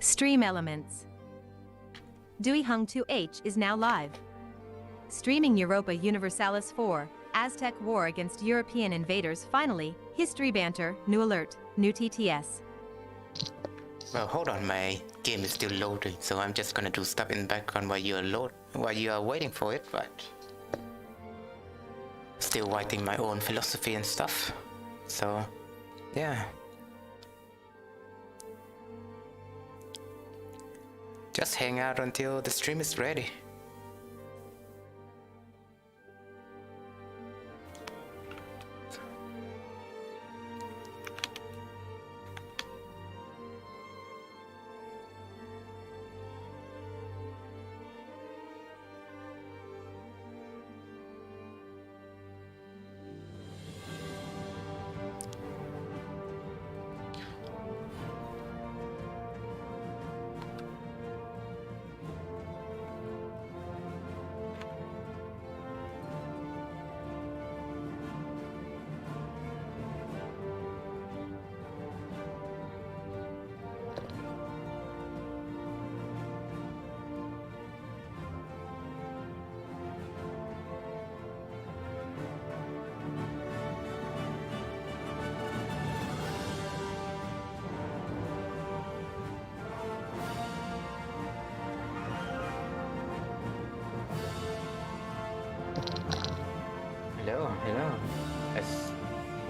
Stream elements. Dewey Hung 2H is now live. Streaming Europa Universalis 4, Aztec War against European invaders finally, history banter, new alert, new TTS. Well, hold on, my game is still loading, so I'm just gonna do stuff in the background while you are waiting for it, but still writing my own philosophy and stuff. So, yeah. Just hang out until the stream is ready. Hello. Let's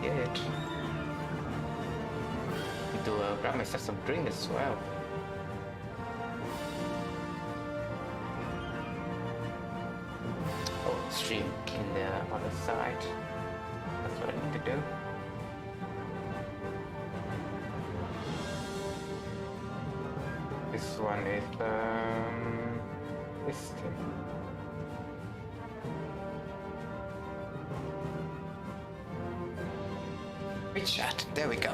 get it. Need to grab myself some drink as well. Oh, stream in the other side. That's what I need to do. This one is this thing. Chat. There we go.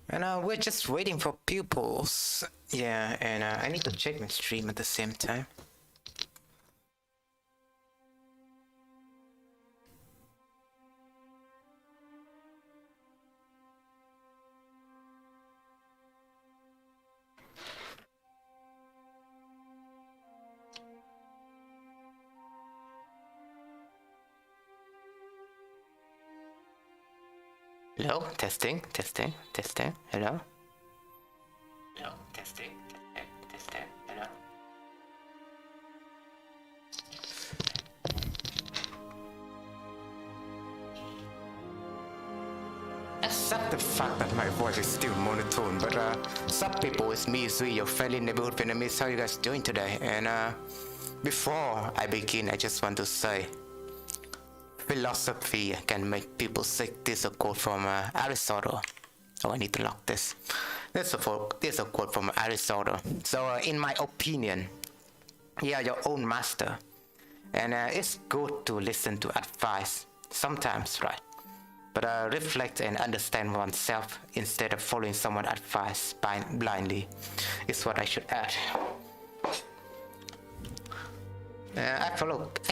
And we're just waiting for pupils. Yeah, and I need to check my stream at the same time. Hello, testing. Hello. Hello, testing. Hello. Accept the fact that my voice is still monotone, but sup people, it's me, Zui, your friendly neighborhood Vietnamese. How you guys doing today? And before I begin, I just want to say, philosophy can make people sick. This is a quote from Aristotle. Oh, I need to lock this. This is a quote from Aristotle. So, in my opinion, you are your own master. And it's good to listen to advice, sometimes, right? But reflect and understand oneself instead of following someone's advice blindly is what I should add. I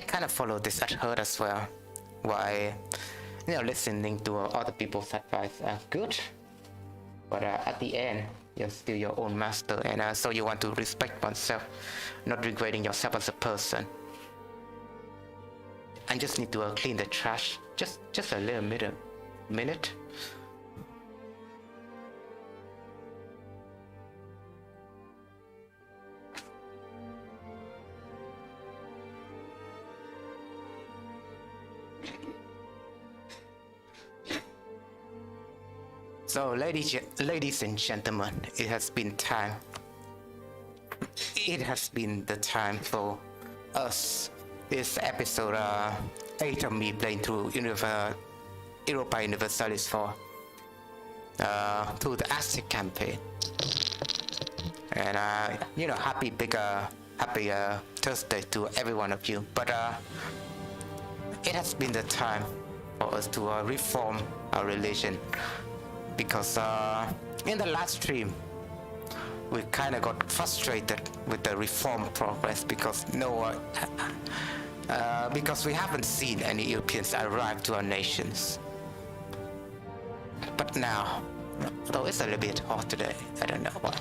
kind of follow this at heart as well. Why, listening to other people's advice are good, but at the end, you're still your own master, and so you want to respect oneself, not degrading yourself as a person. I just need to clean the trash, just a little minute. So, ladies and gentlemen, it has been time. It has been the time for us. This episode 8 of me playing through Europa Universalis 4 through the Aztec campaign. And happy Thursday to every one of you. But it has been the time for us to reform our religion, because in the last stream we kind of got frustrated with the reform progress because because we haven't seen any Europeans arrive to our nations. But now, though it's a little bit hot today, I don't know why.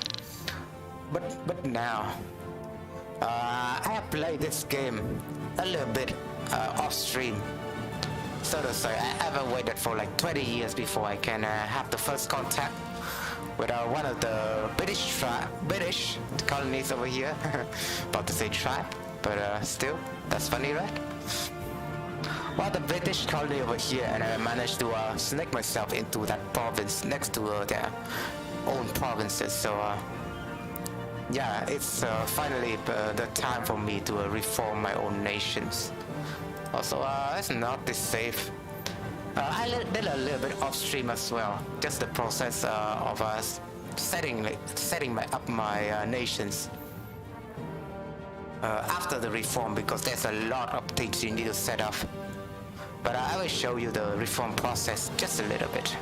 But now, I have played this game a little bit off stream. So to say, I haven't waited for like 20 years before I can have the first contact with one of the British colonies over here. About to say tribe, but still, that's funny, right? Well, the British colony over here, and I managed to snake myself into that province next to their own provinces. So yeah, it's finally the time for me to reform my own nations. Also, it's not this safe. I did a little bit off stream as well, just the process of setting up my nations after the reform, because there's a lot of things you need to set up. But I will show you the reform process just a little bit.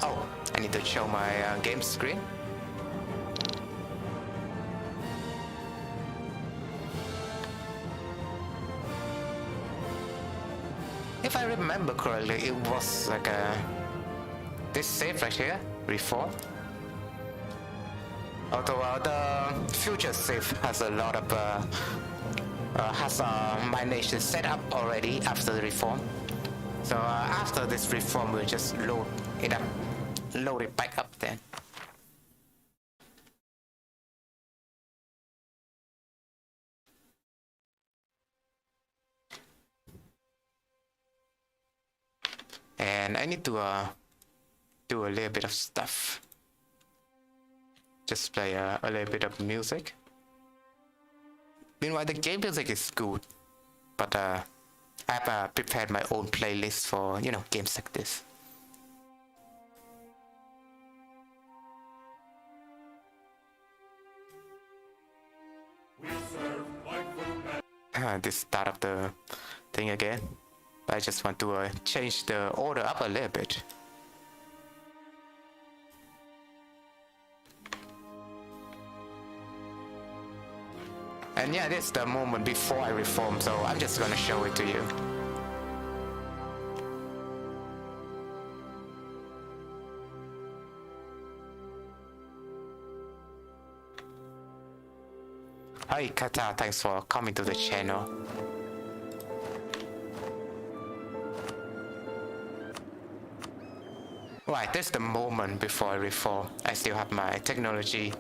Oh, I need to show my game screen. If I remember correctly, it was like this save right here, reform. Although the future save has a lot of has my nation set up already after the reform. So after this reform, we'll just load it back up then. And I need to do a little bit of stuff. Just play a little bit of music. Meanwhile, the game music is good, but I've prepared my own playlist for games like this. This start of the thing again. I just want to change the order up a little bit. And yeah, this is the moment before I reform, so I'm just gonna show it to you. Hi Kata, thanks for coming to the channel. Right, this is the moment before I reform. I still have my technology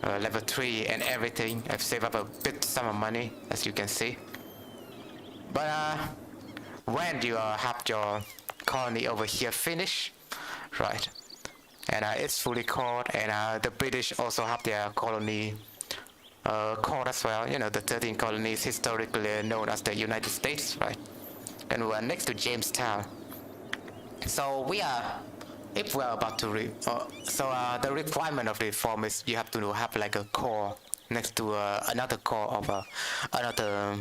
level 3 and everything. I've saved up a bit sum of money, as you can see. But when you have your colony over here finished, right, and it's fully called, and the British also have their colony called as well, the 13 colonies historically known as the United States, right, and we're next to Jamestown. So if we're about to the requirement of the reform is you have to have like a core next to another core of another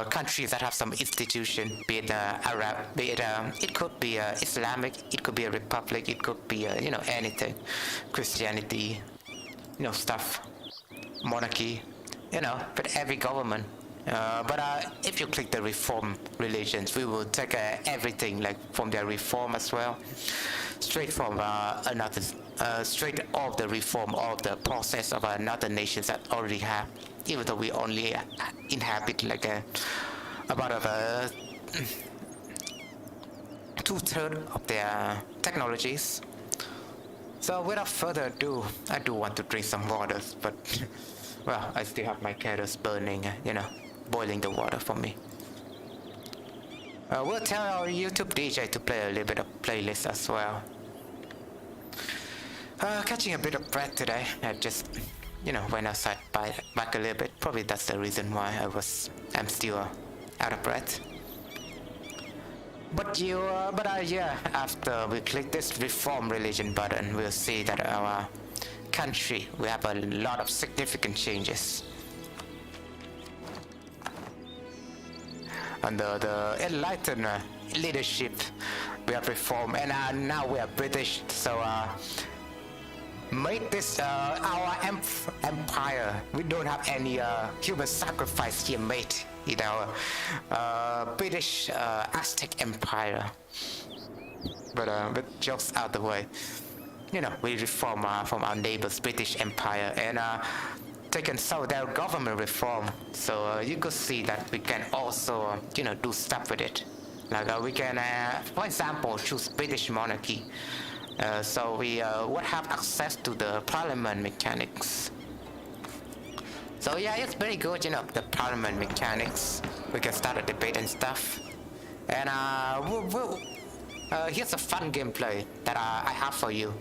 country that have some institution, be it Arab, be it it could be Islamic, it could be a republic, it could be anything, Christianity, stuff, monarchy, but every government. But if you click the reform religions, we will take everything like from their reform as well, straight from straight of the reform of the process of another nations that already have, even though we only inhabit like about 2/3 of their technologies. So without further ado, I do want to drink some waters, but Well, I still have my candles burning, boiling the water for me. We'll tell our YouTube DJ to play a little bit of playlist as well. Catching a bit of breath today. I just, went outside back a little bit. Probably that's the reason why I'm still out of breath. But after we click this reform religion button, we'll see that our country, we have a lot of significant changes. Under the enlightened leadership, we have reform, and now we are British, so make this our empire. We don't have any human sacrifice here, mate. In our British Aztec Empire. But jokes out the way. We reform from our neighbors' British Empire and taken some of their government reform. So you could see that we can also, do stuff with it. Like we can, for example, choose British monarchy. So we would have access to the parliament mechanics. So yeah, it's very good, the parliament mechanics. We can start a debate and stuff. And here's a fun gameplay that I have for you.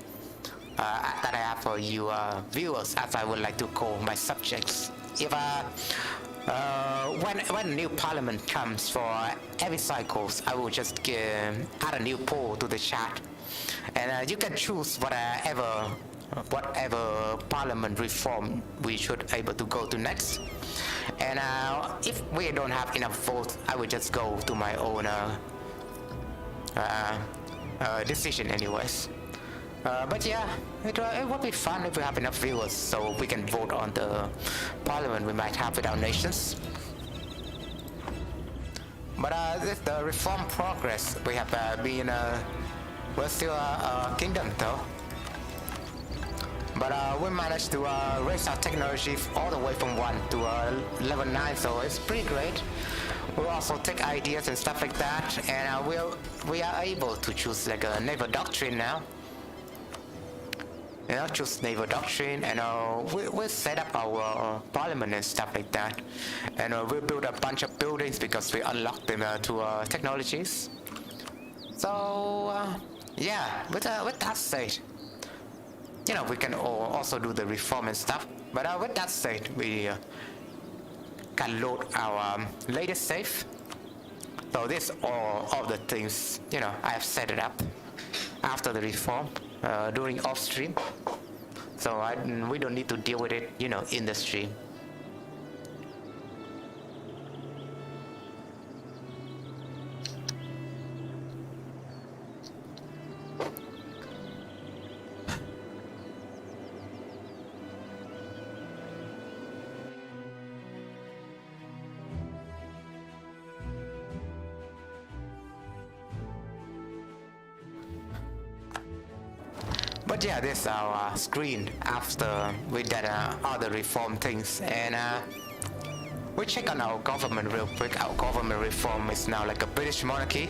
Viewers, as I would like to call my subjects. If when a new parliament comes for every cycles, I will just add a new poll to the chat, and you can choose whatever parliament reform we should able to go to next. And if we don't have enough votes, I will just go to my own decision anyways. But yeah, it would be fun if we have enough viewers so we can vote on the parliament we might have with our nations. But with the reform progress, we have been we're still a kingdom though. But we managed to raise our technology all the way from 1 to level 9, so it's pretty great. We'll also take ideas and stuff like that, and we are able to choose like a naval doctrine now. Choose naval doctrine, and we'll set up our parliament and stuff like that. And we'll build a bunch of buildings because we unlocked them to technologies. So yeah, with that said, we can also do the reform and stuff. But with that said, we can load our latest save. So this all the things I have set it up after the reform during off stream. So we don't need to deal with it in the stream. But yeah, this is our screen after we did other reform things, and we check on our government real quick. Our government reform is now like a British monarchy.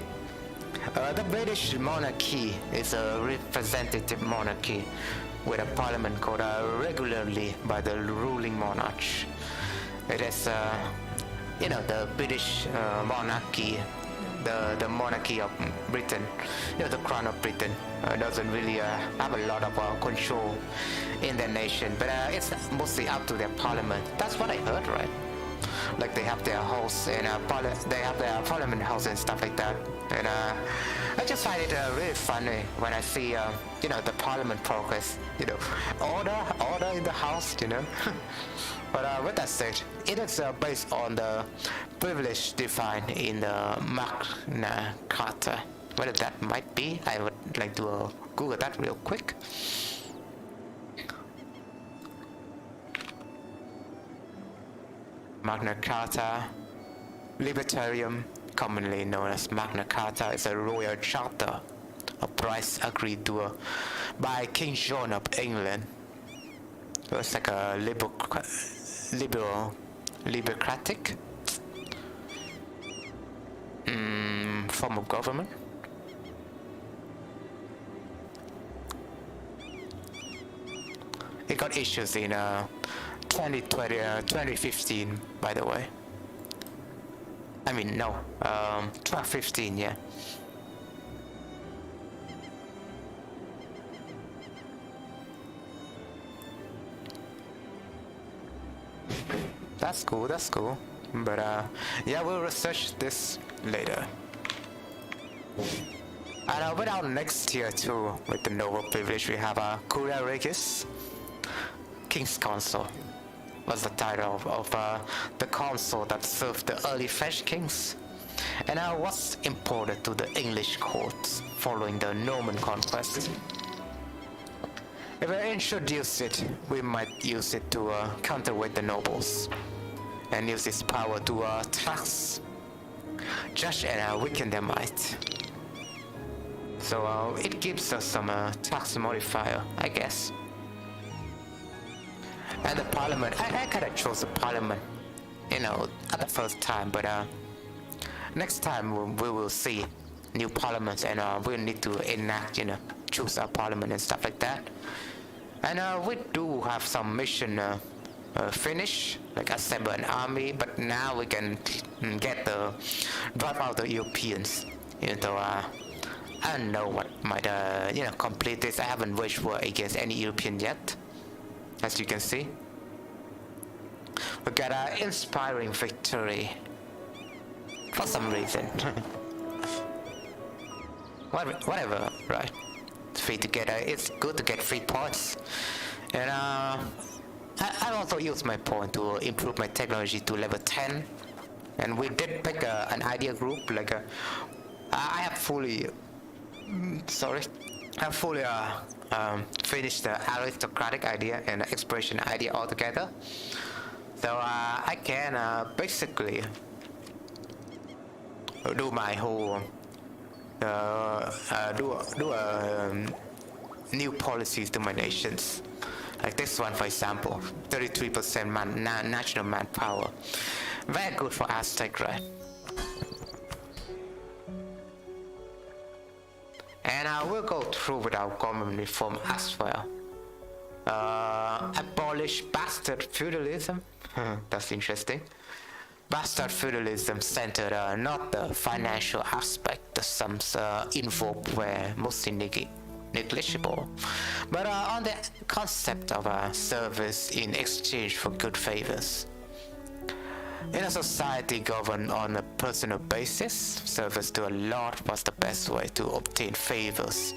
The British monarchy is a representative monarchy with a parliament called regularly by the ruling monarch. It is, the British monarchy. The monarchy of Britain, the crown of Britain, doesn't really have a lot of control in their nation, but it's mostly up to their parliament. That's what I heard, right? Like they have their house and they have their parliament house and stuff like that. And I just find it really funny when I see the parliament progress. Order in the house. But with that said, it is based on the privilege defined in the Magna Carta. Whether that might be, I would like to Google that real quick. Magna Carta, Libertarium, commonly known as Magna Carta, is a royal charter, a price agreed to by King John of England. So it's like a liberocratic form of government. It got issues in 2015, by the way. I mean, no, 2015, yeah. That's cool, that's cool. But yeah, we'll research this later. And with our next tier 2, with the noble privilege, we have Curia Regis, King's Consort. Was the title of the consort that served the early French kings, and was imported to the English courts following the Norman conquest. If we introduce it, we might use it to counterweight the nobles, and use its power to tax, judge, and weaken their might. So it gives us some tax modifier, I guess. And the parliament, I kind of chose the parliament, you know, at the first time, but next time we will see new parliaments, and we'll need to enact, you know, choose our parliament and stuff like that. And we do have some mission finish, like assemble an army, but now we can get the drive out the Europeans, you know. I don't know what might you know, complete this. I haven't waged war against any European yet. As you can see, we got an inspiring victory for some reason. Whatever, right? It's free to get. It's good to get 3 points, and I also use my point to improve my technology to level 10. And we did pick an idea group. Like I have fully, finished the aristocratic idea and the expression idea altogether. So I can basically do my whole new policies to my nations. Like this one, for example, 33% national manpower. Very good for Aztec, right? And I will go through with our government reform as well. Abolish bastard feudalism. That's interesting. Bastard feudalism centered not the financial aspect, the sums involved were mostly negligible, but on the concept of service in exchange for good favors. In a society governed on a personal basis, service to a lord was the best way to obtain favors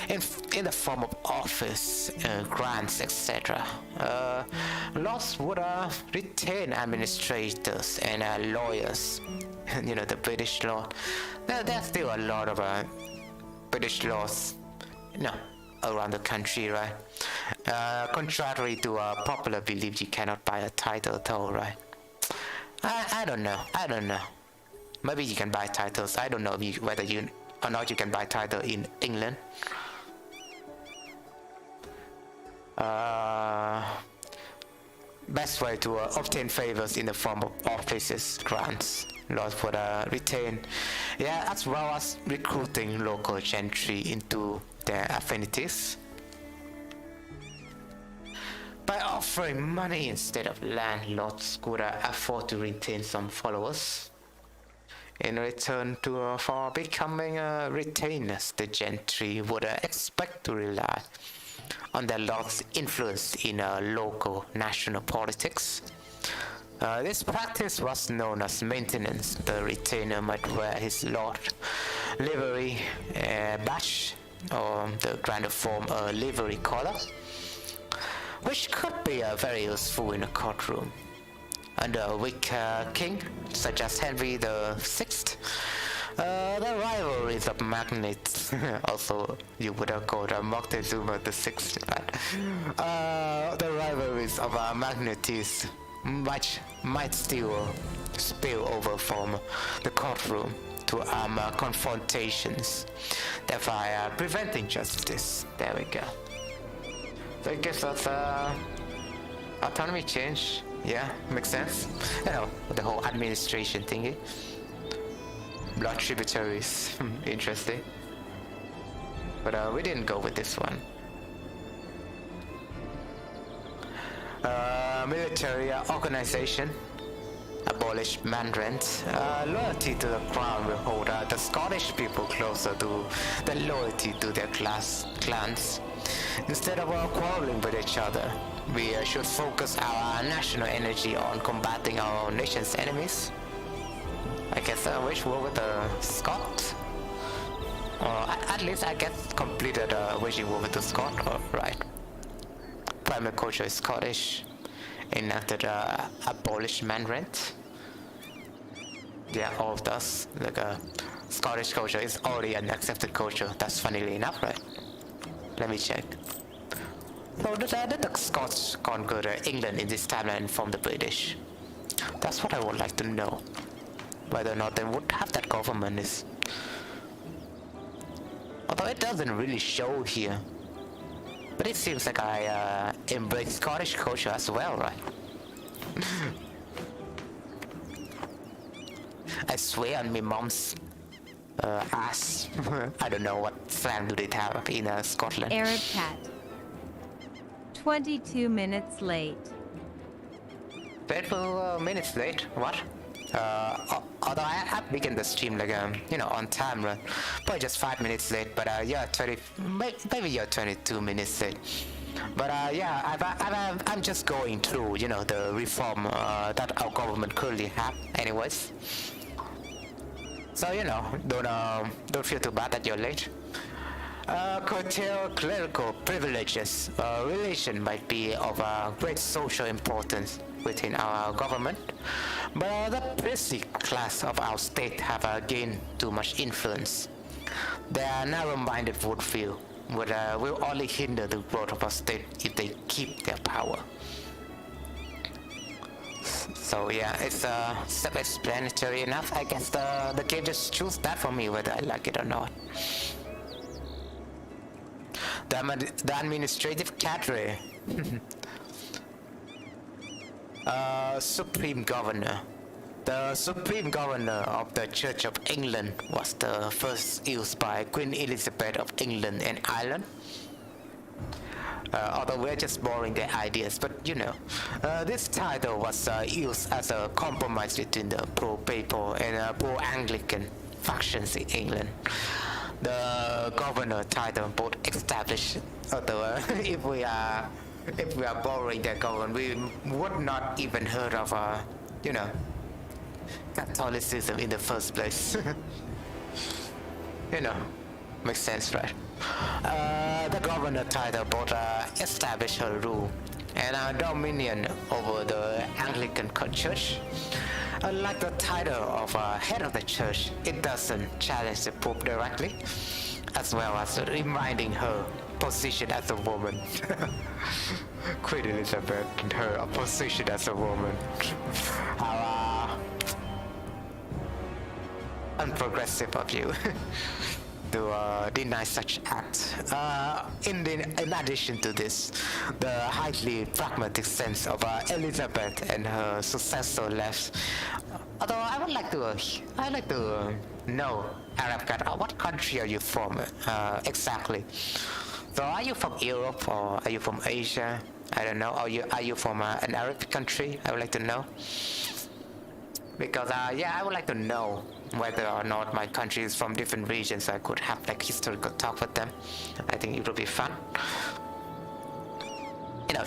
in the form of office, grants, etc. Lords would retain administrators and lawyers. You know, the British law. There's still a lot of British laws, around the country, right? Contrary to popular belief, you cannot buy a title at all, right? I don't know. Maybe you can buy titles. I don't know whether you or not you can buy title in England. Best way to obtain favors in the form of offices, grants. Lords would retain, as well as recruiting local gentry into their affinities. By offering money instead of land, lords could afford to retain some followers. In return for becoming retainers, the gentry would expect to rely on their lord's influence in local national politics. This practice was known as maintenance. The retainer might wear his lord livery badge, or the grander form a livery collar, which could be very useful in a courtroom. Under a weak king, such as Henry VI, the rivalries of magnates, also you would have called Moctezuma VI, right? The rivalries of magnates might still spill over from the courtroom to armed confrontations, thereby preventing justice. There we go. So it gives us autonomy change. Yeah, makes sense. The whole administration thingy. Blood tributaries. Interesting. But we didn't go with this one. military organization, abolish man rent. Loyalty to the crown will hold the Scottish people closer to the loyalty to their clans. Instead of quarreling with each other, we should focus our national energy on combating our nation's enemies. I guess wage war with the Scots. Or at least I guess completed waging war with the Scot. Right. Primary culture is Scottish. Enacted abolish man rent. Yeah, all of us. Like Scottish culture is already an accepted culture. That's funnily enough, right? Let me check. So did the Scots conquer England in this timeline from the British? That's what I would like to know. Whether or not they would have that government is. Although it doesn't really show here. But it seems like I embrace Scottish culture as well, right? I swear on my mom's ass. I don't know what slang do they have in Scotland. Arab cat. 22 minutes late. 12 minutes late? What? Although I began the stream like on time, right? Probably just 5 minutes late, but yeah, maybe you're 22 minutes late. But yeah, I'm just going through the reform that our government currently have, anyways. So don't feel too bad that you're late. Curtail clerical privileges. Religion might be of great social importance within our government, but the priestly class of our state have gained too much influence. Their narrow-minded would will only hinder the growth of our state if they keep their power. So yeah, it's self-explanatory enough. I guess the game just choose that for me whether I like it or not. The administrative cadre. Supreme Governor. The Supreme Governor of the Church of England was the first used by Queen Elizabeth of England and Ireland. Although we're just borrowing their ideas, but this title was used as a compromise between the pro-papal and pro-Anglican factions in England. The governor title both established, although if we are borrowing their government, we would not even heard of Catholicism in the first place. Makes sense, right? The governor title both established her rule and dominion over the Anglican Church. Unlike the title of head of the church, it doesn't challenge the Pope directly, as well as reminding her position as a woman. Queen Elizabeth and her position as a woman. How unprogressive of you to deny such act. In addition to this, the highly pragmatic sense of Elizabeth and her successor left. Although I would like to know, Arab cat, what country are you from exactly? So are you from Europe or are you from Asia? I don't know. Are you from an Arab country? I would like to know. Because yeah, I would like to know whether or not my country is from different regions, so I could have like historical talk with them. I think it would be fun.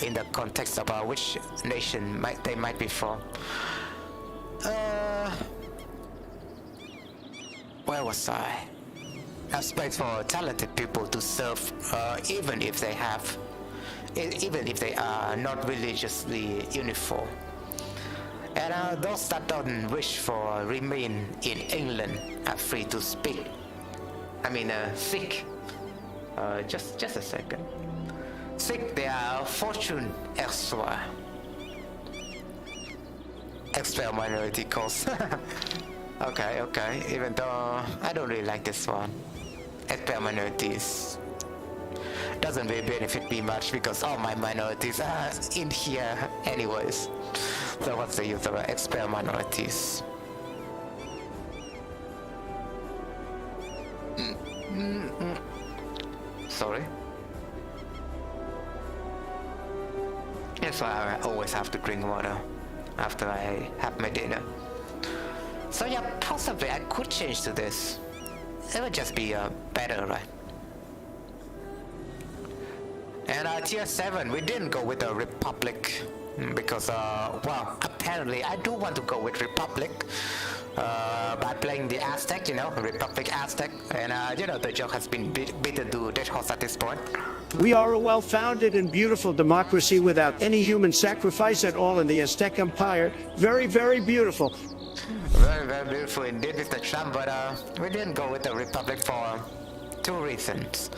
In the context of which nation they might be from. Where was I? I space for talented people to serve, even if they are not religiously uniform. And those that don't wish for remain in England are free to speak. Seek. Just a second. Seek their fortune elsewhere. Expel minority cause. Okay. Even though I don't really like this one. Expel minorities doesn't really benefit me much because all my minorities are in here anyways. So what's the use of expel minorities? Sorry. That's why I always have to drink water after I have my dinner. So yeah, possibly I could change to this. It would just be better, right? And tier 7, we didn't go with the Republic because, well, apparently I do want to go with Republic by playing the Aztec, you know, Republic Aztec, and you know, the joke has been beaten to death horse at this point. We are a well-founded and beautiful democracy without any human sacrifice at all in the Aztec Empire. Very, very beautiful. Very, very beautiful indeed, Mr. Trump, but we didn't go with the Republic for 2 reasons.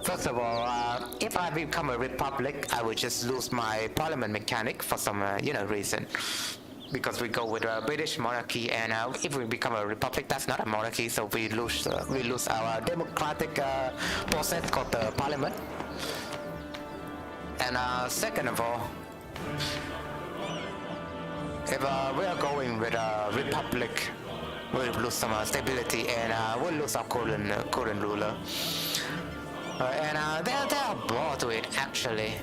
First of all, if I become a Republic, I would just lose my parliament mechanic for some, you know, reason. Because we go with a British monarchy, and if we become a Republic, that's not a monarchy, so we lose our democratic process called the parliament. And second of all, if we are going with a Republic, we'll lose some stability, and we'll lose our current ruler. And there are more to it, actually.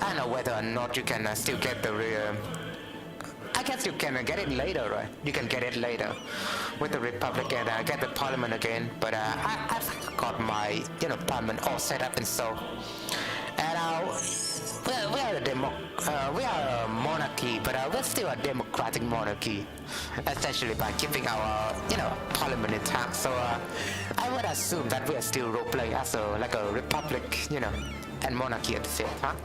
I don't know whether or not you can still get the I guess you can get it later, right? You can get it later with the Republic and get the Parliament again. But I've got my, you know, Parliament all set up and so. And we are a monarchy, but we're still a democratic monarchy, essentially by keeping our, you know, Parliament intact. So I would assume that we are still role-playing as like a Republic, you know, and monarchy at the same time.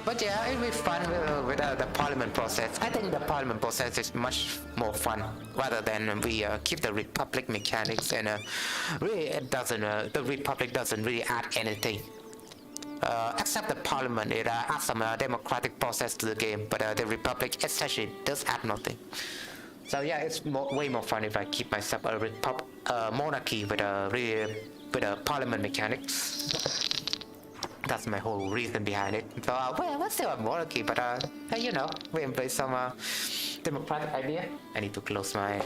But yeah, it'll be fun with the parliament process. I think the parliament process is much more fun rather than we keep the Republic mechanics, and really it doesn't. The Republic doesn't really add anything. Except the parliament, it adds some democratic process to the game, but the Republic essentially does add nothing. So yeah, it's way more fun if I keep myself a monarchy with a parliament mechanics. That's my whole reason behind it. So, well, we're still a monarchy, but you know, we embrace some democratic idea. I need to close my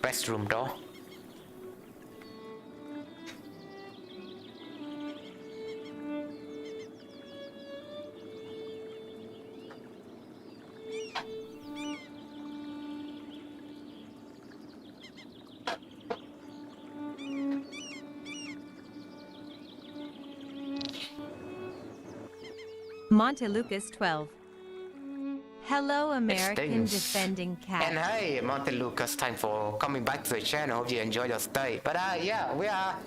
restroom door. Montelucas 12. Hello, American defending cat. And hey, Montelucas, time for coming back to the channel. Hope you enjoyed your stay. But yeah, we are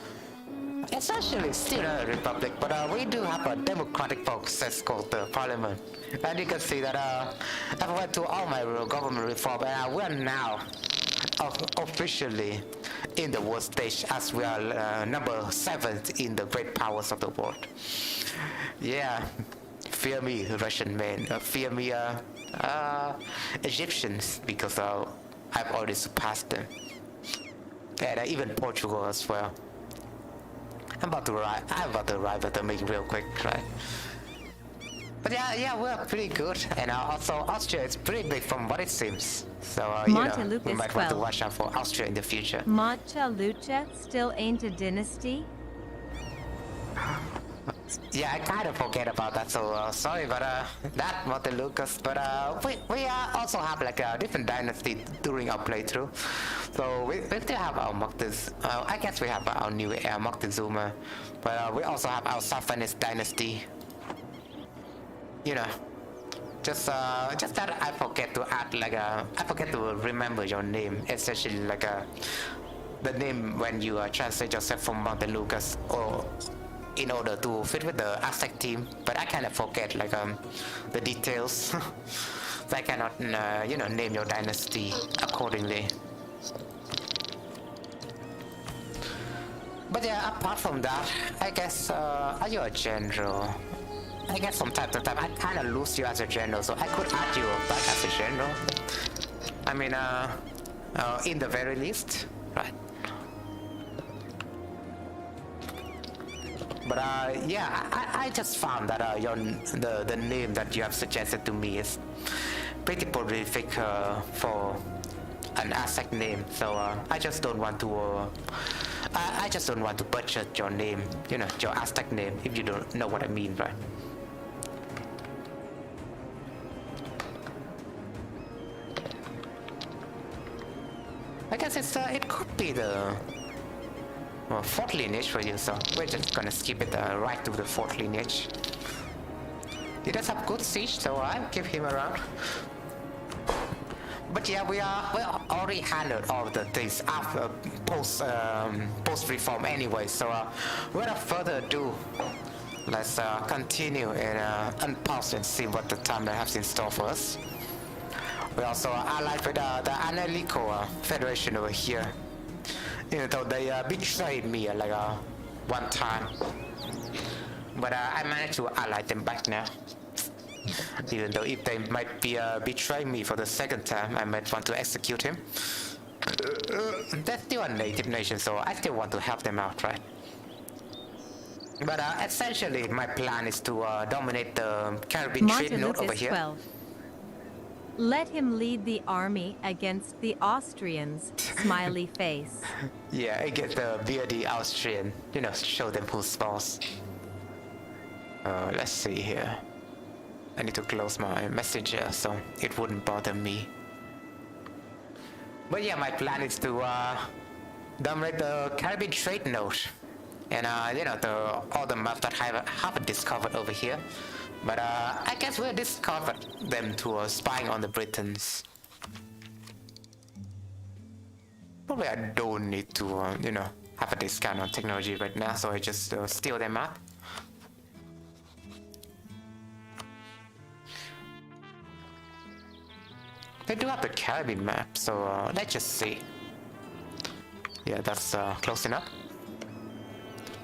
essentially still a republic, but we do have a democratic process called the parliament. And you can see that I've went to all my government reform, and we're now officially in the world stage, as we are number 7th in the great powers of the world. Yeah. Fear me, Russian man. Fear me, Egyptians, because I've already surpassed them. And even Portugal as well. I'm about to arrive at the main real quick, right? But yeah, we're pretty good. And also, Austria is pretty big from what it seems. So, you know, we might want to watch out for Austria in the future. Monteluca still ain't a dynasty? Yeah, I kind of forget about that, so sorry about that, Montelucas. But we also have like a different dynasty during our playthrough. So we still have our Moctezuma. I guess we have our new heir, Moctezuma. But we also have our Safanis dynasty. You know, just that I forget to add like I forget to remember your name, especially like the name when you translate yourself from Montelucas or in order to fit with the Aztec team, but I kind of forget like the details. So I cannot you know, name your dynasty accordingly. But yeah, apart from that, I guess are you a general? I guess from time to time I kind of lose you as a general, so I could add you back as a general. I mean, in the very least, right? But yeah, I just found that the name that you have suggested to me is pretty prolific for an Aztec name. So I just don't want to butcher your name, you know, your Aztec name, if you don't know what I mean, right? I guess it could be the fourth lineage for you, so we're just gonna skip it right to the fourth lineage. He does have good siege, so I'll keep him around. But yeah, we already handled all of the things after post reform anyway. So without further ado, let's continue and unpause and see what the timeline has in store for us. We also allied with the Analico Federation over here. Even though they betrayed me like one time, but I managed to ally them back now. Even though if they might be betraying me for the second time, I might want to execute him. They're still a native nation, so I still want to help them out, right? But essentially, my plan is to dominate the Caribbean trade node over here. 12. Let him lead the army against the Austrians. Smiley face. Yeah, I get the beardy Austrian. You know, show them who's boss. Let's see here. I need to close my messenger so it wouldn't bother me. But yeah, my plan is to dominate the Caribbean trade node. And you know, all the maps that I haven't discovered over here. But I guess we'll discover them to spying on the Britons. Probably I don't need to, you know, have a discount on technology right now, so I just steal them up. They do have the Caribbean map, so let's just see. Yeah, that's close enough.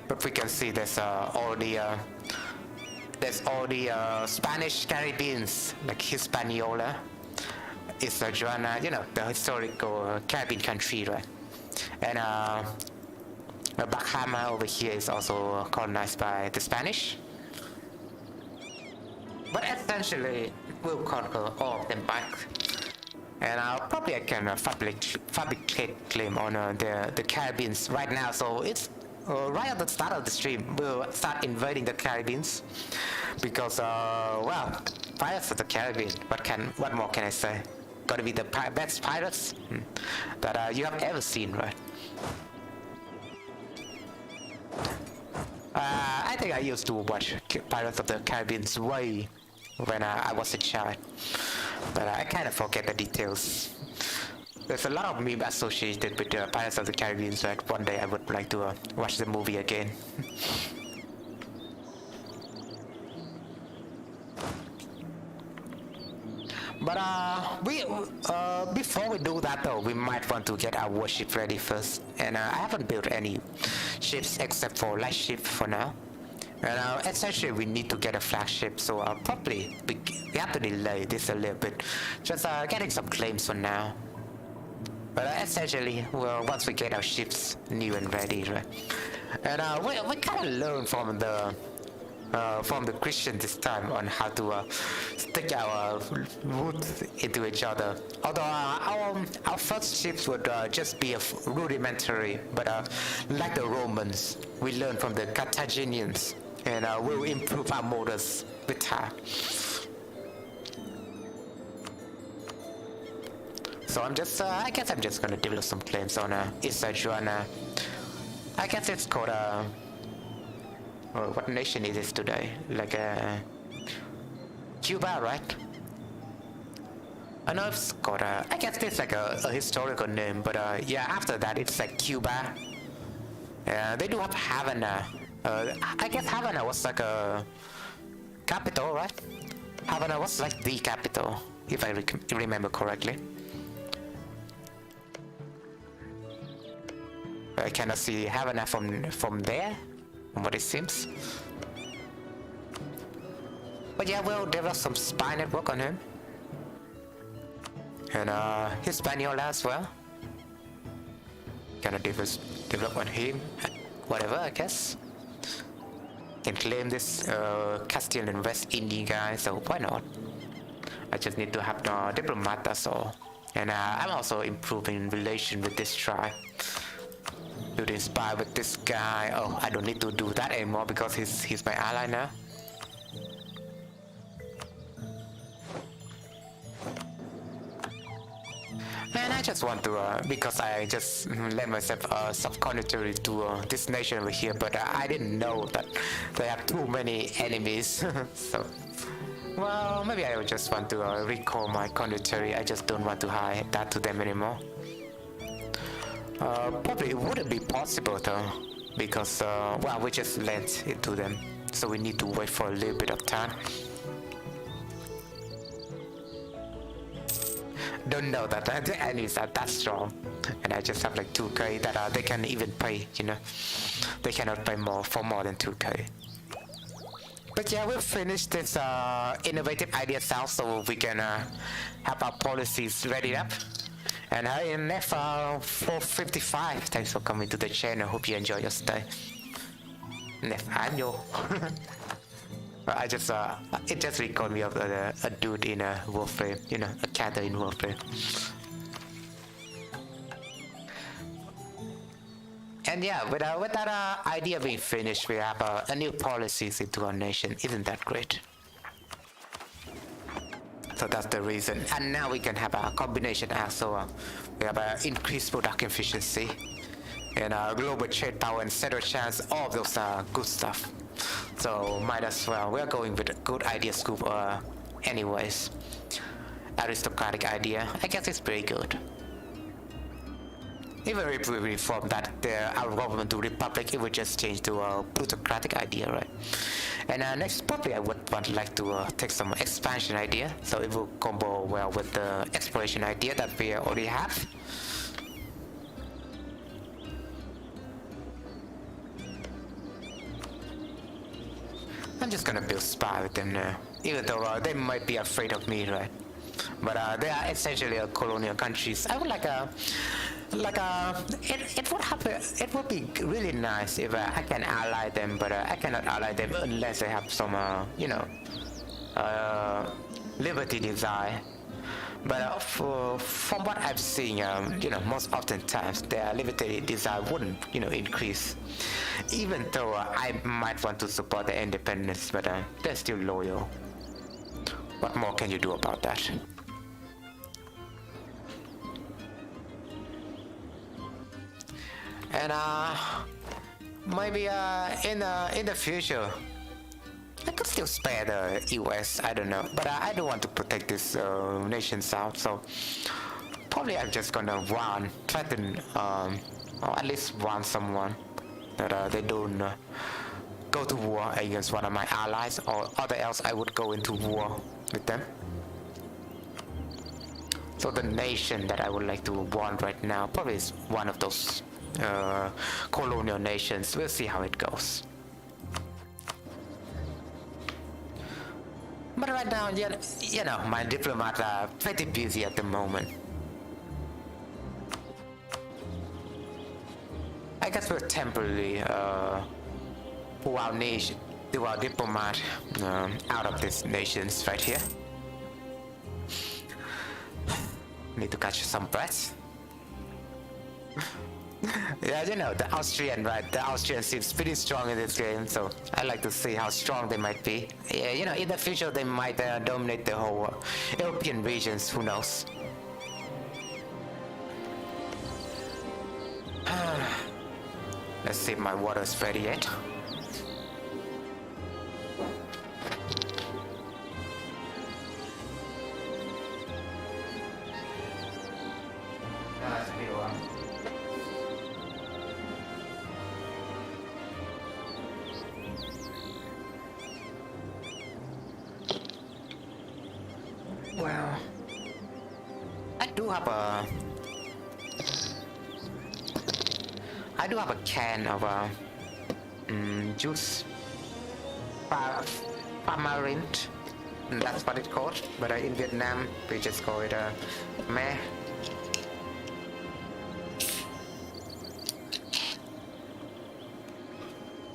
But we can see there's all the Spanish Caribbeans, like Hispaniola. It's Joanna, you know, the historical Caribbean country, right? And Bahama over here is also colonized by the Spanish. But essentially, we'll conquer all of them back. And probably I can fabricate claim on the Caribbeans right now. So it's right at the start of the stream, we'll start invading the Caribbeans. Because, well, pirates of the Caribbean, what more can I say? Gotta be the best pirates that you have ever seen, right? I think I used to watch Pirates of the Caribbean way when I was a child, but I kind of forget the details. There's a lot of memes associated with Pirates of the Caribbean, so one day I would like to watch the movie again. But before we do that though, we might want to get our warship ready first. And I haven't built any ships except for light ship for now. And essentially we need to get a flagship, so probably we have to delay this a little bit. Just getting some claims for now. But essentially, well, once we get our ships new and ready, right? And we kind of learn from the Christian this time on how to stick our roots into each other. Although our first ships would just be rudimentary, but like the Romans, we learn from the Carthaginians, and we'll improve our motors with time. So I guess I'm just gonna develop some claims on Joanna. I guess it's called what nation is this today? Like Cuba, right? I know it's called I guess it's like a historical name, but yeah, after that it's like Cuba. They do have Havana. I guess Havana was like a capital, right? Havana was like the capital, if I remember correctly. I cannot see Havana from there, from what it seems. But yeah, we'll develop some spy network on him. And Hispaniola as well. Gonna develop on him. Whatever, I guess. Can claim this Castile and West Indian guy, so why not? I just need to have no diplomat, that's all. And I'm also improving relation with this tribe. Building spy with this guy. Oh, I don't need to do that anymore because he's my ally now. And I just want to, because I just led myself subconsciously to this nation over here, but I didn't know that they have too many enemies. So, well, maybe I would just want to recall my conditory. I just don't want to hide that to them anymore. Probably it wouldn't be possible though, because, well, we just lent it to them. So we need to wait for a little bit of time. Don't know that the enemies are that strong, and I just have like 2k that they can even pay, you know. They cannot pay more for more than 2k. But yeah, we'll finish this innovative idea now, so we can have our policies ready up. And in F455, thanks for coming to the channel. Hope you enjoy your stay. Nef Anyo. I just it just recalled me of a dude in a Warframe, you know, a character in Warframe. And yeah, with that idea being finished, we have a new policies into our nation. Isn't that great? So that's the reason. And now we can have a combination also. We have increased production efficiency and global trade power and zero chance. All of those are good stuff. So might as well. We're going with a good idea scoop anyways. Aristocratic idea. I guess it's pretty good. Even if we reform that our government to republic, it would just change to a plutocratic idea, right? And next probably I would like to take some expansion idea, so it will combo well with the exploration idea that we already have. I'm just gonna build spy with them now, even though they might be afraid of me, right? But they are essentially a colonial countries. I would like it would happen. It would be really nice if I can ally them, but I cannot ally them unless I have some, you know, liberty desire. But from what I've seen, you know, most oftentimes their liberty desire wouldn't, you know, increase. Even though I might want to support their independence, but they're still loyal. What more can you do about that? And maybe in the future, I could still spare the US. I don't know, but I don't want to protect this nation south. So probably I'm just gonna threaten, or at least warn someone that they don't go to war against one of my allies, or other else I would go into war with them. So the nation that I would like to warn right now probably is one of those colonial nations. We'll see how it goes. But right now, you know, my diplomats are pretty busy at the moment. I guess we'll temporarily pull our nation, do our diplomat out of these nations right here. Need to catch some breath. Yeah, you know, the Austrian, right? The Austrian seems pretty strong in this game, so I like to see how strong they might be. Yeah, you know, in the future they might dominate the whole European regions, who knows? Let's see if my water's ready yet. Well, I do have a can of juice, tamarind. That's what it's called. But in Vietnam, we just call it meh.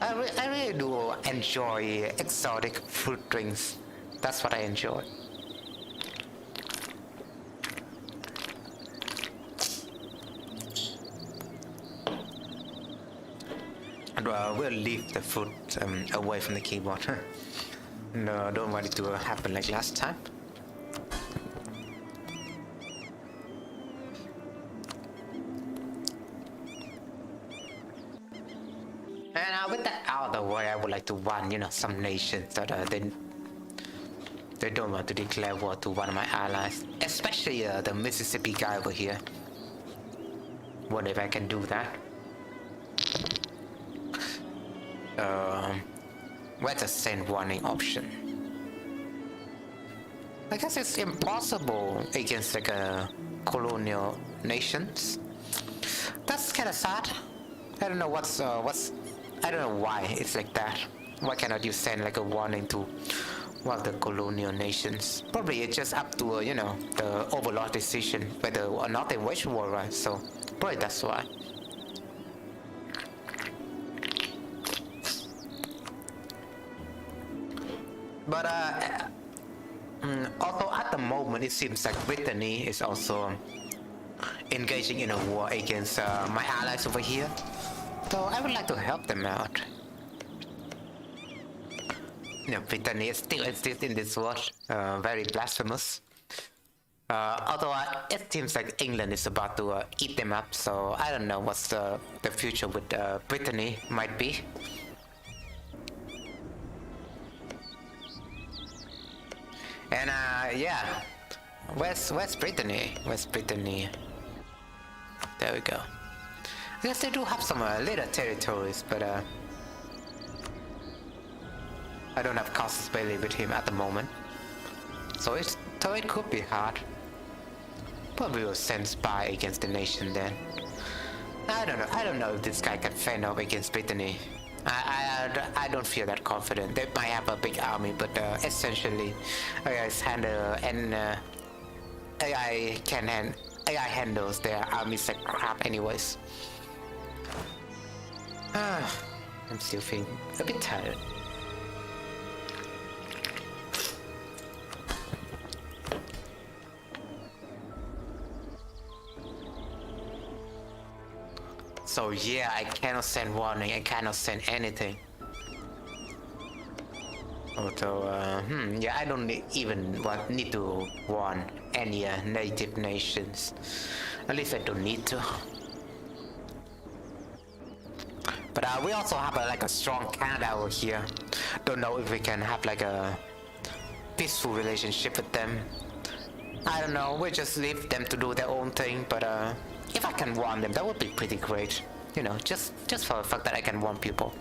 I really do enjoy exotic fruit drinks. That's what I enjoy. And we'll leave the fruit away from the keyboard. No, don't want it to happen like last time. other way, I would like to warn, you know, some nations that they don't want to declare war to one of my allies, especially the Mississippi guy over here. Wonder if I can do that. Where's the send warning option? I guess it's impossible against like a colonial nations. That's kind of sad. I don't know I don't know why it's like that. Why cannot you send like a warning to one of the colonial nations? Probably it's just up to you know, the overlord decision whether or not they wage war, right? So probably that's why. But although at the moment it seems like Brittany is also engaging in a war against my allies over here, so I would like to help them out. You know, Brittany still exists in this world, very blasphemous. Although it seems like England is about to eat them up, so I don't know what's the future with Brittany might be. And yeah, where's Brittany? Where's Brittany? There we go. I guess they do have some little territories, but I don't have casus belli with him at the moment, so it could be hard. Probably will send spy against the nation then. I don't know if this guy can fend off against Brittany. I don't feel that confident. They might have a big army, but essentially AI's handle and AI handles their armies like crap anyways. I'm still feeling a bit tired. So yeah, I cannot send warning, I cannot send anything. Although, yeah, I don't need to warn any native nations. At least I don't need to. But we also have like a strong Canada over here. Don't know if we can have like a peaceful relationship with them. I don't know, we just leave them to do their own thing, but if I can warn them, that would be pretty great. You know, just for the fact that I can warn people.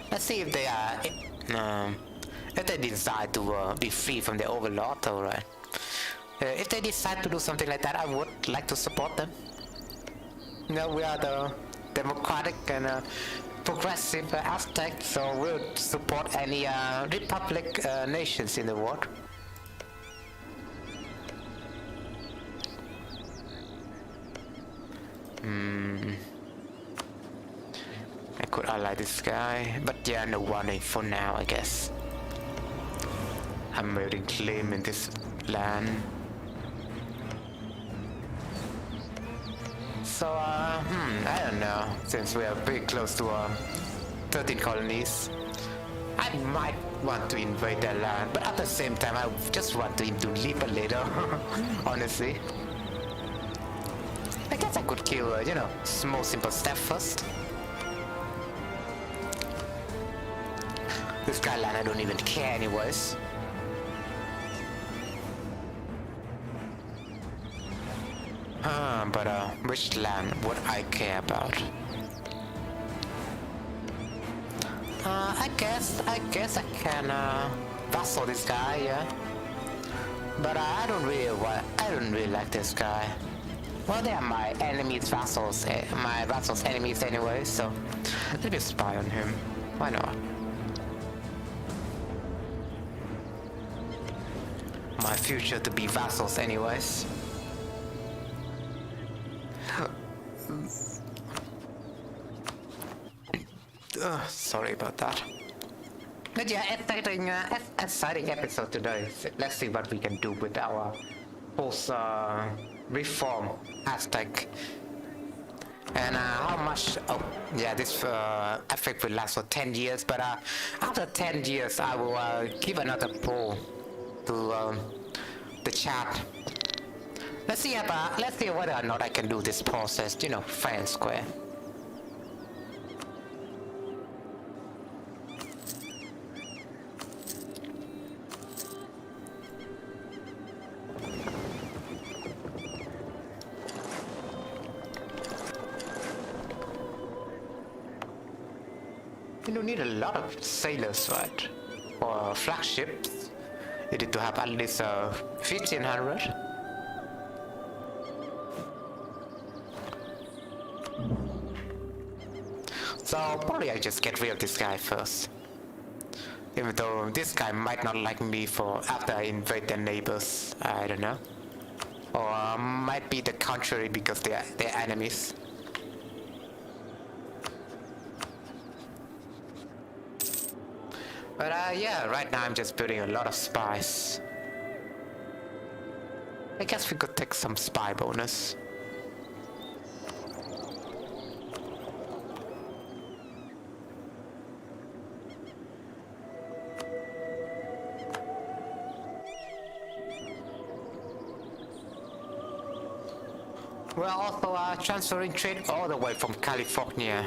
Let's see if they if they decide to be free from the overlord, alright. If they decide to do something like that, I would like to support them. You know, we are the democratic and progressive Aztec, so we'll support any republic nations in the world. I could ally this guy, but yeah, no warning for now, I guess. I'm building claim in this land. So, I don't know, since we are pretty close to 13 colonies, I might want to invade their land, but at the same time, I just want him to leave a little, honestly. I guess I could kill, you know, small simple step first. This guy land I don't even care anyways. But which land would I care about? I guess I can vassal this guy, yeah. But I don't really like this guy. Well, they are my enemies' vassals, my vassals' enemies anyway, so let me spy on him. Why not? My future to be vassals anyways. Sorry about that. But yeah, exciting episode today. Let's see what we can do with our post reform Aztec. And how much, oh yeah, this effect will last for 10 years, but after 10 years I will give another poll to the chat. Let's see whether or not I can do this process, you know, fair and square. You don't need a lot of sailors, right? For flagships, you need to have at least 1500. So probably I just get rid of this guy first. Even though this guy might not like me for after I invade their neighbors, I don't know. Or might be the contrary because they're enemies. But yeah, right now I'm just building a lot of spies. I guess we could take some spy bonus. We're also transferring trade all the way from California.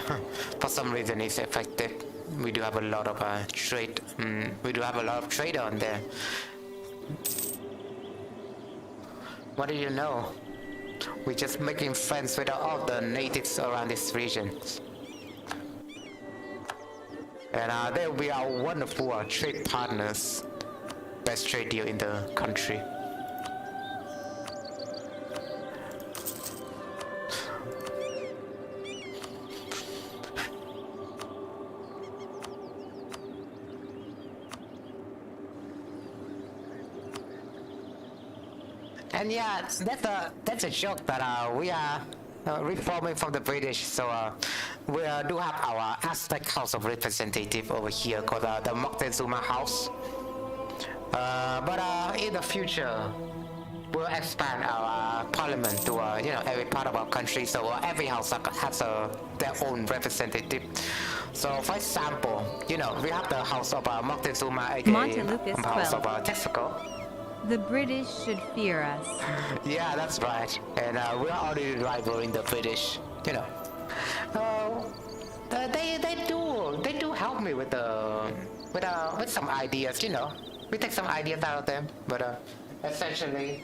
For some reason it's effective. We do have a lot of trade. We do have a lot of trade on there. What do you know? We're just making friends with all the natives around this region. And they will be our wonderful trade partners. Best trade deal in the country. And yeah, that's a joke that we are reforming from the British. So we do have our Aztec House of Representative over here called the Moctezuma House. But in the future, we'll expand our parliament to you know, every part of our country. So every house has their own representative. So for example, you know, we have the House of Moctezuma, aka House of Texaco. The British should fear us. Yeah, that's right. And we're already rivaling the British, you know. They do help me with some ideas, you know. We take some ideas out of them, but essentially,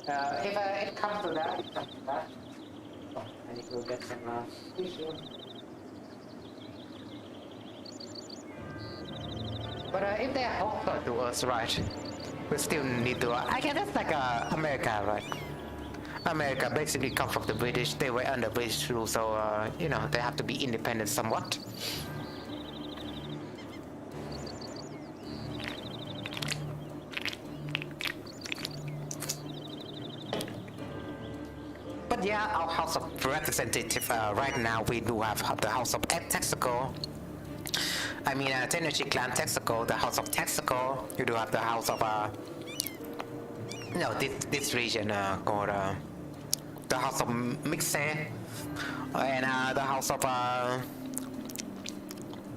if it comes to that, oh, I need to get some tissue. But if they are helpful to us, right? We still need to. I guess that's like America, right? America basically comes from the British. They were under British rule, so you know, they have to be independent somewhat. But yeah, our House of Representatives right now we do have the House of Texaco. I mean, Tenochtitlan, Texaco, the House of Texaco. You do have the House of, no, this region called the House of Mixe, and the House of,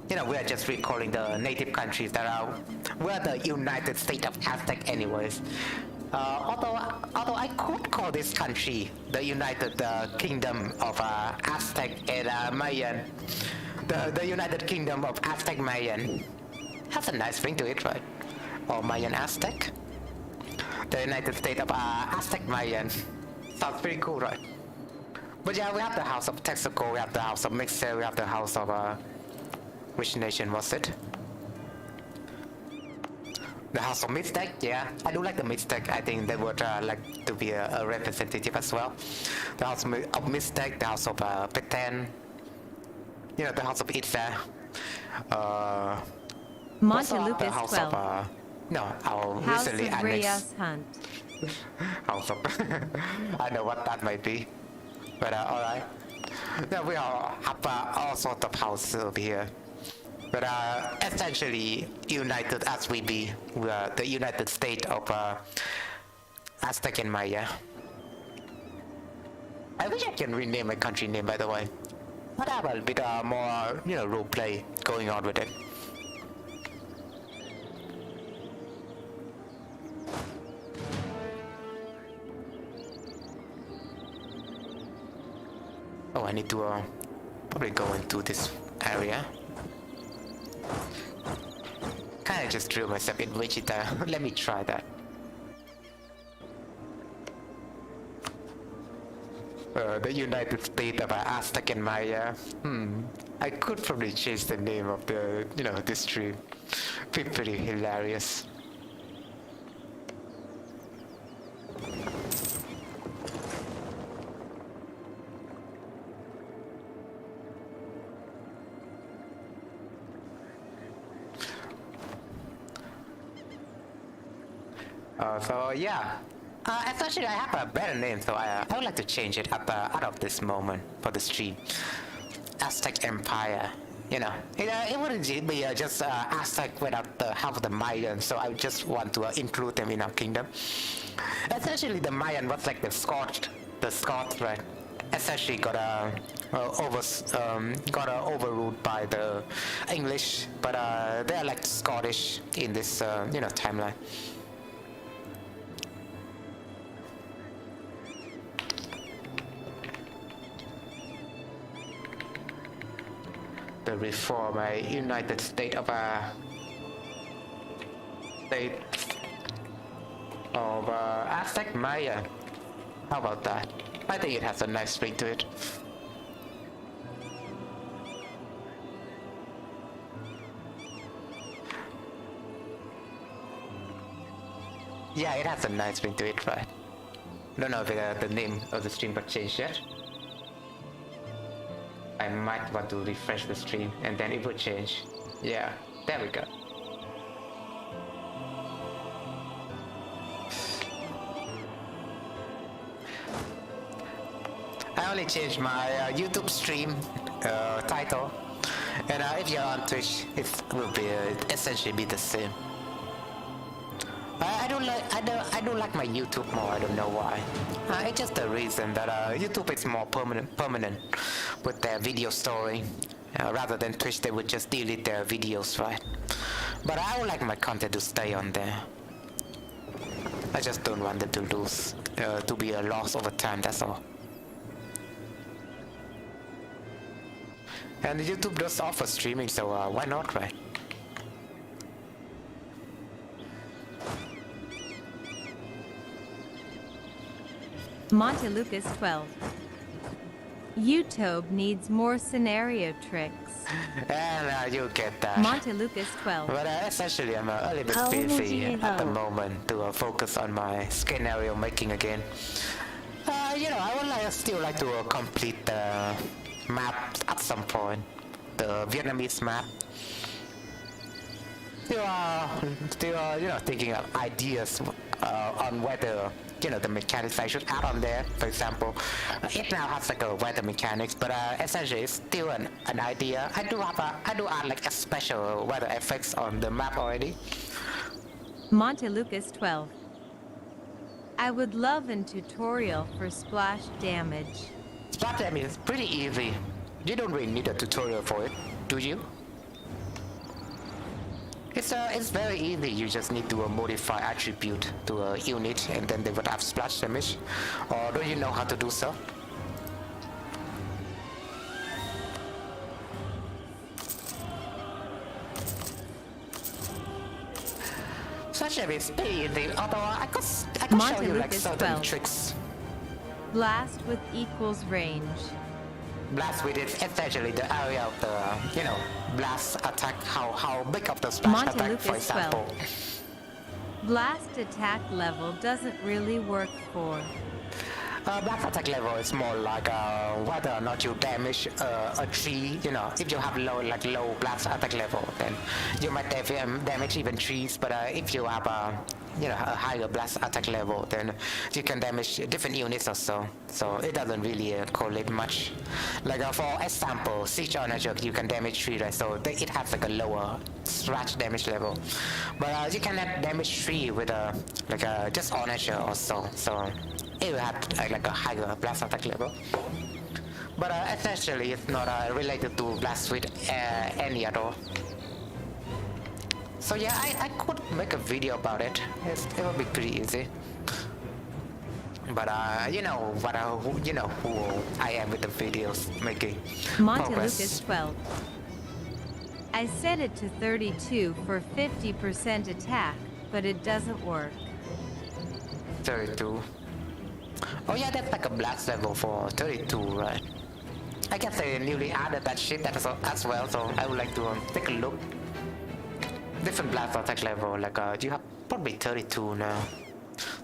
you know, we are just recalling the native countries that are, we're the United States of Aztec, anyways. Although I could call this country the United Kingdom of Aztec and Mayan. The United Kingdom of Aztec-Mayan has a nice ring to it, right? Or Mayan Aztec. The United States of Aztec-Mayan. Sounds pretty cool, right? But yeah, we have the House of Texaco, we have the House of Mixe, we have the House of which nation was it? The House of Mixtec, yeah. I do like the Mixtec. I think they would like to be a representative as well. The House of Mixtec, the House of Peten. You know, the House of Itza. Montelupus House 12. of, no, our House recently of Reyes annexed Hunt. House of... I know what that might be. But alright. Yeah, we all have all sorts of houses over here. But essentially, united as we be, we are the United States of Aztec and Maya. I wish I can rename my country name, by the way. But have a bit more, you know, role play going on with it. I need to probably go into this area. Kinda just drew myself in Vegeta. Let me try that. The United States of Aztec-Mayan. I could probably change the name of the, this stream. Be pretty hilarious. So yeah, essentially I have a better name, so I would like to change it out of this moment for the stream. Aztec Empire, it wouldn't be just Aztec without the help of the Mayan, so I just want to include them in our kingdom. Essentially the Mayan was like the Scots, right? Essentially got overruled by the English, but they are like Scottish in this timeline. The reform United States of Aztec-Mayan. How about that? I think it has a nice ring to it. Yeah, it has a nice ring to it, right? Don't know if the name of the stream got changed yet. I might want to refresh the stream and then it will change. Yeah, there we go. I only changed my YouTube stream title, and if you're on Twitch, it will be essentially be the same. I don't like my YouTube more. I don't know why. It's just the reason that YouTube is more permanent with their video story, rather than Twitch. They would just delete their videos, right? But I would like my content to stay on there. I just don't want it to lose, to be a loss over time. That's all. And YouTube does offer streaming, so why not, right? Monte Lucas 12. YouTube needs more scenario tricks. And you get that. Monte Lucas 12. But essentially I'm a little bit busy at the moment to focus on my scenario making again. I would still like to complete the map at some point. The Vietnamese map. Still thinking of ideas on whether the mechanics I should add on there. For example, it now has like a weather mechanics, but essentially it's still an idea. I do add like a special weather effects on the map already. Monte Lucas 12. I would love a tutorial for splash damage. Splash damage is pretty easy. You don't really need a tutorial for it, do you? It's very easy. You just need to modify attribute to a unit, and then they would have splash damage. Or do you know how to do so? Splash damage is pretty easy. Although I could show you like certain tricks. Blast with equals range. Blast with it essentially the area of the blast attack, how big of the splash Monte attack, Lucas for example. 12. Blast attack level doesn't really work for. Blast attack level is more like whether or not you damage a tree. If you have low blast attack level, then you might damage even trees. But if you have a higher blast attack level, then you can damage different units or so. So it doesn't really correlate much. Like for example, siege onager, you can damage tree, right? So it has like a lower scratch damage level. But you cannot damage tree with just onager or so. So it will have like a higher blast attack level. But essentially it's not related to blast with any at all. So yeah, I could make a video about it. It would be pretty easy. But you know what you know who I am with the videos making Monte progress. Lucas 12. I set it to 32 for 50% attack, but it doesn't work. 32. Oh yeah, that's like a blast level for 32, right? I guess they newly added that shit as well, so I would like to take a look. Different blast attack level, like you have probably 32 now.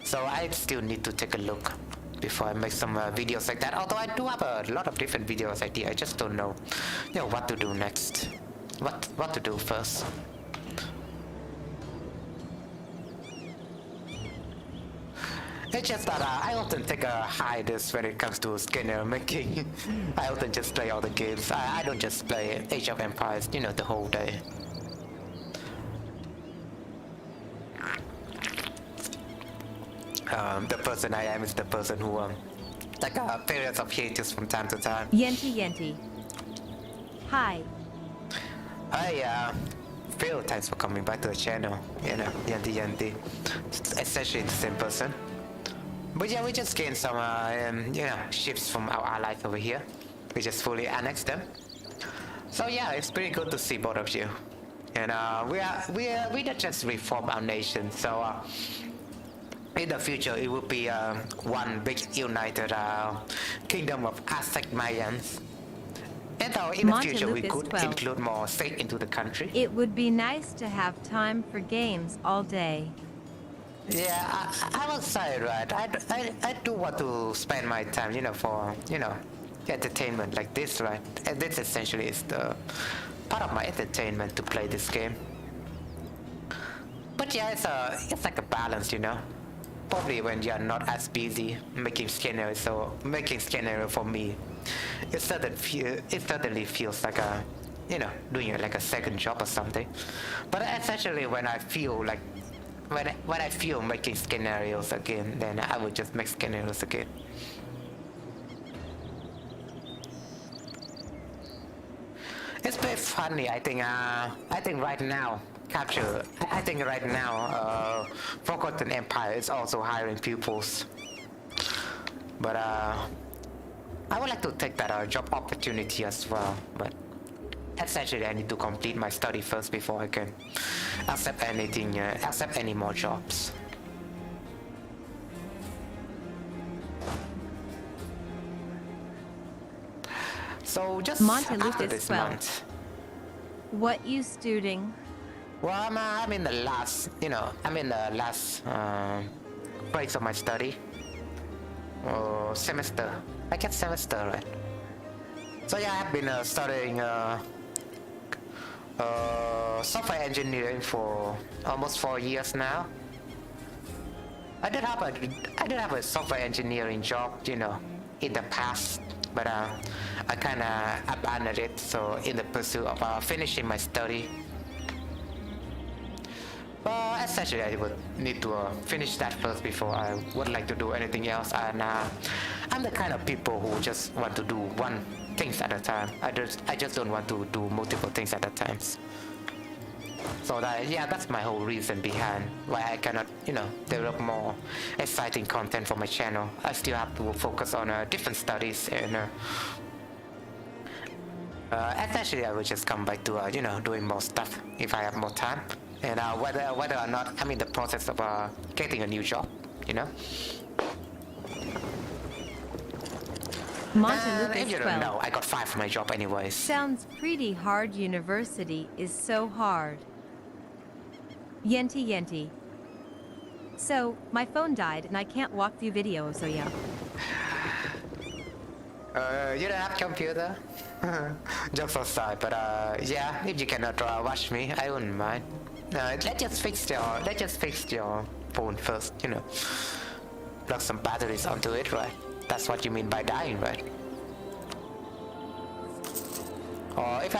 So I still need to take a look before I make some videos like that. Although I do have a lot of different videos idea, I just don't know, what to do next. What to do first. It's just that I often take a hiatus when it comes to scanner making. I often just play all the games. I don't just play Age of Empires, the whole day. The person I am is the person who like periods of hiatus from time to time. Yenti. Hi. Hi, Phil, thanks for coming back to the channel. Yanti. Essentially the same person. But yeah, we just gained some, ships from our allies over here. We just fully annexed them. So yeah, it's pretty good to see both of you. And we not just reform our nation. So in the future, it will be one big united kingdom of Aztec-Mayans. And in the future, we could include more state into the country. It would be nice to have time for games all day. Yeah, I will say, right, I do want to spend my time, for, entertainment like this, right? And this essentially is the part of my entertainment to play this game. But yeah, it's like a balance, Probably when you're not as busy making scenarios, so making scenario for me, it certainly feels like a, doing like a second job or something. But essentially when I feel like, when I feel making scenarios again, then I would just make scenarios again. It's very funny. I think right now, Capture. I think right now, Forgotten Empire is also hiring pupils. But I would like to take that job opportunity as well. But essentially, I need to complete my study first before I can accept anything, accept any more jobs. So just Monte after Lucas this 12. month. What you studing? Well, I'm in the last, breaks of my study. Semester. I get semester, right? So yeah, I've been studying software engineering for almost 4 years now. I did have a software engineering job, in the past, but I kind of abandoned it. So in the pursuit of finishing my study. But essentially, I would need to finish that first before I would like to do anything else. And I'm the kind of people who just want to do one thing at a time. I just don't want to do multiple things at a time. So that's my whole reason behind why I cannot, develop more exciting content for my channel. I still have to focus on different studies, and essentially I will just come back to doing more stuff if I have more time. And whether or not I'm in the process of getting a new job, Monte If Lucas you 12. don't know, I got fired from my job anyways. Sounds pretty hard. University is so hard. Yenti. So, my phone died and I can't walk through videos, so yeah. You don't have computer? Jokes aside, but yeah, if you cannot watch me, I wouldn't mind. Let's just fix your phone first, Plug some batteries onto it, right? That's what you mean by dying, right? Or if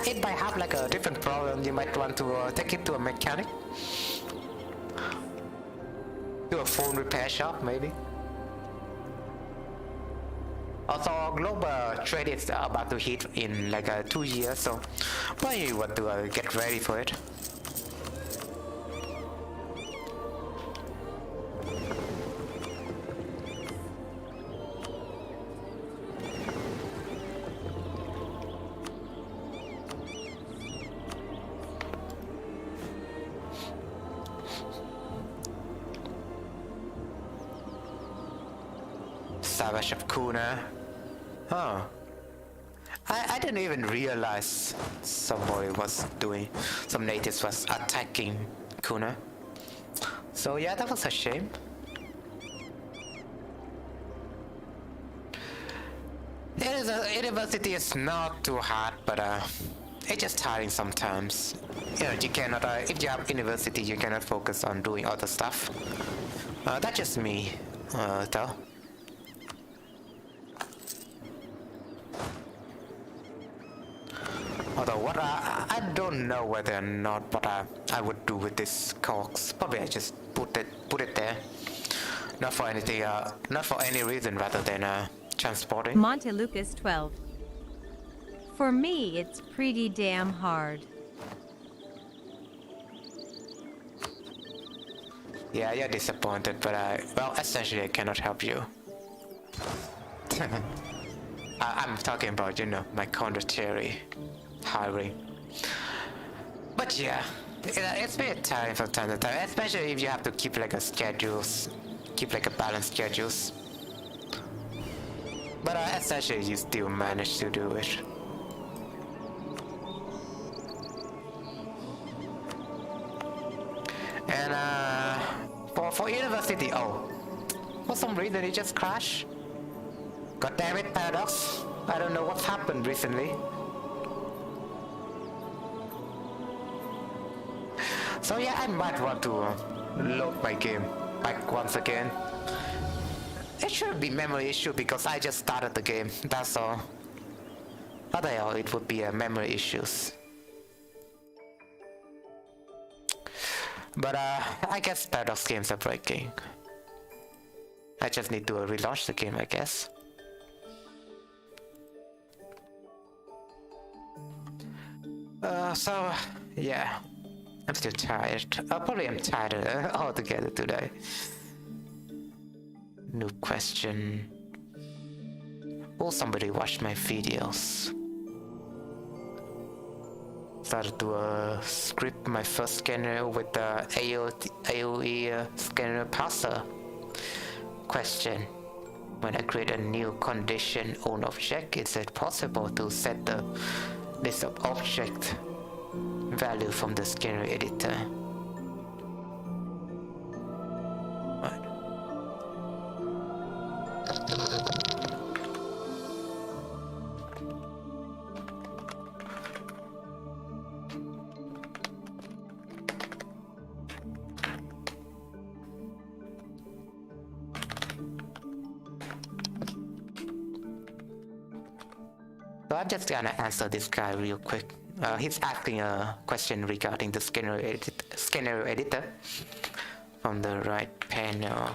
it might have like a different problem, you might want to take it to a mechanic. To a phone repair shop, maybe. Also, global trade is about to hit in like 2 years, so probably you want to get ready for it. Garbage of Kuna. Huh. I didn't even realize somebody was doing, some natives was attacking Kuna. So yeah, that was a shame. University is not too hard, but it's just tiring sometimes. You know, you cannot, if you have university, you cannot focus on doing other stuff. That's just me, though. Although what I don't know whether or not what I would do with this corks. Probably I just put it there. Not for anything, not for any reason rather than transporting. Monte Lucas 12. For me, it's pretty damn hard. Yeah, you're disappointed, but well, essentially I cannot help you. I'm talking about, you know, my contractuary hiring. But yeah, it's been tiring from time to time, especially if you have to keep like a schedules, keep like a balanced schedules. But essentially you still manage to do it. And for university, oh, for some reason it just crashed. God damn it, Paradox. I don't know what's happened recently. So yeah, I might want to load my game back once again. It should be memory issue because I just started the game, that's all. Otherwise it would be memory issues. But I guess Paradox games are breaking. I just need to relaunch the game, I guess. So yeah, I'm still tired. Probably I'm tired altogether today. New question. Will somebody watch my videos? Started to script my first scanner with the AOE scanner parser. Question. When I create a new condition on object, is it possible to set the list of object value from the scanner editor? What? So I'm just gonna answer this guy real quick. He's asking a question regarding the scanner editor from the right panel.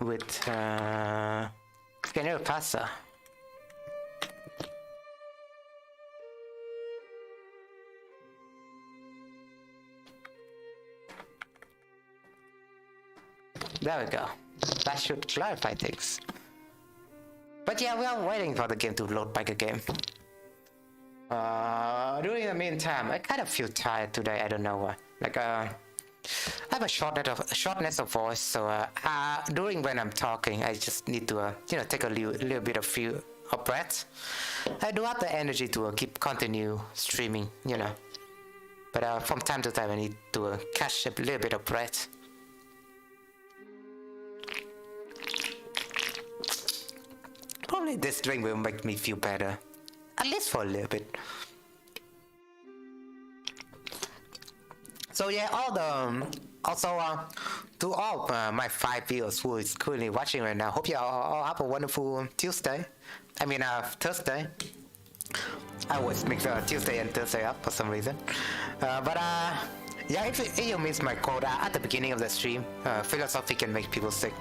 With scanner parser. There we go. That should clarify things. But yeah, we are waiting for the game to load back again. During the meantime, I kind of feel tired today. I don't know why. Like I have a shortness of voice, so during when I'm talking, I just need to you know, take a little bit of breath. I do have the energy to continue streaming, you know. But from time to time, I need to catch a little bit of breath. Probably this drink will make me feel better, at least for a little bit. So yeah, also to all my 5 viewers who is currently watching right now. Hope you all have a wonderful Tuesday. I mean, Thursday. I always mix Tuesday and Thursday up for some reason. Yeah, if you missed my quote at the beginning of the stream, philosophy can make people sick.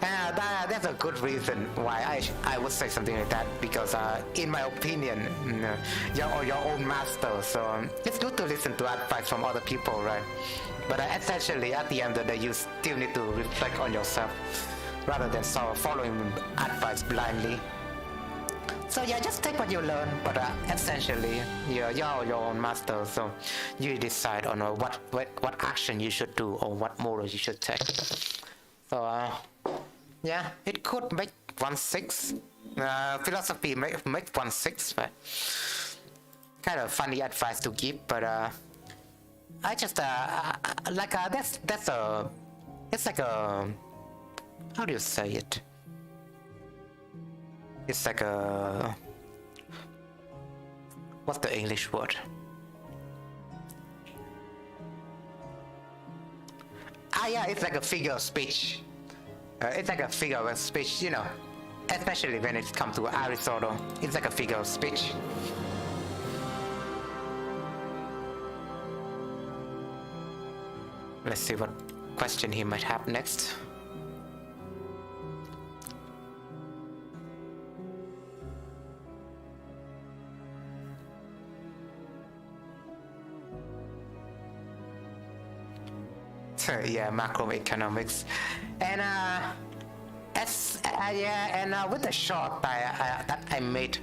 That's a good reason why I would say something like that, because in my opinion, you're your own master, so it's good to listen to advice from other people, right? But essentially, at the end of the day, you still need to reflect on yourself rather than sort of following advice blindly. So yeah, just take what you learn, but essentially, you're your own master, so you decide on what action you should do or what morals you should take. So yeah, it could make 1/6. Philosophy make 1/6, but kind of funny advice to give. But I just like that's a, it's like a, how do you say it? It's like a, what's the English word? Yeah, it's like a figure of speech. It's like a figure of speech, you know, especially when it comes to Aristotle. It's like a figure of speech. Let's see what question he might have next. Yeah, macroeconomics, and with the short that I made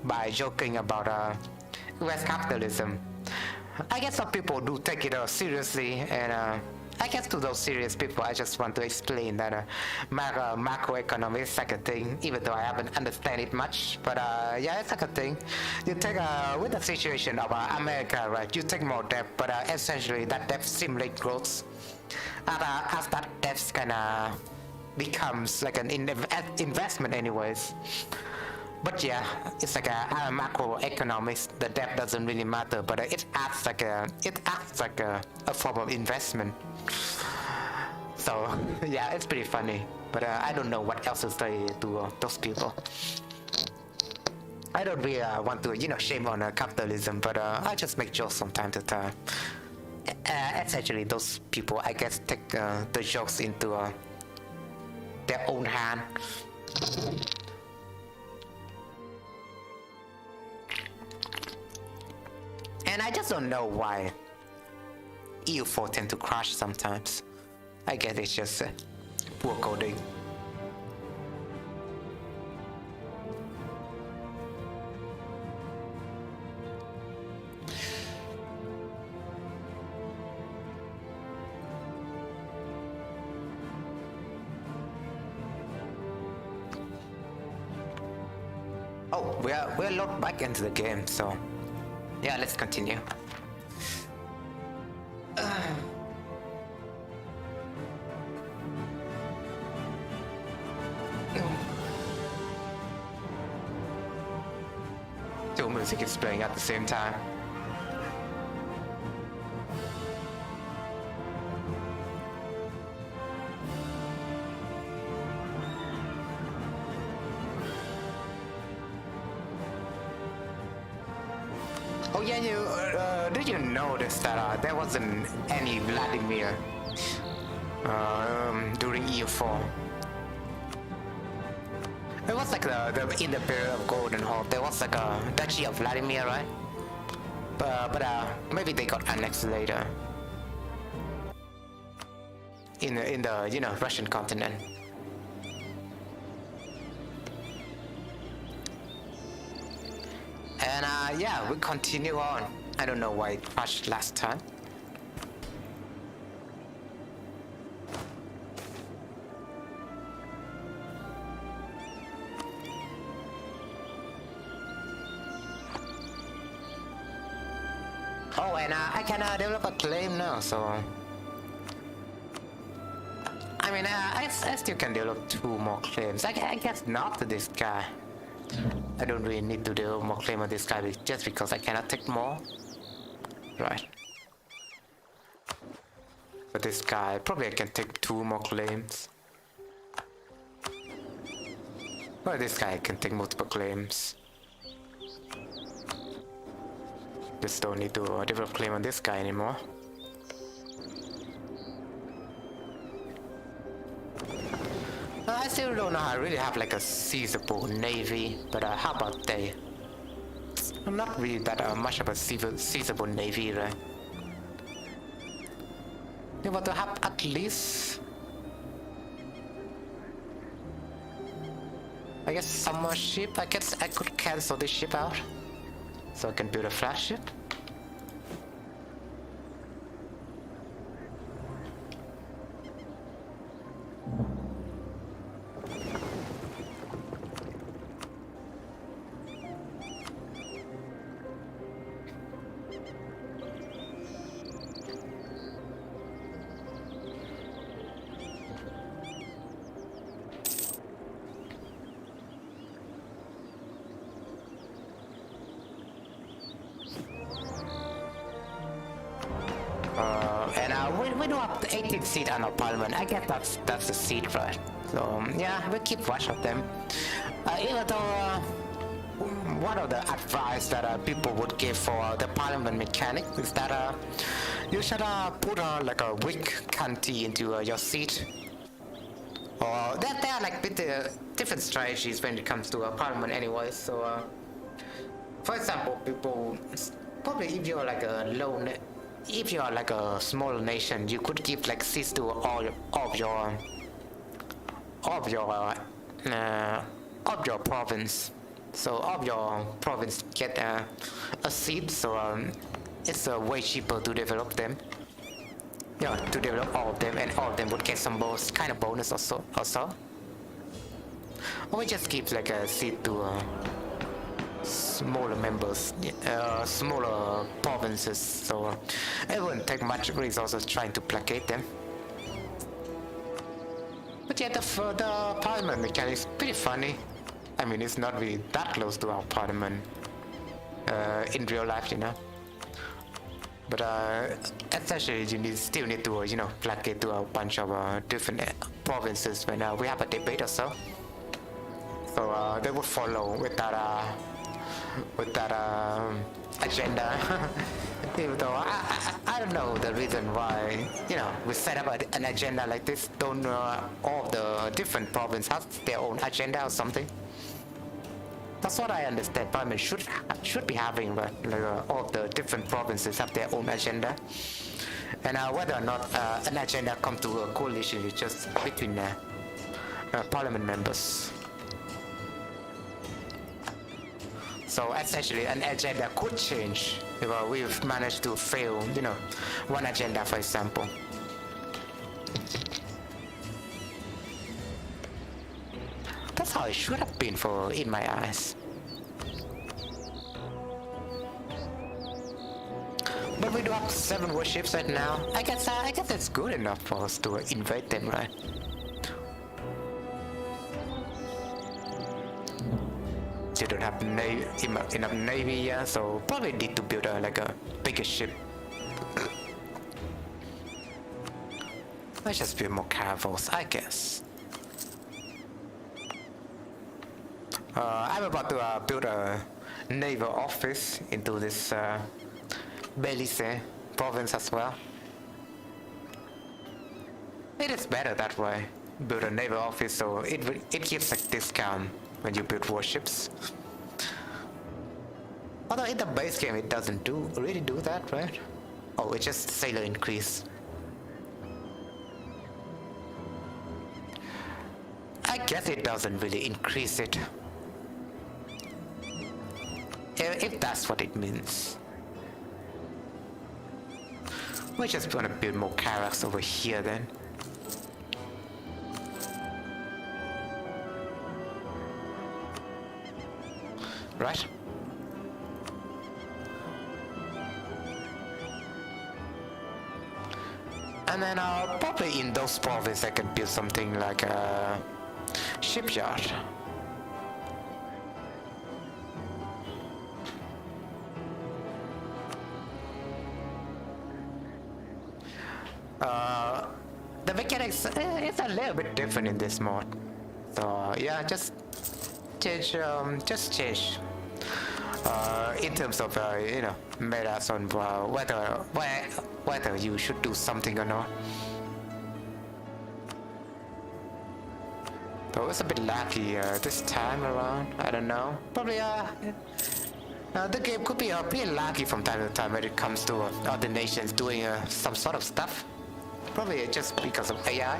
by joking about US capitalism, I guess some people do take it seriously, and I guess to those serious people, I just want to explain that macroeconomics is like a thing, even though I haven't understand it much. But yeah, it's like a thing. You take with the situation of America, right? You take more debt, but essentially that debt stimulates growth. As that debt kind of becomes like an investment, anyways. But yeah, it's like a macroeconomics. The debt doesn't really matter, but it acts like a form of investment. So yeah, it's pretty funny. But I don't know what else to say to those people. I don't really want to, shame on capitalism, but I just make jokes from time to time. Essentially, those people, I guess, take the jokes into their own hand. And I just don't know why EU4 tend to crash sometimes. I guess it's just poor coding. Oh, we're logged back into the game, so yeah, let's continue. Two music is playing at the same time. Oh yeah, did you notice that there wasn't any Vladimir during EU4? It was like in the period of Golden Hope, there was like a Duchy of Vladimir, right? But maybe they got annexed later in the Russian continent. And yeah, we continue on. I don't know why it crashed last time. Oh, and I can develop a claim now, so I mean, I still can develop 2 more claims. I guess not to this guy. I don't really need to develop more claim on this guy just because I cannot take more. Right. For this guy, probably I can take 2 more claims. For this guy, I can take multiple claims. Just don't need to develop claim on this guy anymore. I still don't know how I really have like a seizable navy, but how about they? I'm not really that much of a seizable navy, right? They want to have at least, I guess, some more ship. I guess I could cancel this ship out, so I can build a flagship. We do have the 18th seat on our parliament. I guess that's the seat, right? So yeah, we keep watch of them. Even though one of the advice that people would give for the parliament mechanic is that you should put like a weak county into your seat. Or there are like different strategies when it comes to parliament anyway. So for example, people probably if you're like a if you are like a small nation, you could give like seats to all of your province. So all of your province get a seat. So it's way cheaper to develop them. Yeah, to develop all of them, and all of them would get some kind of bonus also. Or we just give like a seat to smaller members, smaller provinces, so it wouldn't take much resources trying to placate them. But yeah, the parliament mechanic is pretty funny. I mean, it's not really that close to our parliament in real life, you know. But essentially, you still need to, placate to a bunch of different provinces when we have a debate or so. So they would follow with that agenda. Even though I don't know the reason why, we set up an agenda like this. Don't all the different provinces have their own agenda or something? That's what I understand. Parliament should be having, but like, all the different provinces have their own agenda, and whether or not an agenda come to a coalition is just between parliament members. So essentially, an agenda could change if we've managed to fail, one agenda, for example. That's how it should have been in my eyes. But we do have 7 warships right now. I guess that's good enough for us to invade them, right? They don't have enough navy yet, so probably need to build like a bigger ship. Let's just build more caravels, I guess. I'm about to build a naval office into this Belize province as well. It is better that way. Build a naval office, so it gives a discount when you build warships. Although in the base game it doesn't really do that, right? Oh, it's just sailor increase. I guess it doesn't really increase it. If that's what it means. We're just gonna build more carracks over here then. Right? And then probably in those provinces I can build something like a shipyard. The mechanics is a little bit different in this mod. So yeah, just change. In terms of you know, metas on whether you should do something or not. So it's a bit laggy this time around. I don't know. Probably the game could be pretty laggy from time to time when it comes to other nations doing some sort of stuff. Probably just because of AI.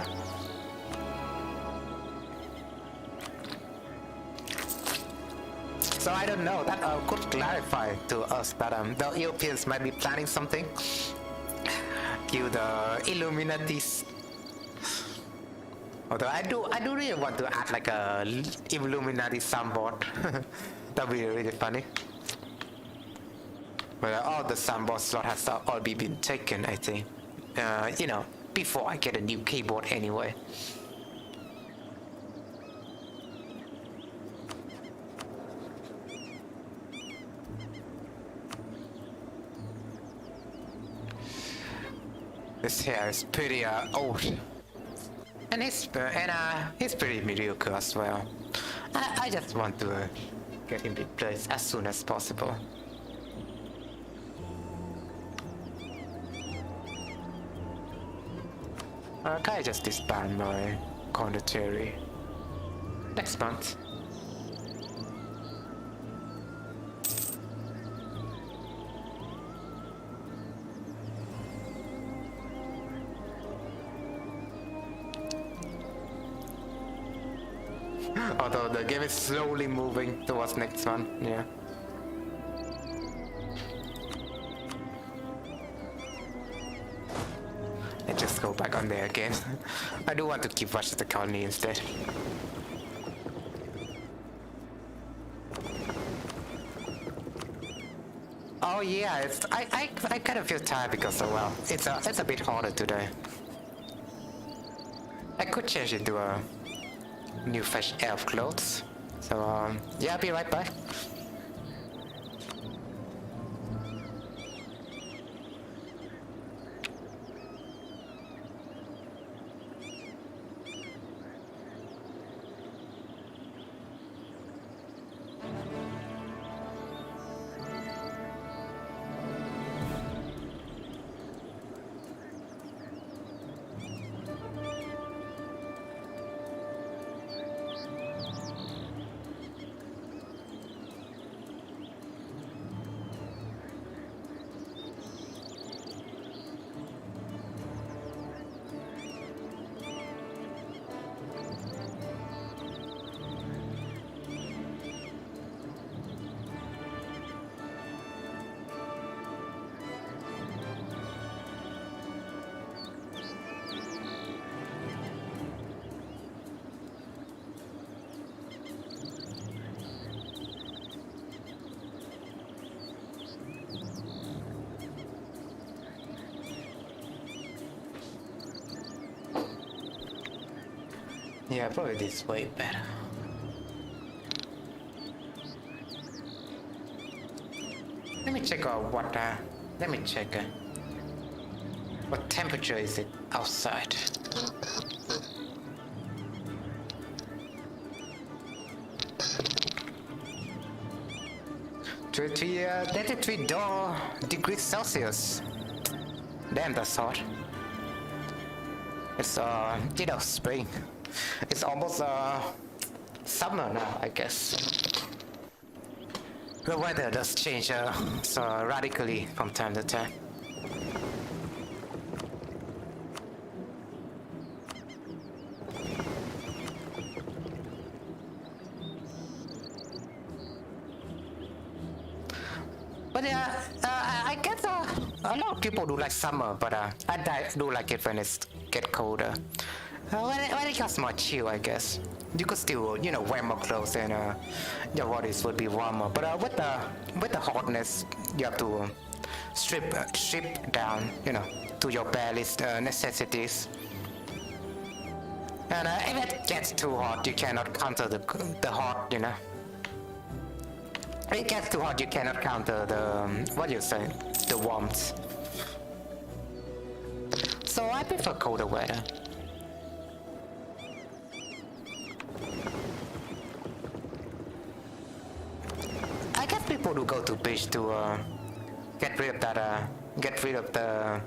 So I don't know. That could clarify to us that the Europeans might be planning something. Give the Illuminatis. Although I do really want to add like a Illuminati soundboard. That'd be really funny. But all the soundboard slot has all been taken, I think. You know, before I get a new keyboard anyway. This hair is pretty old. And he's pretty mediocre as well. I just want to get him replaced as soon as possible. Can I just disband my condottieri next month? Although the game is slowly moving towards next one, yeah. Let's just go back on there again. I do want to keep watching the colony instead. Oh yeah, I kind of feel tired because well, it's a bit harder today. I could change into a new fresh elf clothes. So yeah, I'll be right back. Yeah, probably this way better. Let me check out what what temperature is it outside. To 33 degrees Celsius. Damn, that's hot. It's you know, spring. It's almost summer now, I guess. The weather does change so radically from time to time. But yeah, I guess a lot of people do like summer, but I do like it when it gets colder. When it gets more chill, I guess. You could still, you know, wear more clothes and your bodies would be warmer. But with the hotness, you have to strip down, you know, to your barest necessities. And if it gets too hot, you cannot counter the hot, you know. If it gets too hot, you cannot counter the what you say, the warmth. so I prefer colder weather. I guess people who go to beach to get rid of that, get rid of the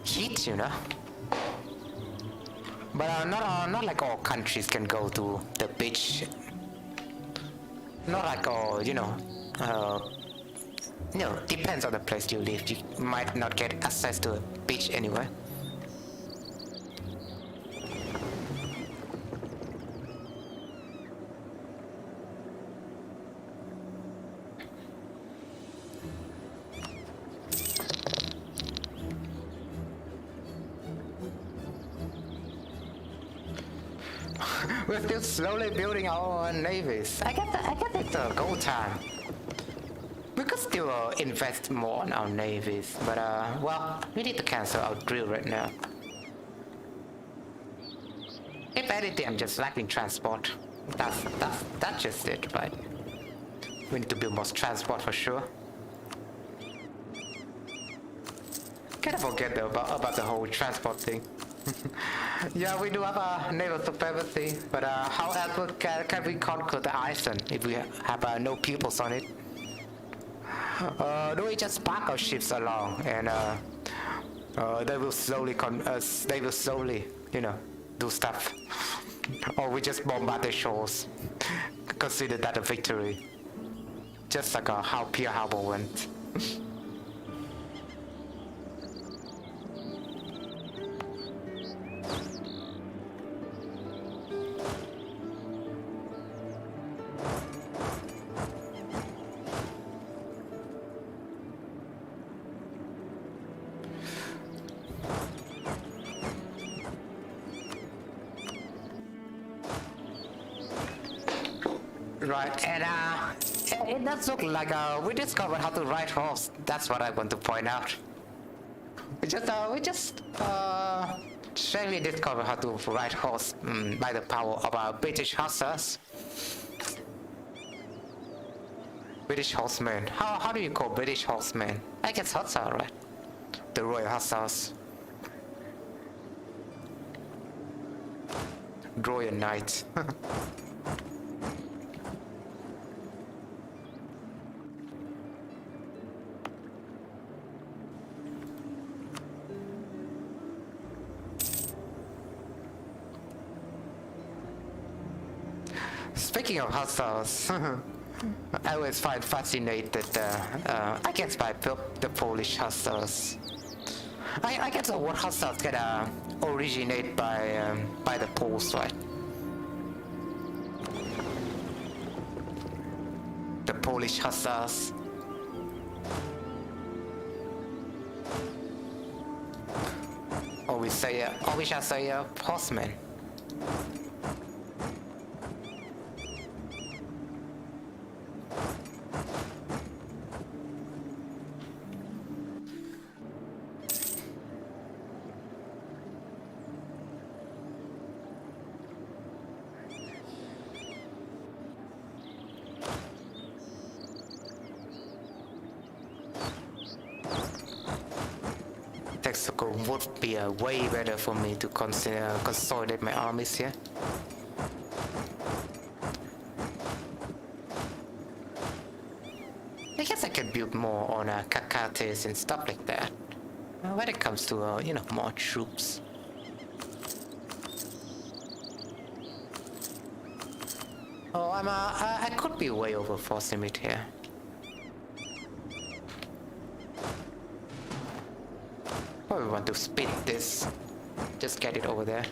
heat, you know. But not like all countries can go to the beach. Not like all, you know, depends on the place you live. You might not get access to a beach anyway. We're still slowly building our own navies. I guess it's a go time. We could still invest more in our navies, but well, we need to cancel our drill right now. If anything, I'm just lacking transport. That's just it, right? We need to build more transport for sure. Can't forget about the whole transport thing. Yeah, we do have a naval supremacy, but how else can we conquer the island if we have no peoples on it? Do we just park our ships along and they will slowly, you know, do stuff, or we just bombard the shores? Consider that a victory, just like how Pearl Harbor went. Right, and it does look like we discovered how to ride horse. That's what I want to point out. We just surely discovered how to ride horse by the power of our British hussars. British horsemen. How do you call British horsemen? I guess hussar, right? The Royal Hussars. Royal Knights. Speaking of hussars, I always find fascinated, I guess, by the Polish hussars. I guess the word hussars get originate by the Poles, right? The Polish hussars. Or we shall say horsemen. Texaco would be way better for me to consolidate my armies here. I guess I can build more on Cacates and stuff like that when it comes to you know, more troops. Oh, I could be way over force limit here. Oh, we want to speed this. Just get it over there.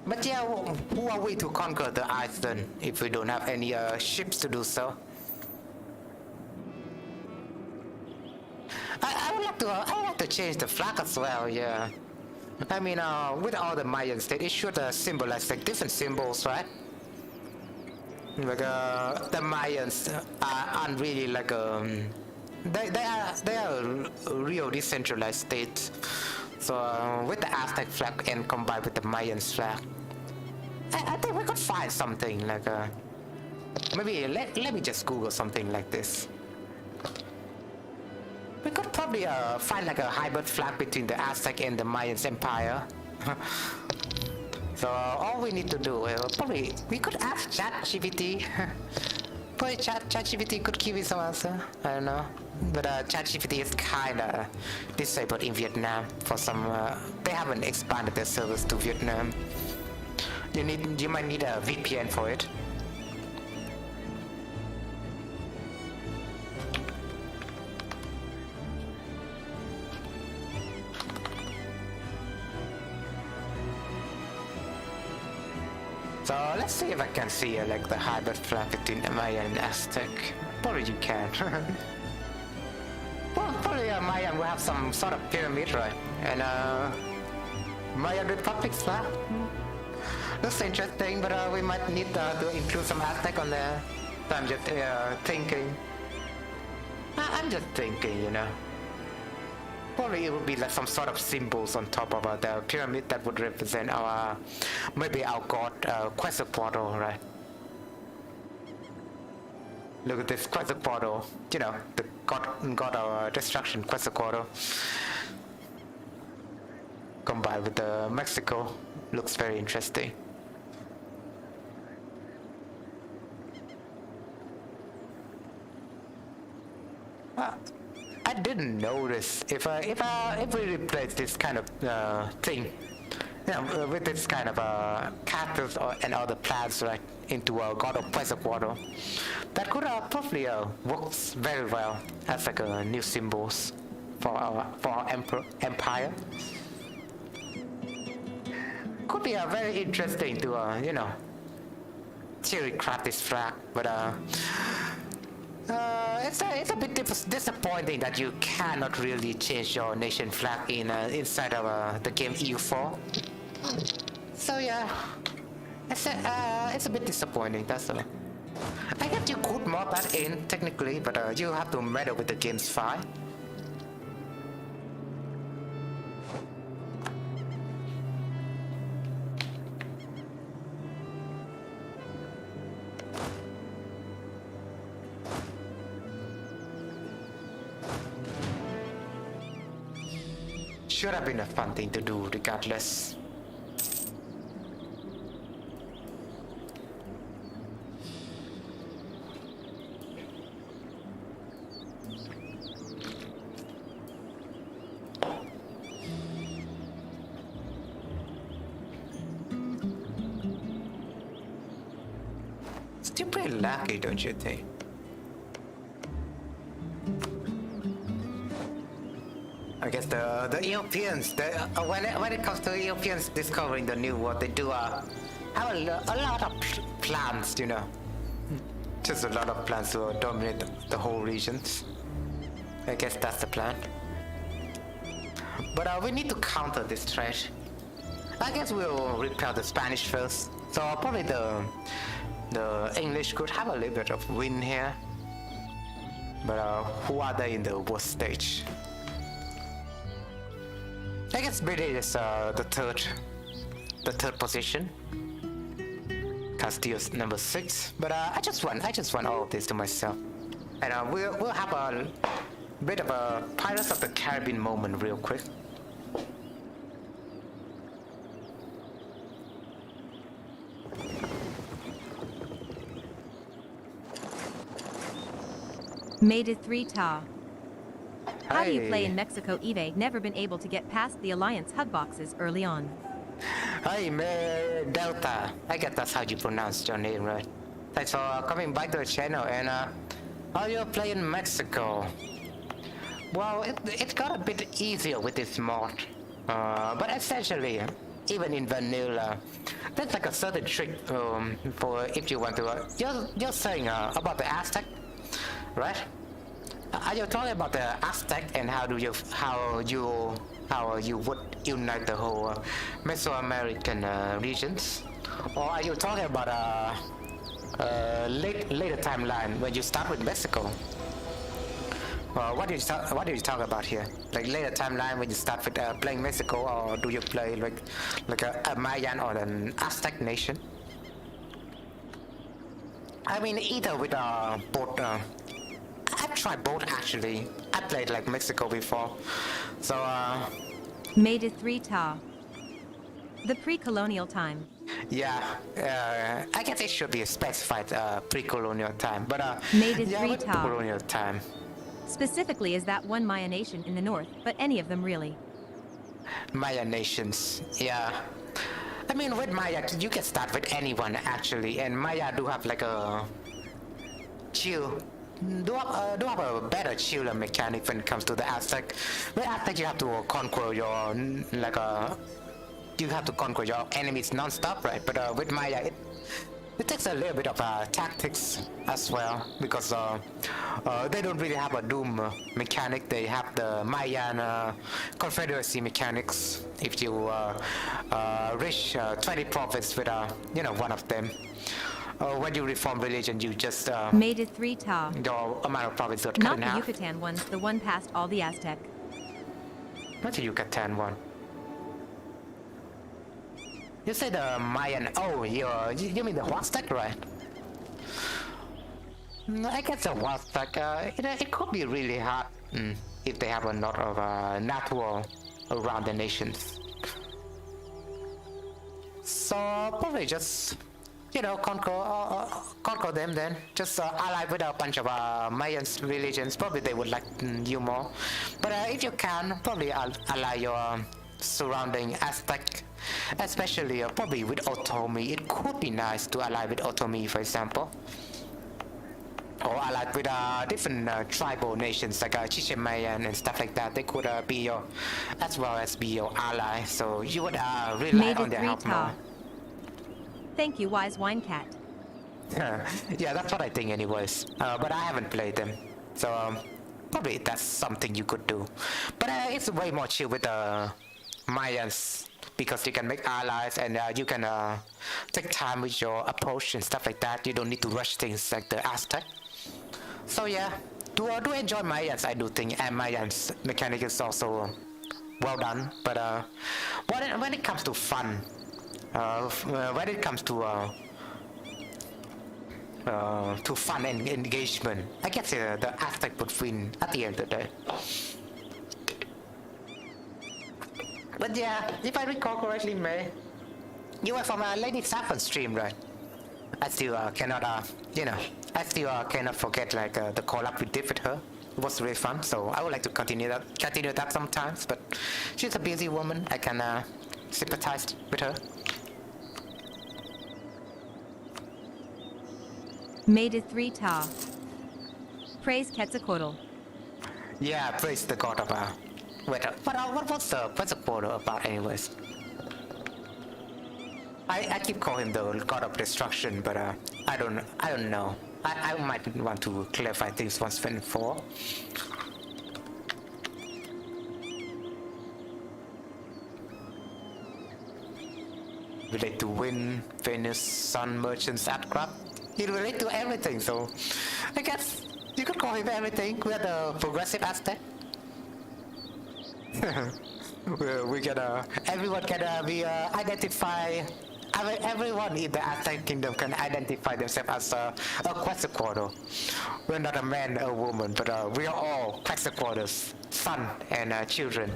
But yeah, who are we to conquer the island if we don't have any ships to do so? I would like to change the flag as well. Yeah, I mean, with all the Mayan state, it should symbolize like different symbols, right? Like the Mayans aren't really like they are a real decentralized state. So with the Aztec flag and combined with the Mayan flag, I think we could find something like maybe let me just Google something like this. We could probably find like a hybrid flag between the Aztec and the Mayan Empire. So all we need to do, probably we could ask ChatGPT. Probably ChatGPT could give me some answer. I don't know, but ChatGPT is kinda disabled in Vietnam for some. They haven't expanded their service to Vietnam. You might need a VPN for it. So let's see if I can see like the hybrid flag between Mayan and Aztec. Probably you can. Well, probably Mayan will have some sort of pyramid, right? And Mayan Republic's flag. Looks interesting, but we might need to include some Aztec on there. So I'm just thinking. I'm just thinking, you know. Probably it would be like some sort of symbols on top of the pyramid that would represent our, maybe our god Quetzalcoatl, right? Look at this Quetzalcoatl, you know, the god of destruction, Quetzalcoatl. Combined with the Mexico, looks very interesting. I didn't notice if we replace this kind of thing, you know, with this kind of cactus and other plants, right, into a god of Quetzalcoatl, that could probably works very well as like a new symbols for our empire. Could be very interesting to you know, theory craft this flag, but it's a bit disappointing that you cannot really change your nation flag inside of the game EU4. So yeah, it's a bit disappointing. That's all. I guess you could mod that in technically, but you have to meddle with the game's file. Should have been a fun thing to do regardless. Still pretty lucky, don't you think? I guess the Europeans, when it comes to Europeans discovering the new world, they do have a lot of plans, you know. Just a lot of plans to dominate the whole regions. I guess that's the plan. But we need to counter this threat. I guess we'll repel the Spanish first. So probably the English could have a little bit of win here. But who are they in the worst stage? I guess British is the third position. Castillo's number 6. But I just want all of this to myself. And we'll have a bit of a Pirates of the Caribbean moment real quick. Made it 3 ta. How do you play Hey. in Mexico? Eve never been able to get past the Alliance hug boxes early on. Hi, Delta. I guess that's how you pronounce your name, right? Thanks for coming back to the channel. And how you play in Mexico? Well, it got a bit easier with this mod. But essentially, even in vanilla, there's like a certain trick for if you want to. You're saying about the Aztec, right? Are you talking about the Aztec and how you would unite the whole Mesoamerican regions, or are you talking about later timeline when you start with Mexico? What do you talk about here? Like later timeline when you start with playing Mexico, or do you play like a Mayan or an Aztec nation? I mean, either with both. I've try both actually. I played like Mexico before, so Made 3 Ta. The pre-colonial time. yeah, I guess it should be a specified pre-colonial time, but Made it yeah, 3 but Ta. colonial time. Specifically is that one Maya nation in the north, but any of them really. Maya nations, yeah. I mean, with Maya, you can start with anyone actually, and Maya do have like a chill. Do have a better chiller mechanic when it comes to the Aztec. With Aztec, you have to conquer your you have to conquer your enemies non-stop, right? But with Maya, it takes a little bit of tactics as well, because they don't really have a doom mechanic. They have the Mayan confederacy mechanics. If you reach 20 prophets with one of them, when you reform religion, you just Made it 3 Ta. your amount of prophets got cut Not in the half. Yucatan one, the one past all the Aztec. Not the Yucatan one. You say the Mayan. Oh, you mean the Huastec, right? I guess the Huastec, it could be really hard if they have a lot of natural around the nations. So probably just conquer them then. Just ally with a bunch of Mayan religions. Probably they would like you more. But if you can, probably ally your surrounding Aztec, especially probably with Otomi. It could be nice to ally with Otomi, for example, or ally with different tribal nations like Chichimayan and stuff like that. They could be your, as well as be your ally. So you would rely Made on it their 3 help more. Ta. Thank you, wise wine cat. Yeah, that's what I think anyways. But I haven't played them, so probably that's something you could do. But it's way more chill with the Mayans, because you can make allies and you can take time with your approach and stuff like that. You don't need to rush things like the Aztec. So yeah, do enjoy Mayans, I do think, and Mayans mechanic is also well done. But when it comes to fun, when it comes to fun and engagement, I guess the Aztec would win at the end of the day. But yeah, if I recall correctly, May, you were from Lady Saffron stream, right? I still cannot, I still cannot forget like the collab we did with her. It was really fun, so I would like to continue that sometimes. But she's a busy woman. I can sympathize with her. Made it 3 Ta. Praise Quetzalcoatl. Yeah, praise the god of weather. But what's the quote about, anyways? I keep calling him the god of destruction, but I don't know. I might want to clarify things once and for all. Relate to wind, Venus, sun, merchants, aircraft. It relates to everything, so I guess you could call him everything. We are the progressive Aztec. we can everyone can be identify. Everyone in the Aztec kingdom can identify themselves as a Quetzalcoatl. We're not a man or a woman, but we are all Quetzalcoatl's son and children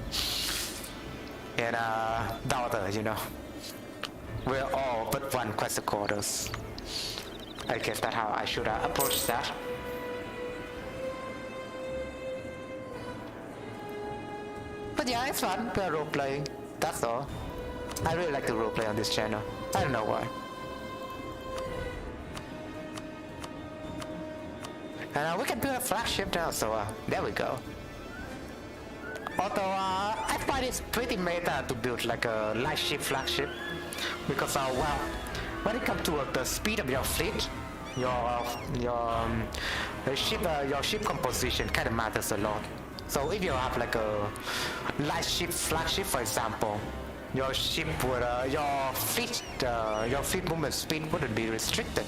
and daughter. We're all but one Quetzalcoatl's. I guess that's how I should approach that. But yeah, it's fun. We're role playing. That's all. I really like to role play on this channel. I don't know why. And we can build a flagship now, so there we go. Although I find it's pretty meta to build like a light ship flagship, because well, when it comes to the speed of your fleet, your ship composition kind of matters a lot. So if you have like a light ship flagship, for example, your ship would your fleet movement speed wouldn't be restricted.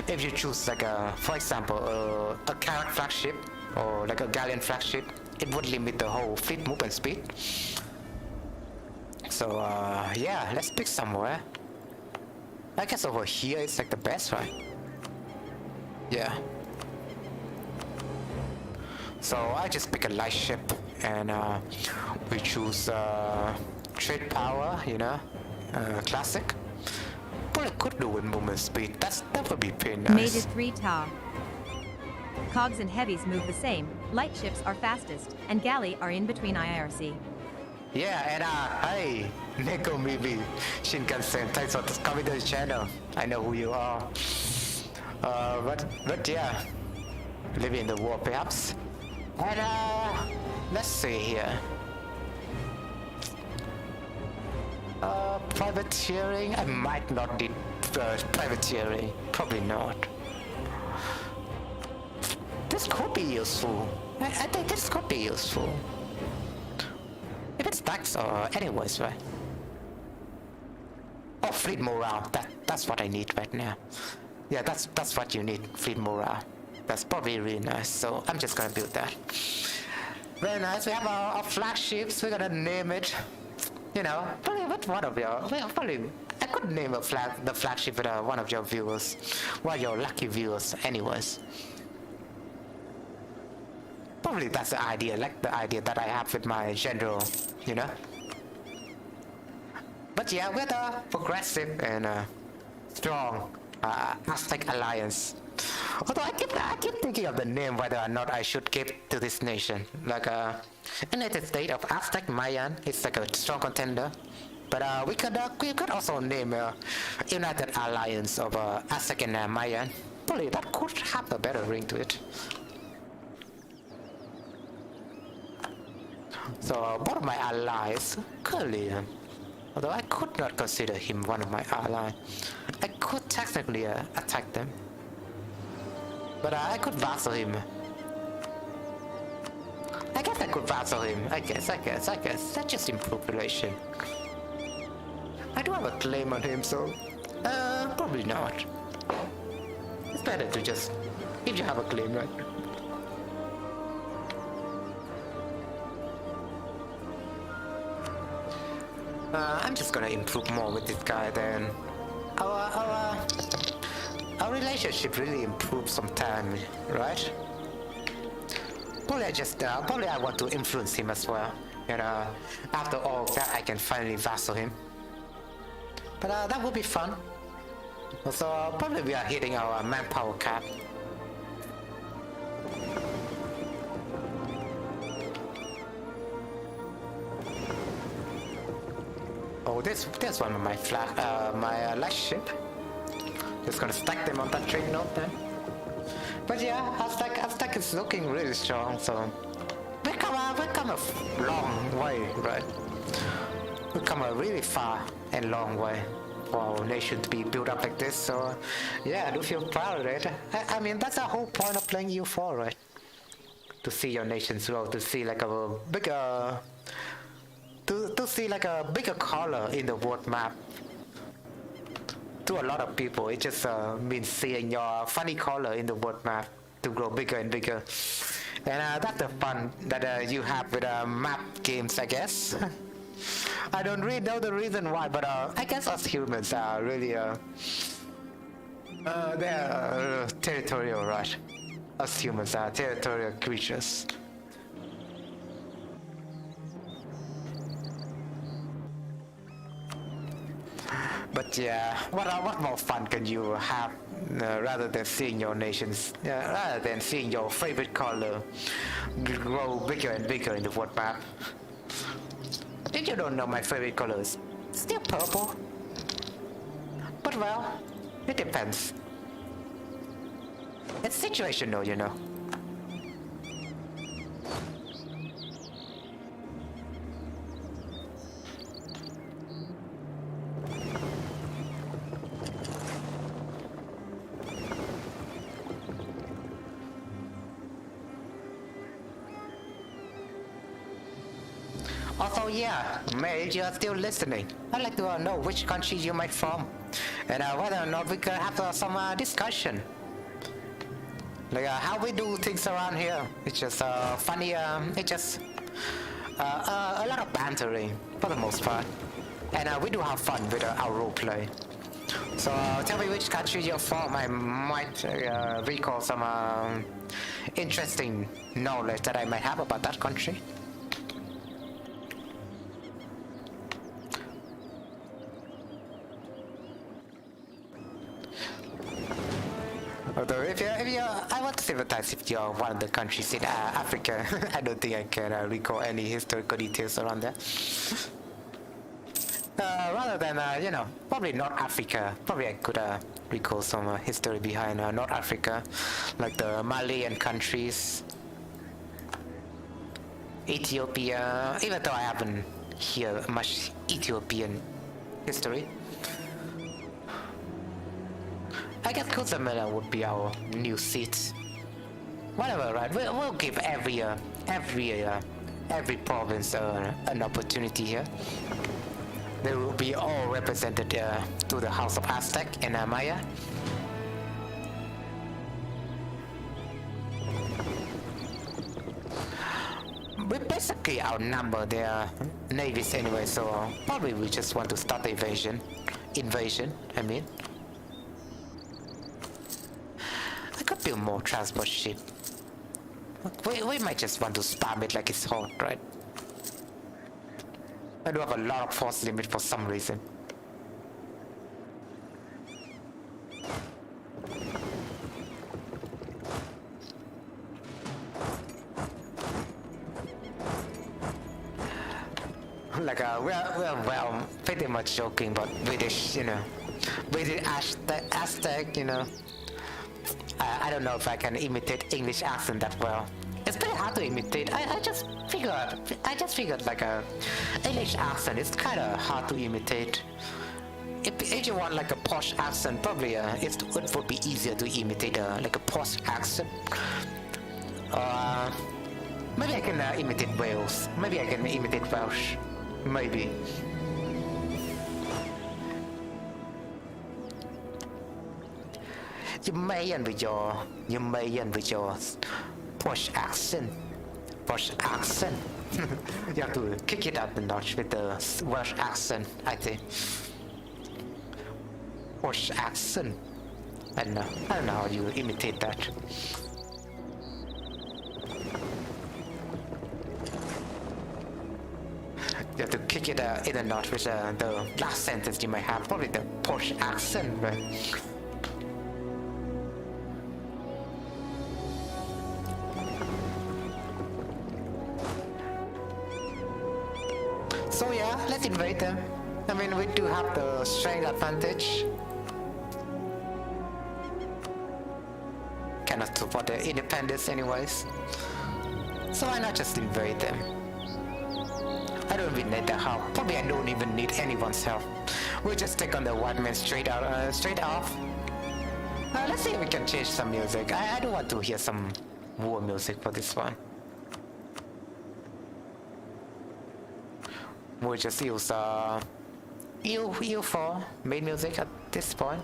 If you choose like for example, a carrack flagship or like a galleon flagship, it would limit the whole fleet movement speed. So yeah, let's pick somewhere. I guess over here is like the best, right? Yeah. So I just pick a light ship and we choose trade power, you know, classic. But I could do with movement speed. That would be pretty nice. Made it 3 ta. Cogs and heavies move the same. Light ships are fastest, and galley are in between IRC. Yeah, and hey, Neko Mibi, Shinkansen, thanks for coming to the channel. I know who you are. But yeah, living in the war perhaps. And let's see here. Privateering, I might not need privateering, probably not. This could be useful. I think this could be useful. If it's tax or anyways, right? Oh, fleet morale. That's what I need right now. Yeah, that's what you need. Fleet morale. That's probably really nice. So I'm just gonna build that. Very nice. We have our flagships. We're gonna name it. You know, probably with one of your. Well, probably I could name the flagship with one of your viewers, one of your lucky viewers. Anyways. Probably that's the idea, like the idea that I have with my general, you know. But yeah, we're the progressive and strong Aztec Alliance. Although I keep thinking of the name, whether or not I should give to this nation. Like United States of Aztec-Mayan, it's like a strong contender. But we could also name United Alliance of Aztec and Mayan. Probably that could have a better ring to it. So both of my allies, currently, although I could not consider him one of my allies, I could technically attack them. But I could vassal him. I guess I could vassal him. I guess. That just improve relation. I do have a claim on him, so probably not. It's better to just, if you have a claim, right? I'm just gonna improve more with this guy then. Our relationship really improves sometime, right? Probably I want to influence him as well. And after all that, I can finally vassal him. But that would be fun. So probably we are hitting our manpower cap. Oh, there's one of my my light ship. Just gonna stack them on that trade node then. But yeah, Aztec is looking really strong, so we come a long way, right? We come a really far and long way for our nation to be built up like this. So yeah, I do feel proud of it. I mean, that's the whole point of playing EU4, right? To see your nations grow, to see like a bigger. To see like a bigger color in the world map. To a lot of people, it just means seeing your funny color in the world map to grow bigger and bigger. And that's the fun that you have with map games, I guess. I don't really know the reason why, but I guess us humans are really they're territorial, right? Us humans are territorial creatures. But yeah, what more fun can you have rather than seeing your nations, rather than seeing your favorite color grow bigger and bigger in the world map? If you don't know my favorite color is still purple. But well, it depends. It's situational, you know. Also, yeah, May, you are still listening. I'd like to know which country you might from, and whether or not we could have some discussion. Like how we do things around here. It's just funny. It's just a lot of bantering for the most part, and we do have fun with our role play. So tell me which country you're from. I might recall some interesting knowledge that I might have about that country. Although if you I want to sympathize if you're one of the countries in Africa. I don't think I can recall any historical details around that. Rather than, probably North Africa. Probably I could recall some history behind North Africa, like the Malian countries, Ethiopia, even though I haven't heard much Ethiopian history. I guess Kuzamela would be our new seat. Whatever, right? We'll give every province an opportunity here. They will be all represented to the House of Aztec and Maya. We basically outnumber their navies anyway, so probably we just want to start the invasion, I mean. I could build more transport ship. We might just want to spam it like it's hot, right? I do have a lot of force limit for some reason. Like we're pretty much joking about British, British Aztec, I don't know if I can imitate English accent that well. It's pretty hard to imitate. I just figured like a English accent is kind of hard to imitate. If you want like a posh accent, probably it would be easier to imitate like a posh accent. Maybe I can imitate Wales. Maybe I can imitate Welsh. Maybe. You Mayan with your posh accent. You have to kick it up a notch with the Welsh accent, I think. Posh accent. I don't know how you imitate that. You have to kick it in a notch with the last sentence you might have, probably the posh accent, right? So yeah, let's invade them. I mean, we do have the strength advantage. Cannot support their independence anyways. So why not just invade them? I don't even need their help. Probably I don't even need anyone's help. We'll just take on the white man straight off. Let's see if we can change some music. I do want to hear some war music for this one. We'll just use EU4 main music at this point.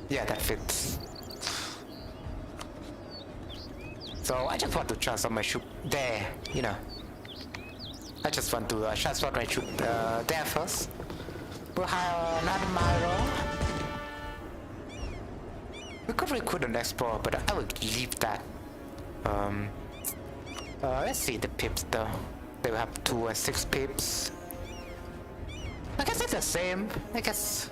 Yeah, that fits. So I just want to transfer my troop there, I just want to transfer my troop there first. We'll hire an admiral. We could recruit an explorer, but I would leave that. Let's see the pips though. They will have 2 and 6 pips. I guess it's the same. I guess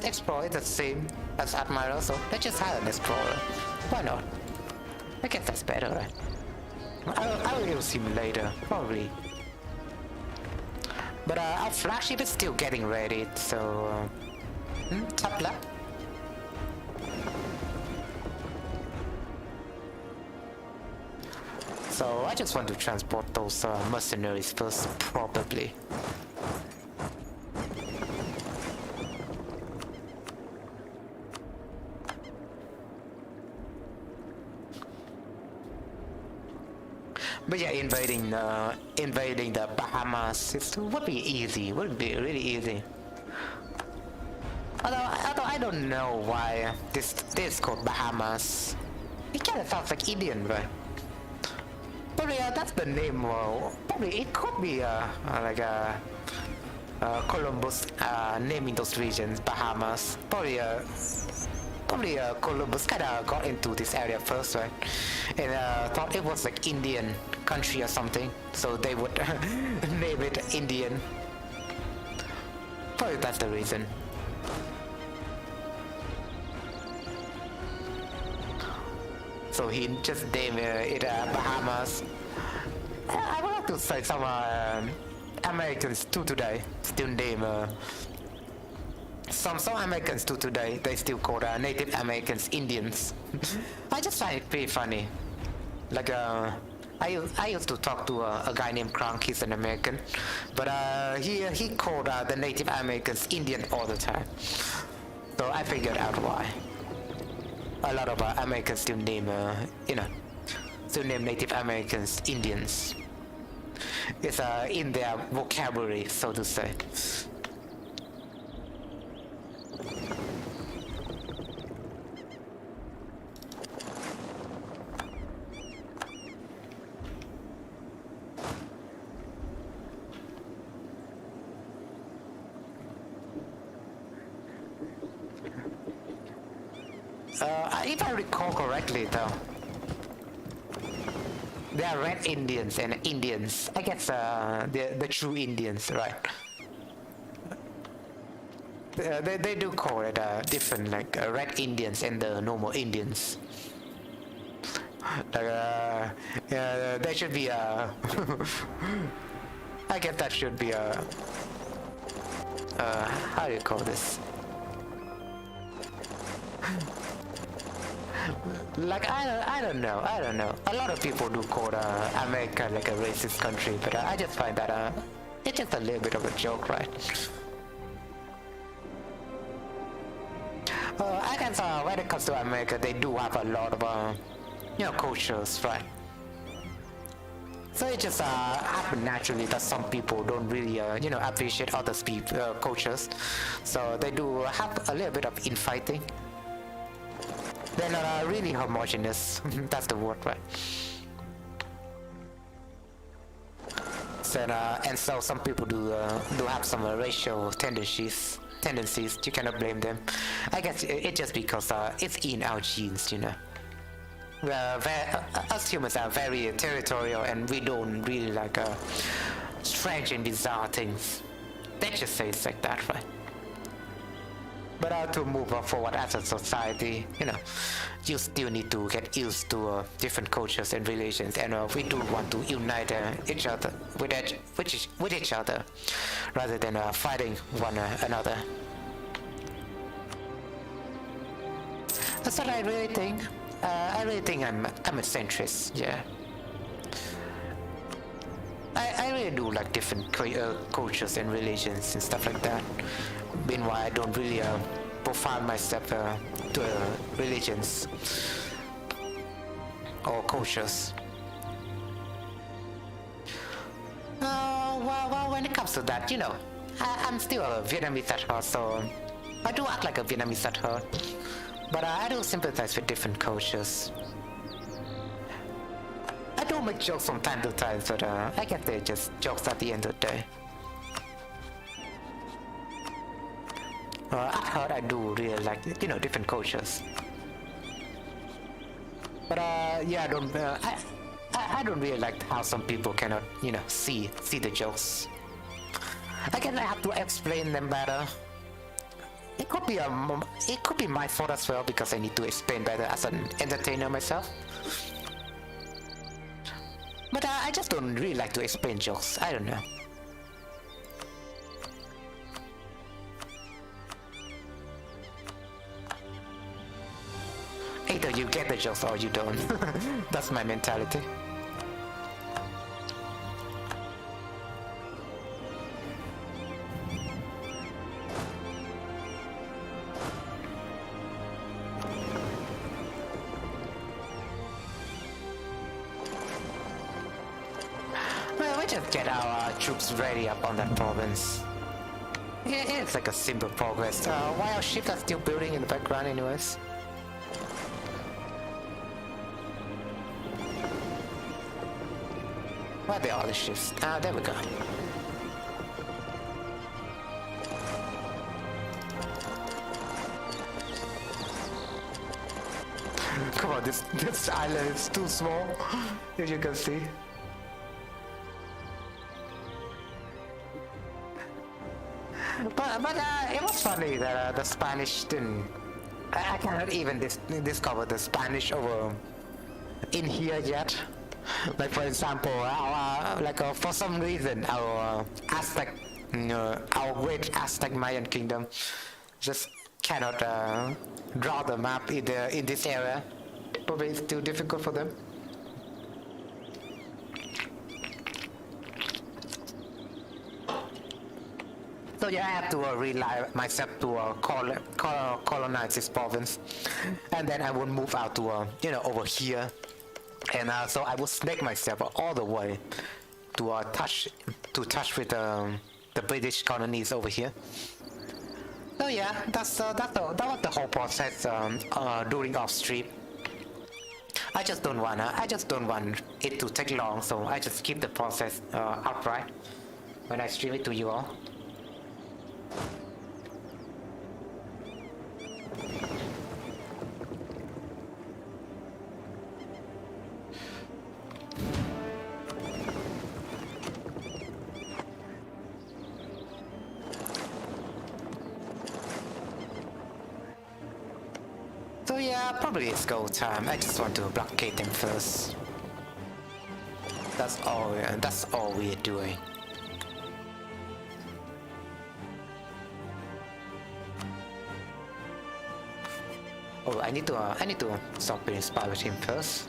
explorer is the same as admiral, so let's just hire an explorer. Why not? I guess that's better, right? I will use him later, probably. But our flagship is still getting ready, so tough luck. So I just want to transport those mercenaries first, probably. But yeah, invading the Bahamas would be easy. Would be really easy. Although I don't know why this is called Bahamas. It kind of sounds like Indian, right? Probably that's the name. Probably it could be like Columbus naming those regions Bahamas. Probably Columbus kind of got into this area first, right? And thought it was like Indian country or something, so they would name it Indian. Probably that's the reason. So he just named it Bahamas. I would like to say some Americans too today still name some Americans too today they still call Native Americans Indians. I just find it pretty funny. Like I used to talk to a guy named Kronk. He's an American, but he called the Native Americans Indian all the time. So I figured out why. A lot of Americans still name still name Native Americans Indians. It's in their vocabulary, so to say. If I recall correctly, though, there are red Indians and Indians. I guess the true Indians, right? They do call it different, like red Indians and the normal Indians. Like there should be a. I guess that should be a. How do you call this? Like I don't know. A lot of people do call America like a racist country, but I just find that it's just a little bit of a joke, right? I guess when it comes to America, they do have a lot of cultures, right? So it just happens naturally that some people don't really appreciate other cultures, so they do have a little bit of infighting. They're not really homogeneous. That's the word, right? So, and so some people do have some racial tendencies. You cannot blame them. I guess it's just because it's in our genes, Us humans are very territorial, and we don't really like strange and bizarre things. Let's just say it's like that, right? But to move forward as a society, you still need to get used to different cultures and religions, and we do want to unite each other with each other, rather than fighting one another. That's what I really think. I really think I'm a centrist. Yeah. I really do like different cultures and religions and stuff like that. Meanwhile, I don't really profile myself to religions or cultures. Well, when it comes to that, I'm still a Vietnamese at heart, so I do act like a Vietnamese at heart. But I do sympathize with different cultures. I do make jokes from time to time, but I guess they're just jokes at the end of the day. At heart, I do really like different cultures. But yeah, I don't really like how some people cannot see the jokes. I guess I have to explain them better. It could be my fault as well, because I need to explain better as an entertainer myself. But I just don't really like to explain jokes. I don't know. Either you get the jokes or you don't. That's my mentality. Well, we just get our troops ready up on that province. It's like a simple progress. Why our ships are still building in the background anyways? Where are the other ships? There we go. Come on, this island is too small, as you can see. But it was funny that the Spanish didn't. I cannot even discover the Spanish over in here yet. Like for example, for some reason our our great Aztec-Mayan kingdom just cannot draw the map in this area. Probably it's too difficult for them. So yeah, I have to rely myself to colonize this province, and then I will move out to over here, and so I will snake myself all the way to touch with the British colonies over here. So yeah, that was the whole process during off stream. I just don't want it to take long, so I just keep the process upright when I stream it to you all. So yeah, probably it's go time. I just want to blockade them first. That's all we're doing. Oh, I need to stop being inspired with him first.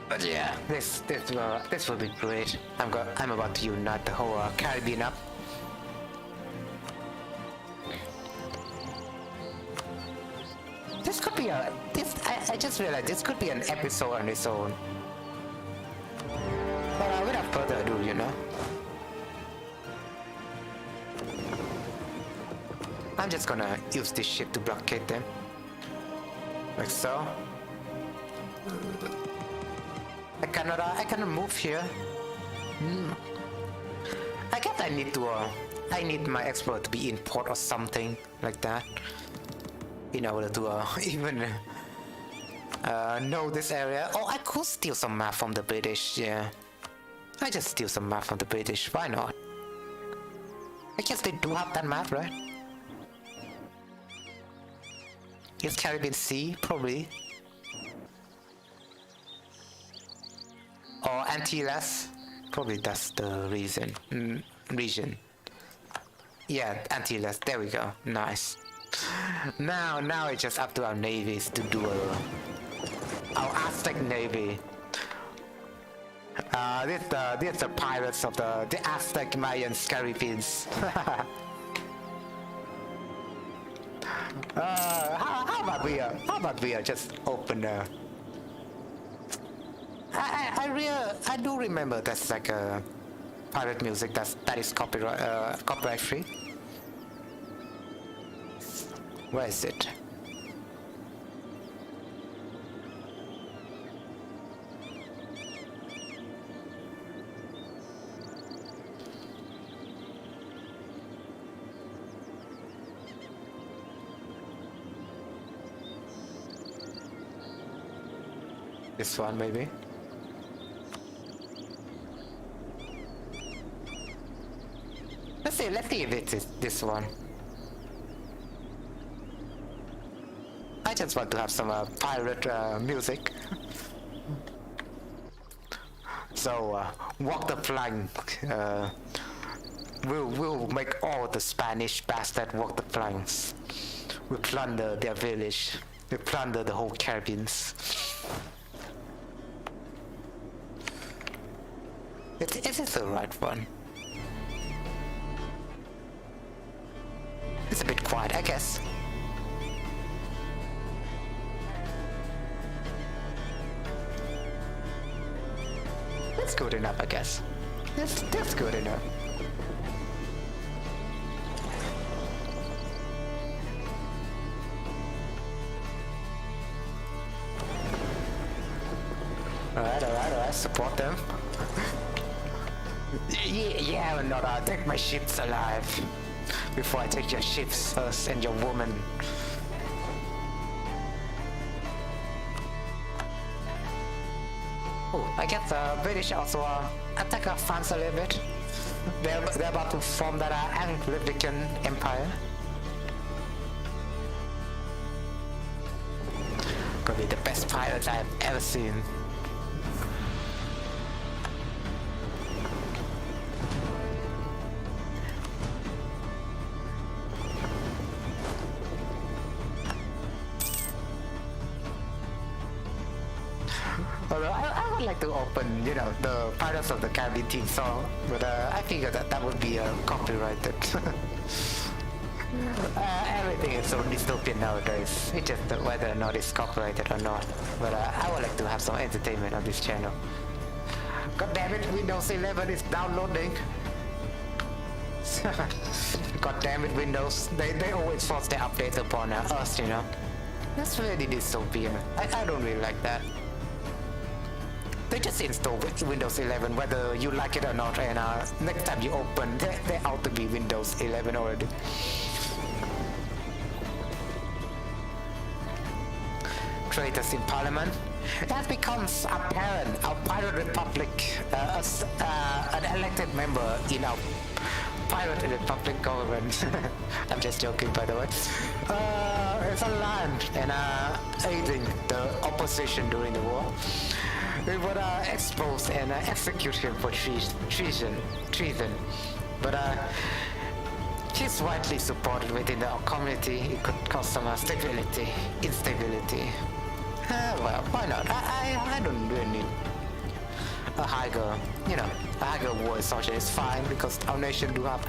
But yeah, this will be great. I'm about to unite the whole Caribbean up. This could be I just realized this could be an episode on its own. But without further ado, I'm just gonna use this ship to blockade them. Like so. I cannot move here. I guess I need my explorer to be in port or something like that in order to even know this area. Oh, I could steal some map from the British, yeah. I just steal some map from the British, why not? I guess they do have that map, right? It's Caribbean Sea, probably. Or Antilles, probably that's the region. Yeah, Antilles, there we go, nice. Now it's just up to our navies to do our Aztec Navy. This the pirates of the Aztec-Mayan Caribbeans. How about we just open I do remember that's like a pirate music that is copyright free. Where is it? This one maybe? Let's see if it is this one. I just want to have some pirate music. So walk the plank. We'll make all the Spanish bastards walk the planks. We plunder their village. We plunder the whole Caribbeans. Is it the right one? It's a bit quiet, I guess. That's good enough, I guess. That's good enough. Alright, support them. Yeah, or not, take my ships alive. before I take your ships first and your woman. Oh, I guess the British also attack France a little bit. They're about to form that Anglican Empire. Gonna be the best pirates I've ever seen. Although I would like to open, you know, the Pirates of the Caribbean theme song, but I figured that would be copyrighted. Everything is so dystopian nowadays. It's just whether or not it's copyrighted or not. But I would like to have some entertainment on this channel. God damn it, Windows 11 is downloading. God damn it, Windows. They always force their updates upon us, you know. That's really dystopian. I don't really like that. They just install Windows 11 whether you like it or not, and next time you open, they ought to be Windows 11 already. Traitors in Parliament. That becomes apparent. Our Pirate Republic, an elected member in our Pirate Republic government. I'm just joking, by the way. It's a land and aiding the opposition during the war. We would expose and execute him for treason. But he's widely supported within our community. It could cause some instability. Well, why not? I don't really need a higher, you know, a higher war exhaustion is fine because our nation do have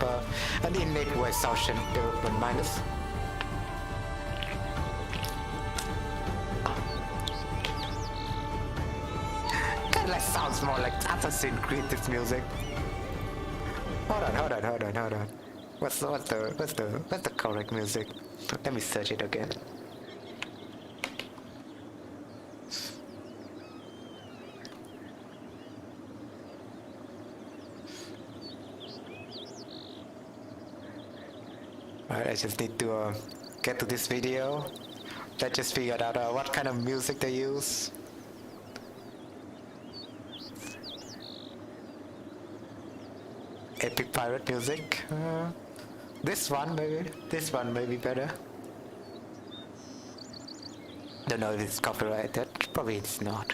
an innate war exhaustion development minus. That sounds more like Assassin's Creed, this music. Hold on. What's the correct music? Let me search it again. Alright, I just need to get to this video. Let's just figure out what kind of music they use. Epic pirate music. This one may be better. Don't know if it's copyrighted. Probably it's not.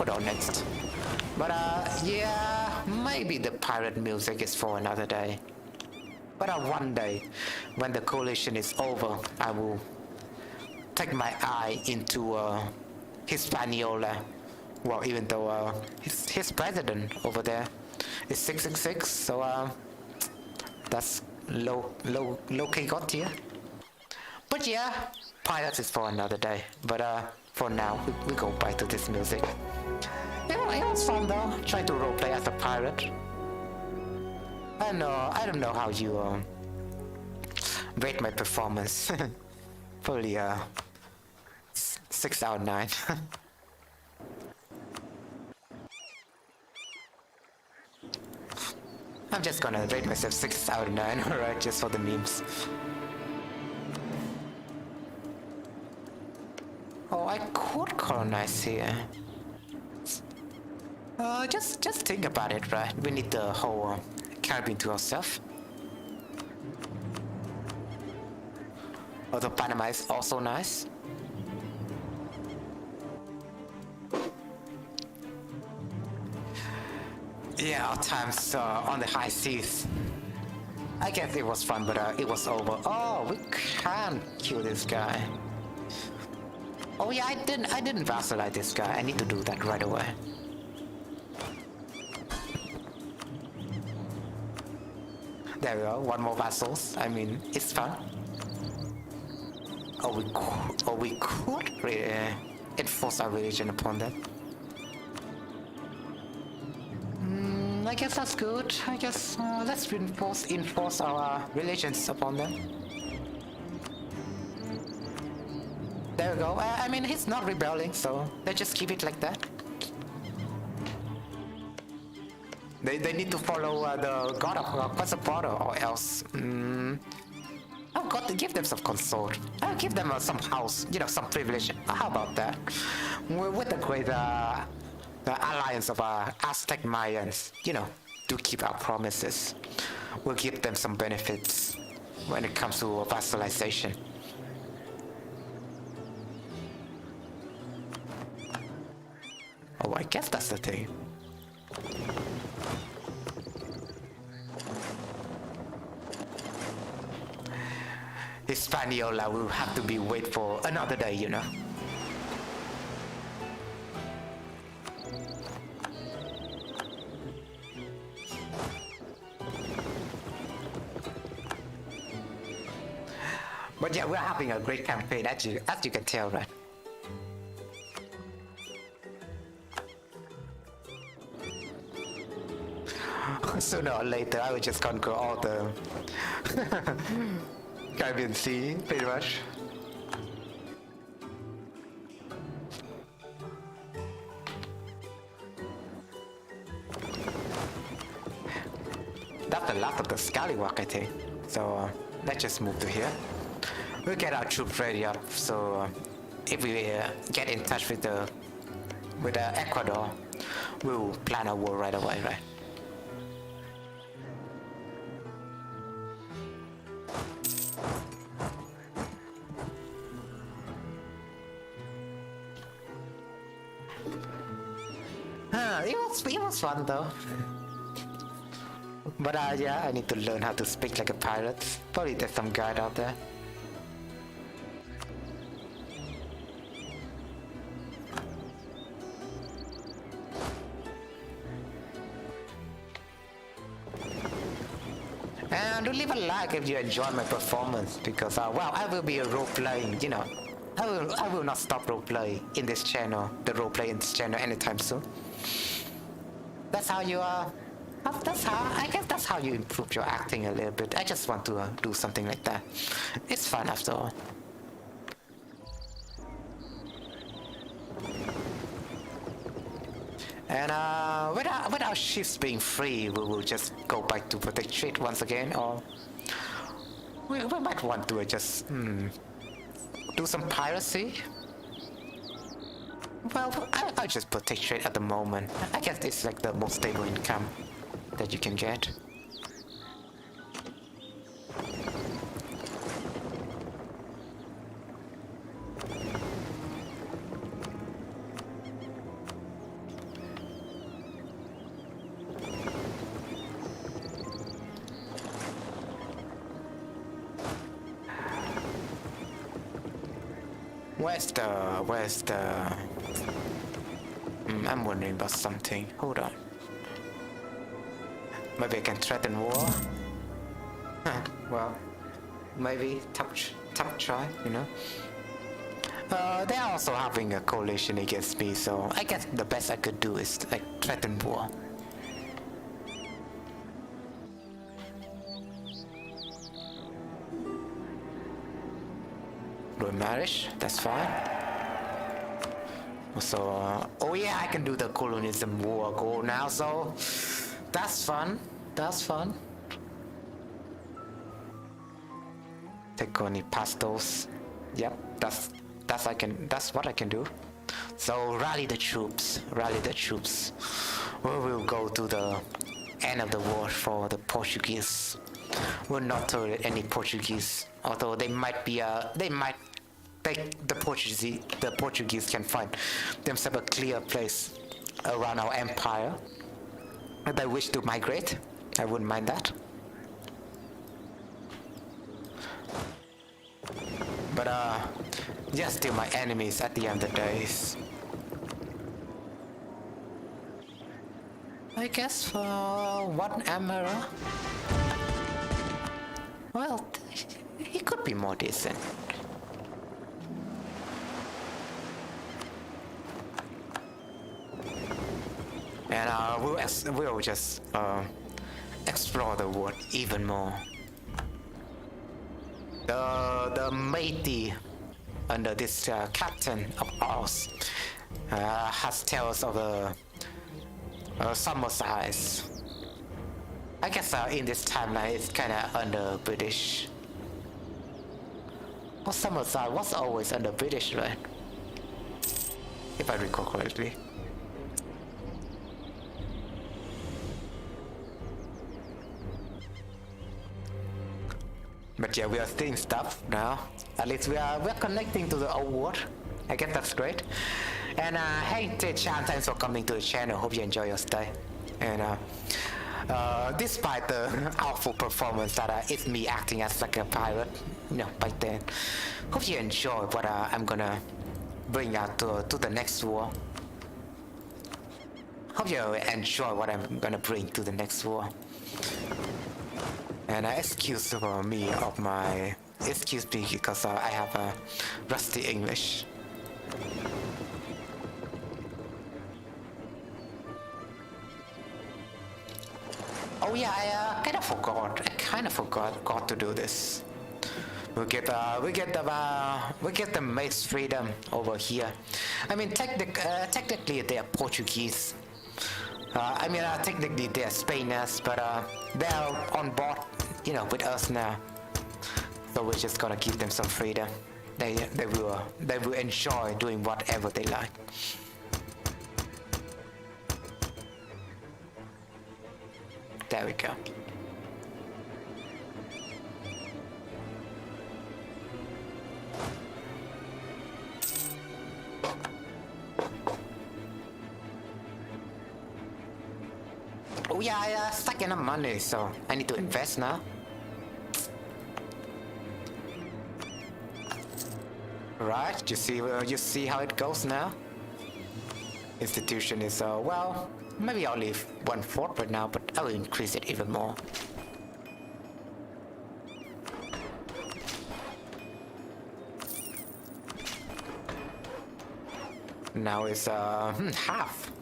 Ecuador next. But yeah, maybe the pirate music is for another day. But one day, when the coalition is over, I will take my eye into Hispaniola. Well, even though his president over there is 666, so that's low key got here. But yeah, pirates is for another day. But for now, we go back to this music. It was fun though, trying to roleplay as a pirate. I don't know how you rate my performance. Probably 6 out of 9. I'm just gonna rate myself 6 out of 9, alright, just for the memes. Oh, I could colonize here. Just think about it, right? We need the whole Caribbean to ourselves. Although Panama is also nice. Yeah, our times on the high seas. I guess it was fun, but it was over. Oh, we can't kill this guy. Oh yeah, I didn't vassalize this guy. I need to do that right away. There we go, one more vassals. I mean, it's fun. We could enforce our religion upon them. I guess that's good. I guess let's enforce our religions upon them. There we go. I mean, he's not rebelling, so let's just keep it like that. They need to follow the god of Quetzalcoatl, or else. I've got to give them some consort. I'll give them some house, some privilege. How about that? With the great the alliance of Aztec-Mayans, to keep our promises. We'll give them some benefits when it comes to vassalization. Oh, I guess that's the thing. Hispaniola will have to be wait for another day, But yeah, we're having a great campaign, as you can tell, right? Sooner or later, I will just conquer all the Caribbean Sea, pretty much. That's the last of the Scallywag, I think. So let's just move to here. We'll get our troops ready up. So if we get in touch with Ecuador, we'll plan a war right away, right? It was fun though. But yeah, I need to learn how to speak like a pirate. Probably there's some guide out there. And do leave a like if you enjoy my performance, because well, I will be role playing, I will not stop role play in this channel, in this channel anytime soon. That's how you I guess that's how you improve your acting a little bit. I just want to do something like that. It's fun after all. And with our ships being free, we will just go back to Protectorate once again, or we might want to just do some piracy. Well, I'll just Protectorate at the moment. I guess it's like the most stable income that you can get. Where's the I'm wondering about something. Hold on. Maybe I can threaten war. Well, maybe tough try, you know. They're also having a coalition against me, so I guess the best I could do is like threaten war. Do a marriage, that's fine. So, oh yeah, I can do the colonialism war goal now, so that's fun. That's fun. Take only pastels. Yep, that's what I can do. So rally the troops. We will go to the end of the war for the Portuguese. We'll not tolerate any Portuguese, although they might take the Portuguese can find themselves a clear place around our empire. If they wish to migrate, I wouldn't mind that. But yeah, still my enemies at the end of the days. I guess for one emperor, well, he could be more decent. And we'll just explore the world even more. The matey under this captain of ours has tales of a summer size. I guess in this timeline it's kinda under British. Well, summer size was always under British, right? If I recall correctly. But yeah, we are seeing stuff now. At least we're connecting to the old world. I guess that's great. And hey, Chan, thanks for coming to the channel. Hope you enjoy your stay. And despite the awful performance that it's me acting as like a pirate, you know, back then. Hope you enjoy what I'm gonna bring out to the next war. Hope you enjoy what I'm gonna bring to the next war. And excuse me because I have a rusty English. Oh yeah, I kind of forgot to do this. We get the mixed freedom over here. I mean, technically they are Portuguese. Technically they're Spaniards, but they're on board, you know, with us now. So we're just gonna give them some freedom. They will enjoy doing whatever they like. There we go. Oh yeah, I stuck enough money, so I need to invest now. Right, you see how it goes now? Institution is well, maybe I'll leave 1/4 right now, but I will increase it even more. Now it's half.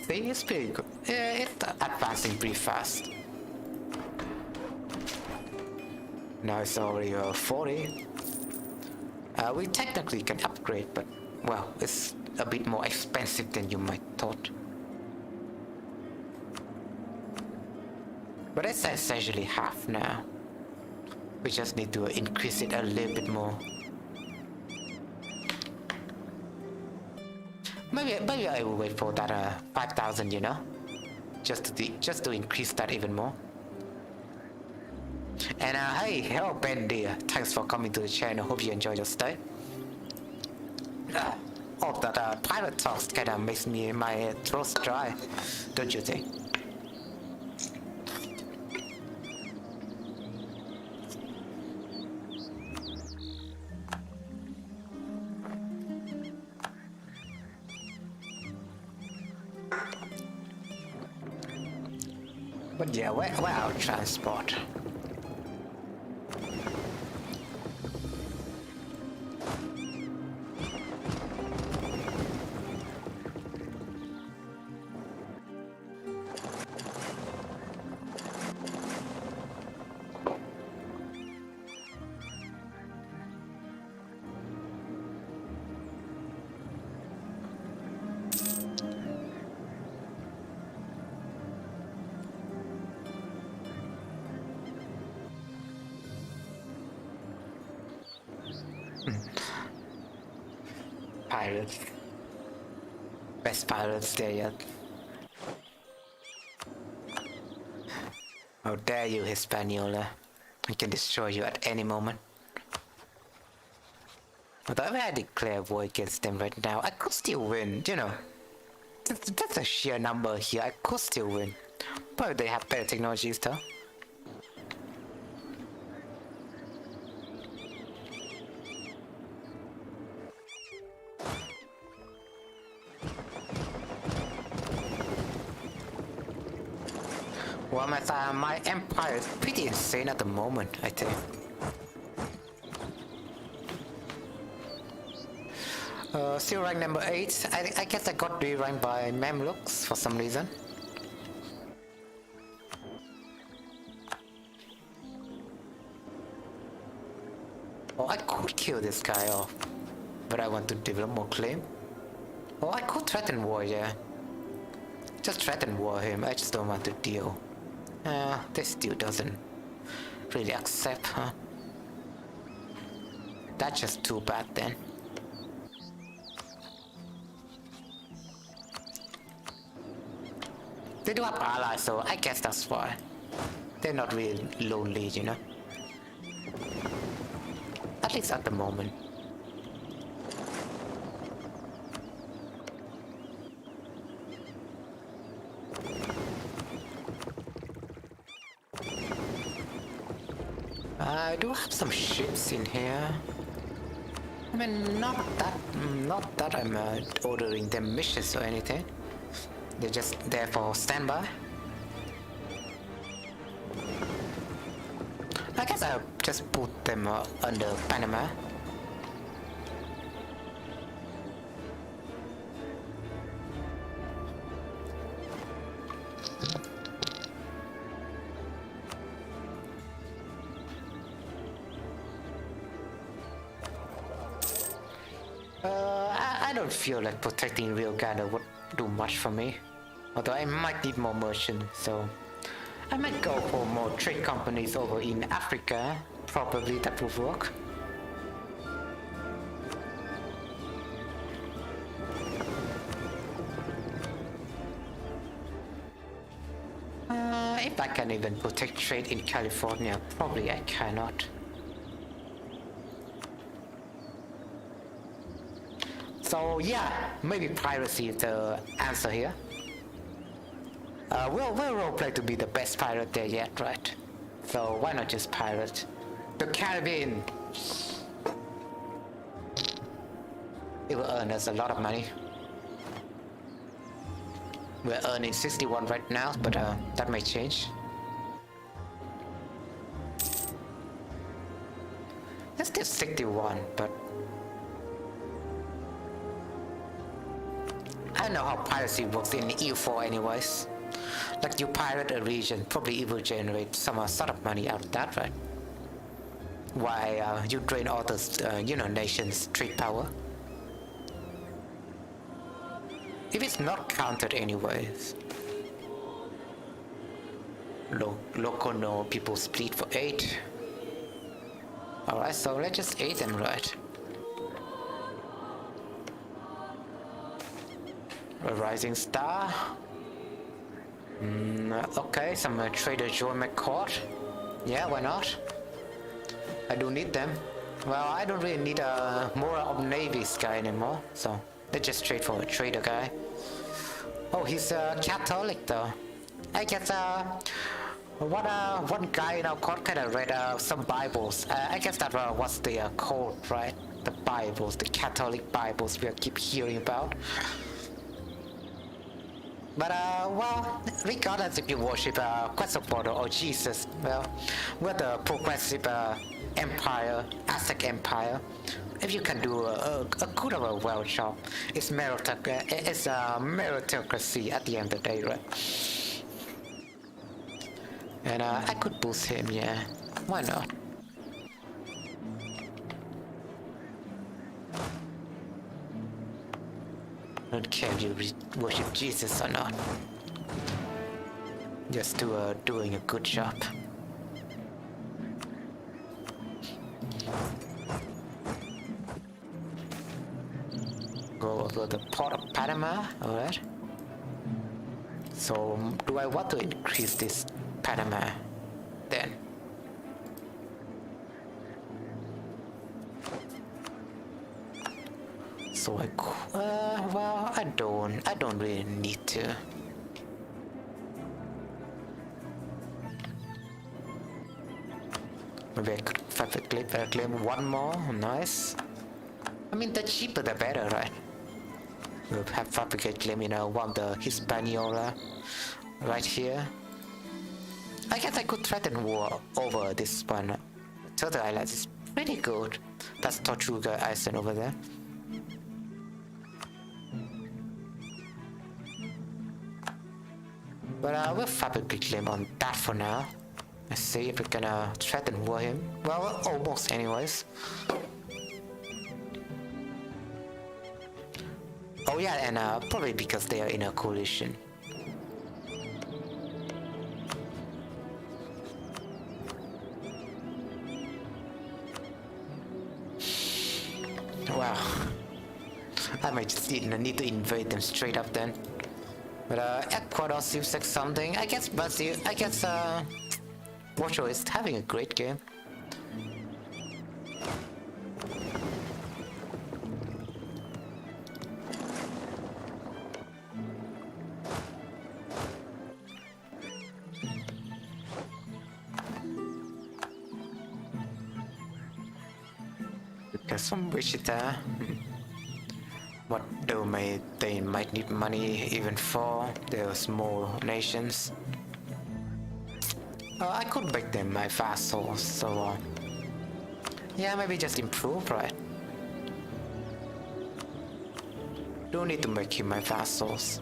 See, it's pretty good. It's advancing pretty fast. Now it's already 40. We technically can upgrade, but well, it's a bit more expensive than you might thought. But it's essentially half now. We just need to increase it a little bit more. Maybe I will wait for that 5,000, you know, just to increase that even more. And hey, hello Bendy, thanks for coming to the channel. Hope you enjoy your stay. All that pirate talk kind of makes my throat dry, don't you think? But yeah, where our transport? Pirates. Best pirates there yet. How dare you, Hispaniola. I can destroy you at any moment. But if I declare war against them right now, I could still win, you know. That's a sheer number here, I could still win. But they have better technologies though. Well, my empire is pretty insane at the moment, I think. Still rank number 8. I guess I got re-ranked by Mamluks for some reason. Oh, I could kill this guy off, but I want to develop more claim. Oh, I could threaten war, yeah. Just threaten war him, I just don't want to deal. This still doesn't really accept, huh? That's just too bad then. They do have allies, so I guess that's why. They're not really lonely, you know? At least at the moment. I do have some ships in here. I mean, not that I'm ordering them missions or anything. They're just there for standby. I guess I'll just put them under Panama. I don't feel like protecting Rio Grande would do much for me. Although I might need more merchants, so I might go for more trade companies over in Africa. Probably that will work. If I can even protect trade in California, probably I cannot. So yeah, maybe piracy is the answer here. We'll roleplay to be the best pirate there yet, right? So why not just pirate? The Caribbean! It will earn us a lot of money. We're earning 61 right now, but that may change. Let's do 61, but I don't know how piracy works in EU4 anyways. Like you pirate a region, probably it will generate some sort of money out of that, right? Why you drain all the, nations' trade power. If it's not counted anyways. Local no, people split for 8. Alright, so let's just 8 them, right? A rising star. Okay, some trader join my court. Yeah, why not? I do need them. Well, I don't really need a moral of navies guy anymore, so let's just trade for a trader guy. Oh, he's Catholic though. I guess one guy in our court kind of read some Bibles. I guess that was the code, right? The Bibles, the Catholic Bibles we keep hearing about. But well, regardless if you worship Quetzalcoatl or Jesus, well, we're the progressive empire, Aztec Empire. If you can do a good of a well job, it's meritocracy at the end of the day, right? And I could boost him, yeah. Why not? Don't care if you worship Jesus or not. Just doing a good job. Go over the port of Panama, alright? So, do I want to increase this Panama then? So well, I don't really need to. Maybe I could claim one more, nice. I mean, the cheaper the better, right? We'll have fabricate claim, one of the Hispaniola right here. I guess I could threaten war over this one. Turtle Islands is pretty good. That's Tortuga Island over there. But we'll fabricate claim on that for now. Let's see if we're gonna threaten war him. Well, almost anyways. Oh yeah, and probably because they are in a coalition. Wow. I might just need to invade them straight up then. But Ecuador seems like something. I guess Portugal is having a great game. Because some Wichita. What they might need money even for their small nations. I could make them my vassals, so yeah, maybe just improve, right? Don't need to make him my vassals.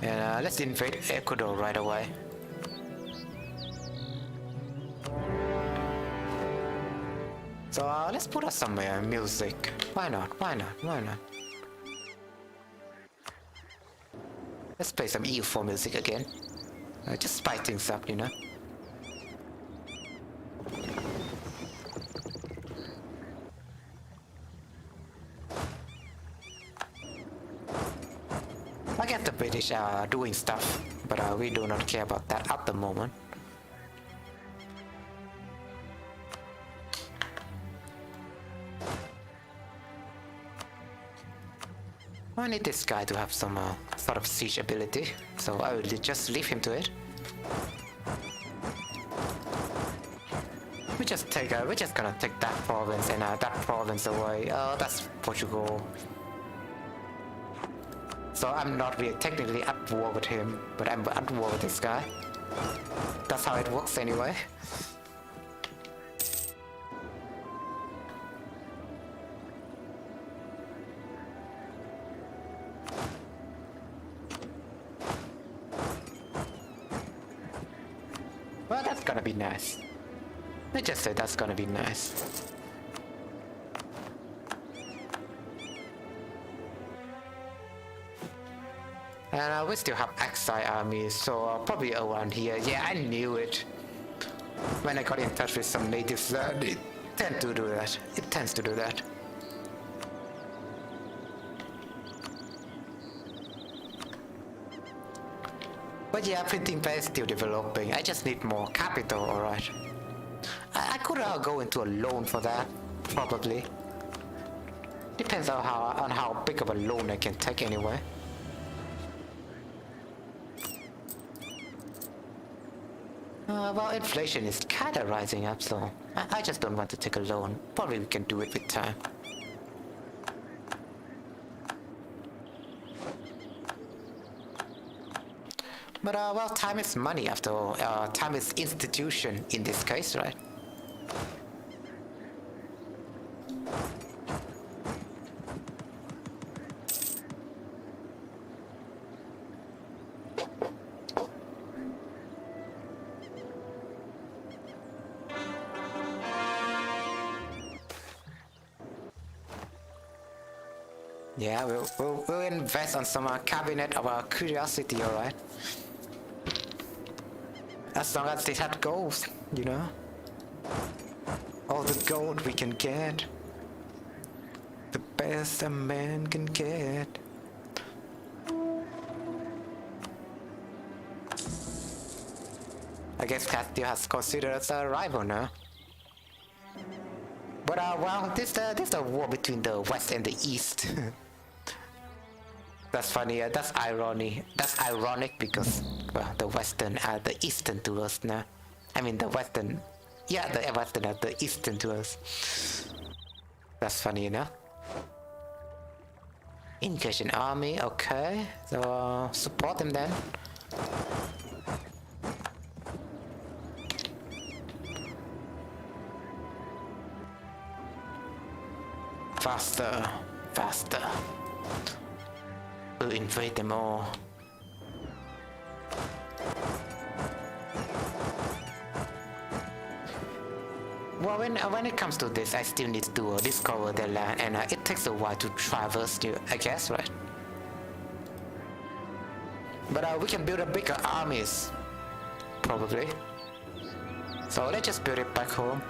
And let's invade Ecuador right away. So let's put up some music. Why not? Let's play some EU4 music again. Just spice things up, I get the British are doing stuff, but we do not care about that at the moment. I need this guy to have some sort of siege ability, so I will just leave him to it. We're just gonna take that province and that province away. Oh, that's Portugal. So I'm not really technically at war with him, but I'm at war with this guy. That's how it works anyway. Well, that's gonna be nice. Let's just say that's gonna be nice. And we still have exile armies, so probably around here. Yeah, I knew it. When I got in touch with some natives, it tends to do that. It tends to do that. But yeah, printing press is still developing. I just need more capital, alright. I could go into a loan for that, probably. Depends on how big of a loan I can take anyway. Well, inflation is kinda rising up, so I just don't want to take a loan. Probably we can do it with time. But well, time is money after all. Time is institution in this case, right? Yeah, we'll invest on some cabinet of our curiosity, alright? As long as it had gold, you know? All the gold we can get. The best a man can get. I guess Castillo has considered us a rival now. But well, this the war between the West and the East. That's funny. That's irony. That's ironic because well, the Western are the Eastern to us now. I mean the Western. Yeah, the Western are the Eastern to us. That's funny, you know. Incursion army. Okay, so support them then. Faster, faster. We'll invade them all. Well, when it comes to this, I still need to discover the land, and it takes a while to traverse, I guess, right? But we can build a bigger armies, probably. So let's just build it back home.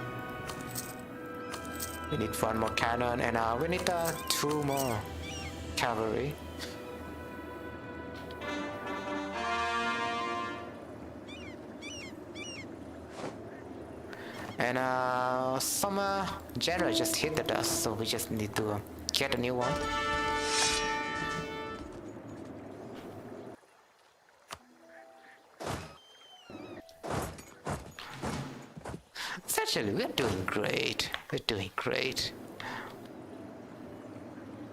We need one more cannon, and we need 2 more cavalry. And some general just hit at us, so we just need to get a new one. Essentially, we're doing great. We're doing great.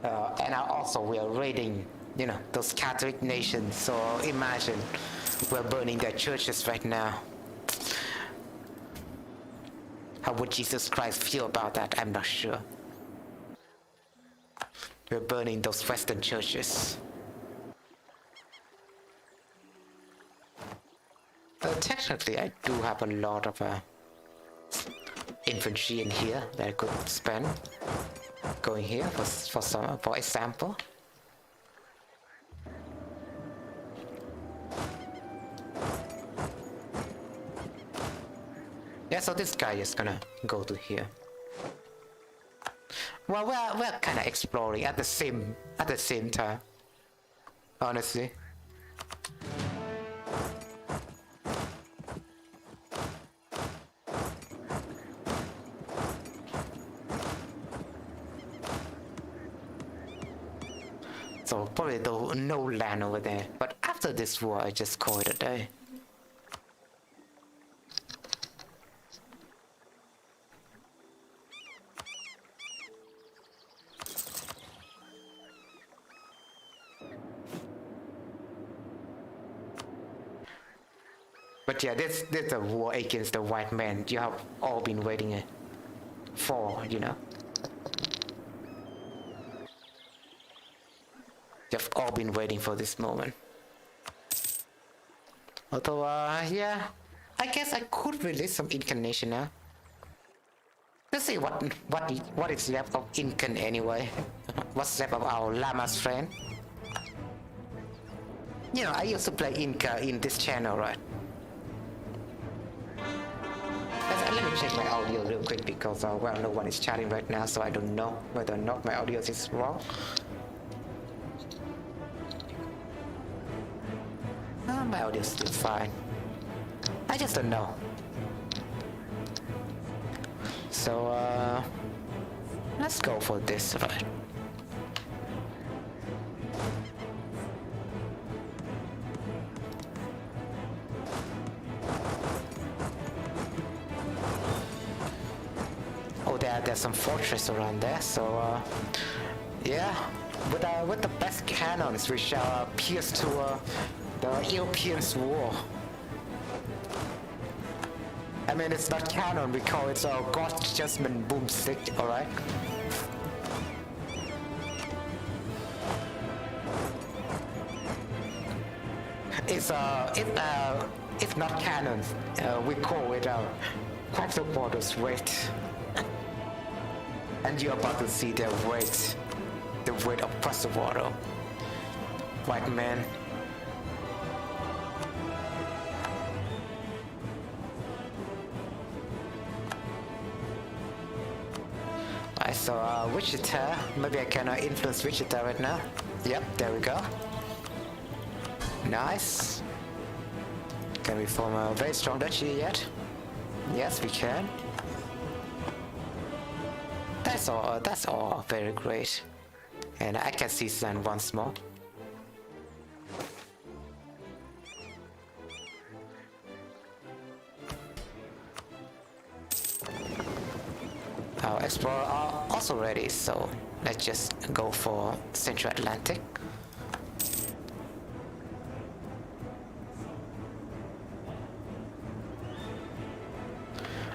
And also we are raiding, you know, those Catholic nations. So imagine we're burning their churches right now. How would Jesus Christ feel about that? I'm not sure. We're burning those Western churches. Technically, I do have a lot of infantry in here that I could spend going here for example. Yeah, so this guy is gonna go to here. Well, we're kind of exploring at the same time, honestly. So probably no land over there. But after this war, I just call it a day. But yeah, this a war against the white man. You have all been waiting for, you know. You've all been waiting for this moment. Although, yeah, I guess I could release some incarnation now. Let's see what is left of Incan anyway. What's left of our llama's friend? You know, I used to play Inca in this channel, right? Let me check my audio real quick because, well, no one is chatting right now, so I don't know whether or not my audio is wrong. My audio is still fine. I just don't know. So, let's go for this, right? Oh, there's some fortress around there, so, yeah. With the best cannons, we shall pierce to The Europeans war. I mean, it's not canon because it's a God's judgment boomstick, alright? It's not canon. We call it quadruporters weight. And you're about to see their weight. The weight of quadruporter. White man. Alright, so Wichita. Maybe I can influence Wichita right now. Yep, there we go. Nice. Can we form a very strong duchy yet? Yes, we can. That's all very great. And I can see Sun once more. Our explorer are also ready, so let's just go for Central Atlantic.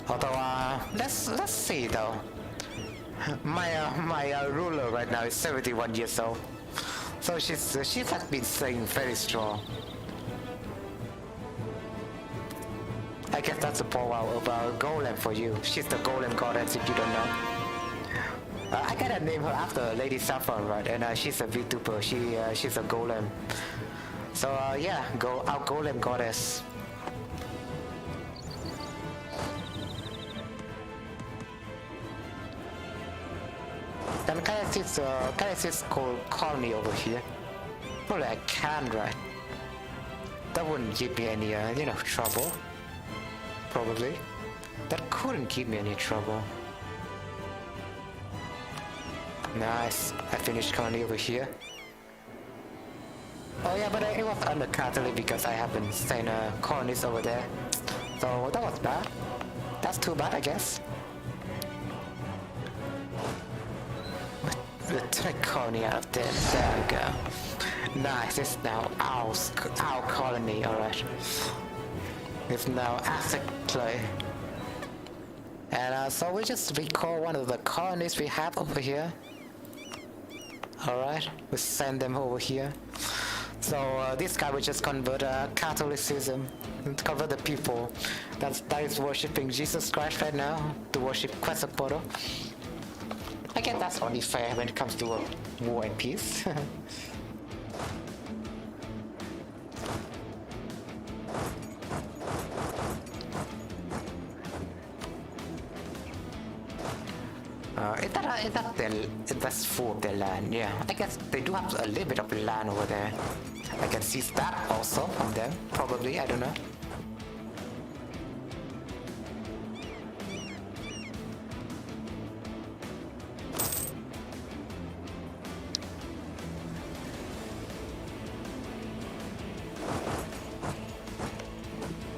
Although, let's see though. My ruler right now is 71 years old, so she has been staying very strong. I guess that's a powwow of Golem for you. She's the Golem goddess if you don't know. I gotta name her after Lady Saffron, right? And she's a VTuber. She's a Golem. So yeah, our Golem goddess. Can I see this colony over here? Probably I can, right? That wouldn't give me any, trouble. Probably. That couldn't give me any trouble. Nice. I finished colony over here. Oh yeah, but it was under Catholic because I haven't seen colonies over there. So that was bad. That's too bad, I guess. The take colony out of there. There we go. Nice. It's now our colony. All right. It's now Aztec-Mayan. And so we just recall one of the colonies we have over here. Alright, we send them over here. So this guy will just convert Catholicism, convert the people that is worshipping Jesus Christ right now to worship Quetzalcoatl. I guess that's only fair when it comes to war and peace. That's full of their land, yeah. I guess they do have a little bit of land over there. I can see that also from them, probably, I don't know.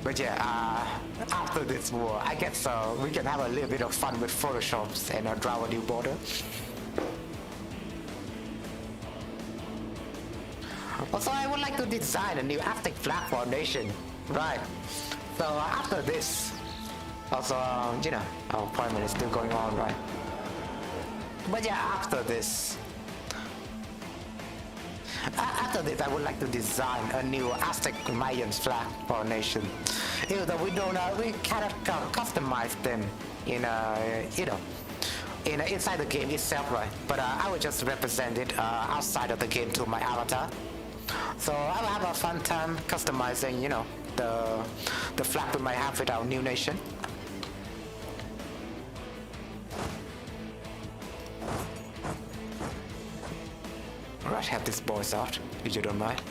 But yeah, after this war, I guess we can have a little bit of fun with Photoshops and draw a new border. Also, I would like to design a new Aztec flag for our nation. Right. So after this, also, our appointment is still going on, right? But yeah, after this, I would like to design a new Aztec-Mayan flag for our nation. Even though we cannot customize them inside the game itself, right? But I will just represent it outside of the game to my avatar. So I will have a fun time customizing, the flag we might have with our new nation. Alright, have these boys out, if you don't mind.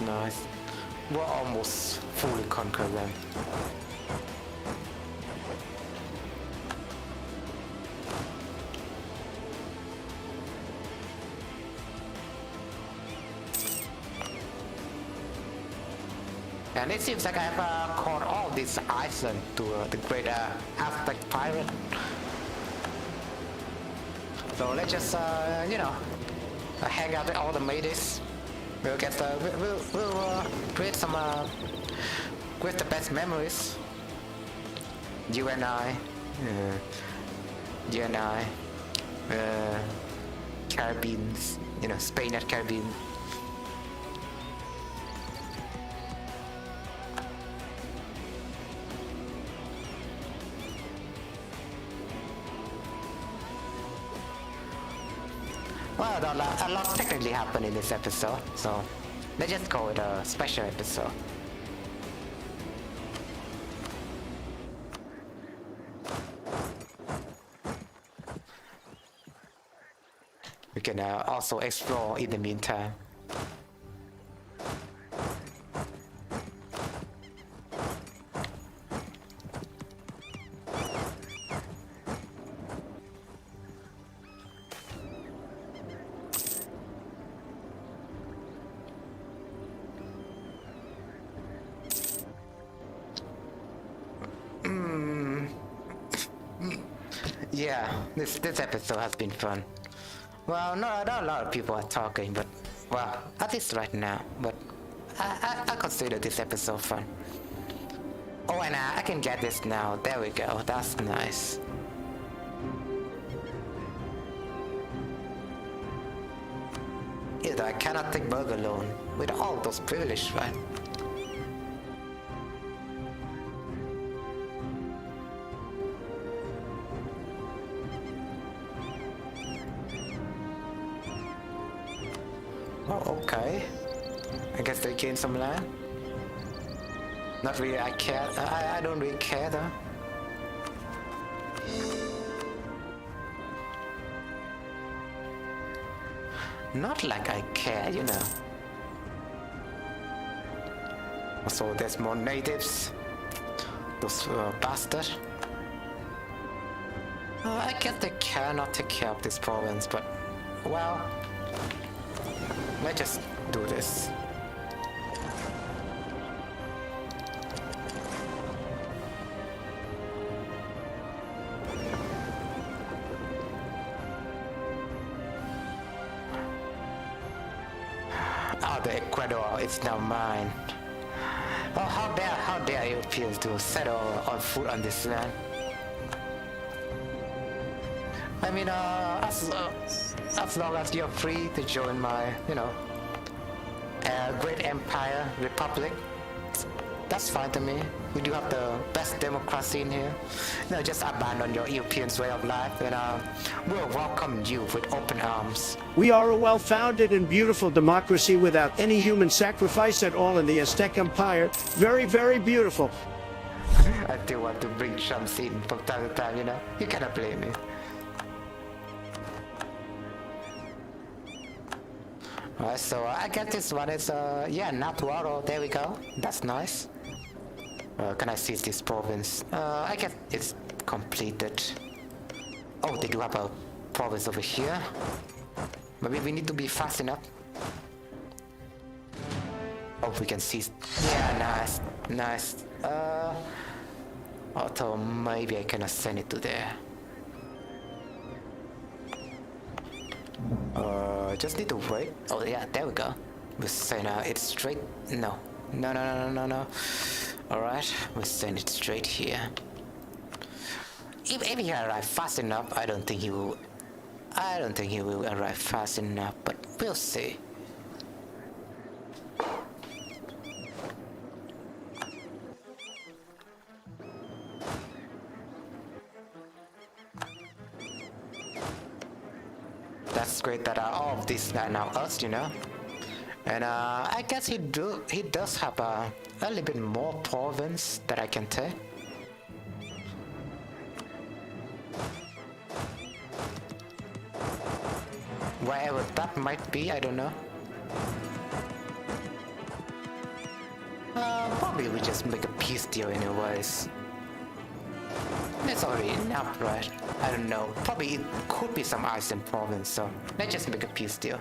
Nice. We're almost fully conquered them. And it seems like I've called all these islands to the great Aztec pirate. So let's just, you know, hang out with all the mateys. We'll get, we'll create some, with the best memories. You and I, Caribbean, you know, Spain at Caribbean. Well, a lot technically happened in this episode, so let's just call it a special episode. We can also explore in the meantime. Yeah, this episode has been fun. Well, not a lot of people are talking, but, well, at least right now, but I consider this episode fun. Oh, and I can get this now. There we go. That's nice. Either I cannot take burger alone with all those privileges, right? Oh, okay. I guess they gained some land. Not really, I care. I don't really care though. Not like I care, you know. So there's more natives. Those bastards. I guess they cannot take care of this province, but, well, let's just do this. Oh, the Ecuador is now mine. Oh, how dare Europeans to settle on foot on this land? I mean, as long as you're free to join my, you know, great empire, republic, that's fine to me. We do have the best democracy in here. You know, just abandon your European way of life, and we'll welcome you with open arms. We are a well-founded and beautiful democracy without any human sacrifice at all in the Aztec Empire. Very, very beautiful. I still want to bring some scene from time to time, you know. You cannot blame me. Alright, so I get this one. It's yeah, Natuaro. There we go. That's nice. Can I see this province? I guess it's completed. Oh, they do have a province over here. Maybe we need to be fast enough. Oh, we can see. Yeah, nice, nice. Although maybe I cannot send it to there. Just need to wait. Oh yeah, there we go. We send it straight. No. Alright, we send it straight here. If he arrive fast enough, I don't think he will arrive fast enough, but we'll see. That's great that all of these are now us, you know. And I guess he does have a little bit more province that I can take. Wherever that might be, I don't know. Probably we just make a peace deal anyways. That's already enough, right? I don't know. Probably it could be some Iceland province, so let's just make a peace deal.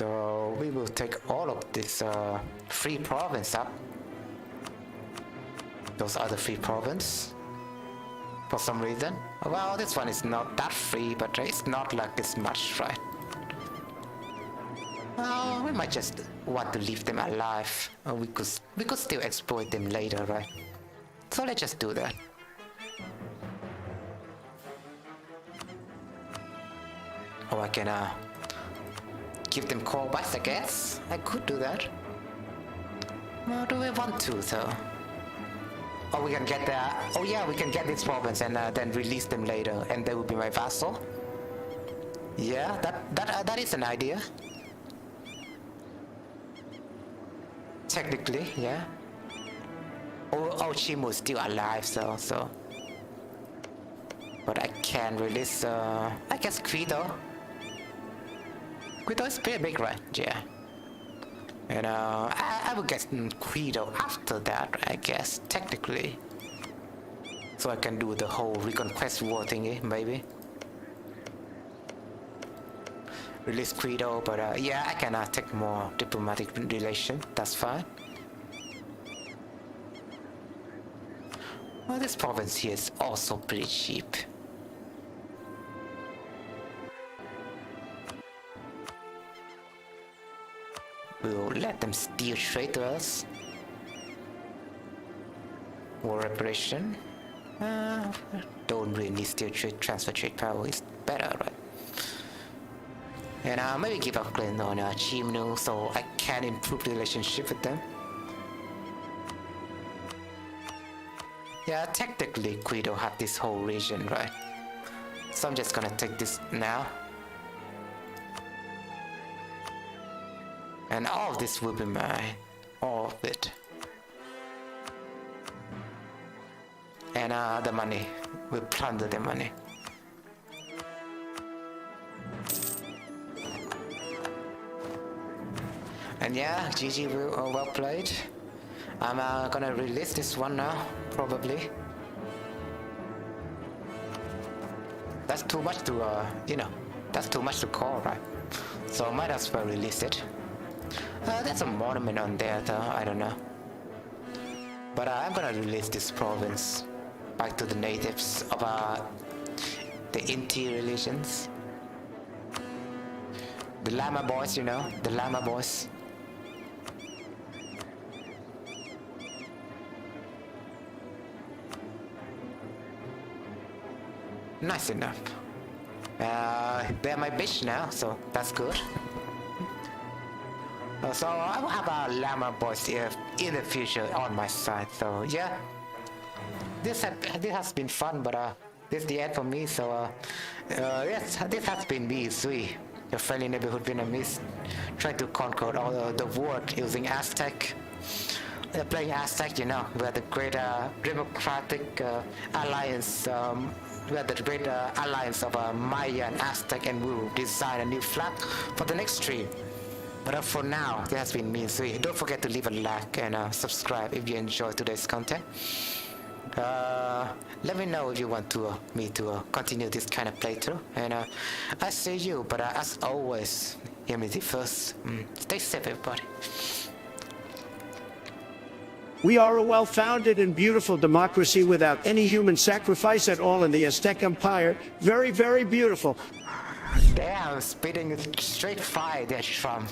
So we will take all of this free province up. Those are the free province. For some reason. Well, this one is not that free, but it's not like this much, right? Well, we might just want to leave them alive. We could still exploit them later, right? So let's just do that. Or I can give them callbacks, I guess. I could do that. Well, do we want to though? Or we can get oh yeah, we can get this province and then release them later, and they will be my vassal. Yeah, that is an idea. Technically, yeah. Oh, Chimu is still alive, so. But I can release, I guess Guido. Guido is pretty big, right? Yeah. And I will get Guido after that, I guess, technically. So I can do the whole reconquest war thingy, maybe. Release Guido, but yeah, I can take more diplomatic relation, that's fine. Well, this province here is also pretty cheap. We'll let them steal trade to us. War reparation. Don't really need steal trade, transfer trade power is better, right? And maybe give up claim on Chimnu so I can improve the relationship with them. Yeah, technically Guido had this whole region, right? So I'm just gonna take this now. And all of this will be mine. All of it. And the money. We'll plunder the money. And yeah, GG, well played. I'm gonna release this one now, probably. That's too much to, that's too much to call, right? So I might as well release it. There's a monument on there though, I don't know. But I'm gonna release this province back to the natives of the Inti religions. The Lama boys, the Lama boys. Nice enough. They're my bitch now, so that's good. So I will have a Llama boys here in the future on my side. So yeah, this has been fun, but this is the end for me. So yes, this has been me, Sui, your friendly neighborhood Vietnamese, trying to conquer all the world using Aztec. Playing Aztec, we're the great democratic alliance. We're the great alliance of Mayan, Aztec, and we will design a new flag for the next stream. But for now, this has been me, Sui. Don't forget to leave a like and subscribe if you enjoyed today's content. Let me know if you want me to continue this kind of playthrough. And I see you, but as always, hear me the first. Stay safe, everybody. We are a well-founded and beautiful democracy without any human sacrifice at all in the Aztec Empire. Very, very beautiful. Damn, spitting straight fire there, Trump.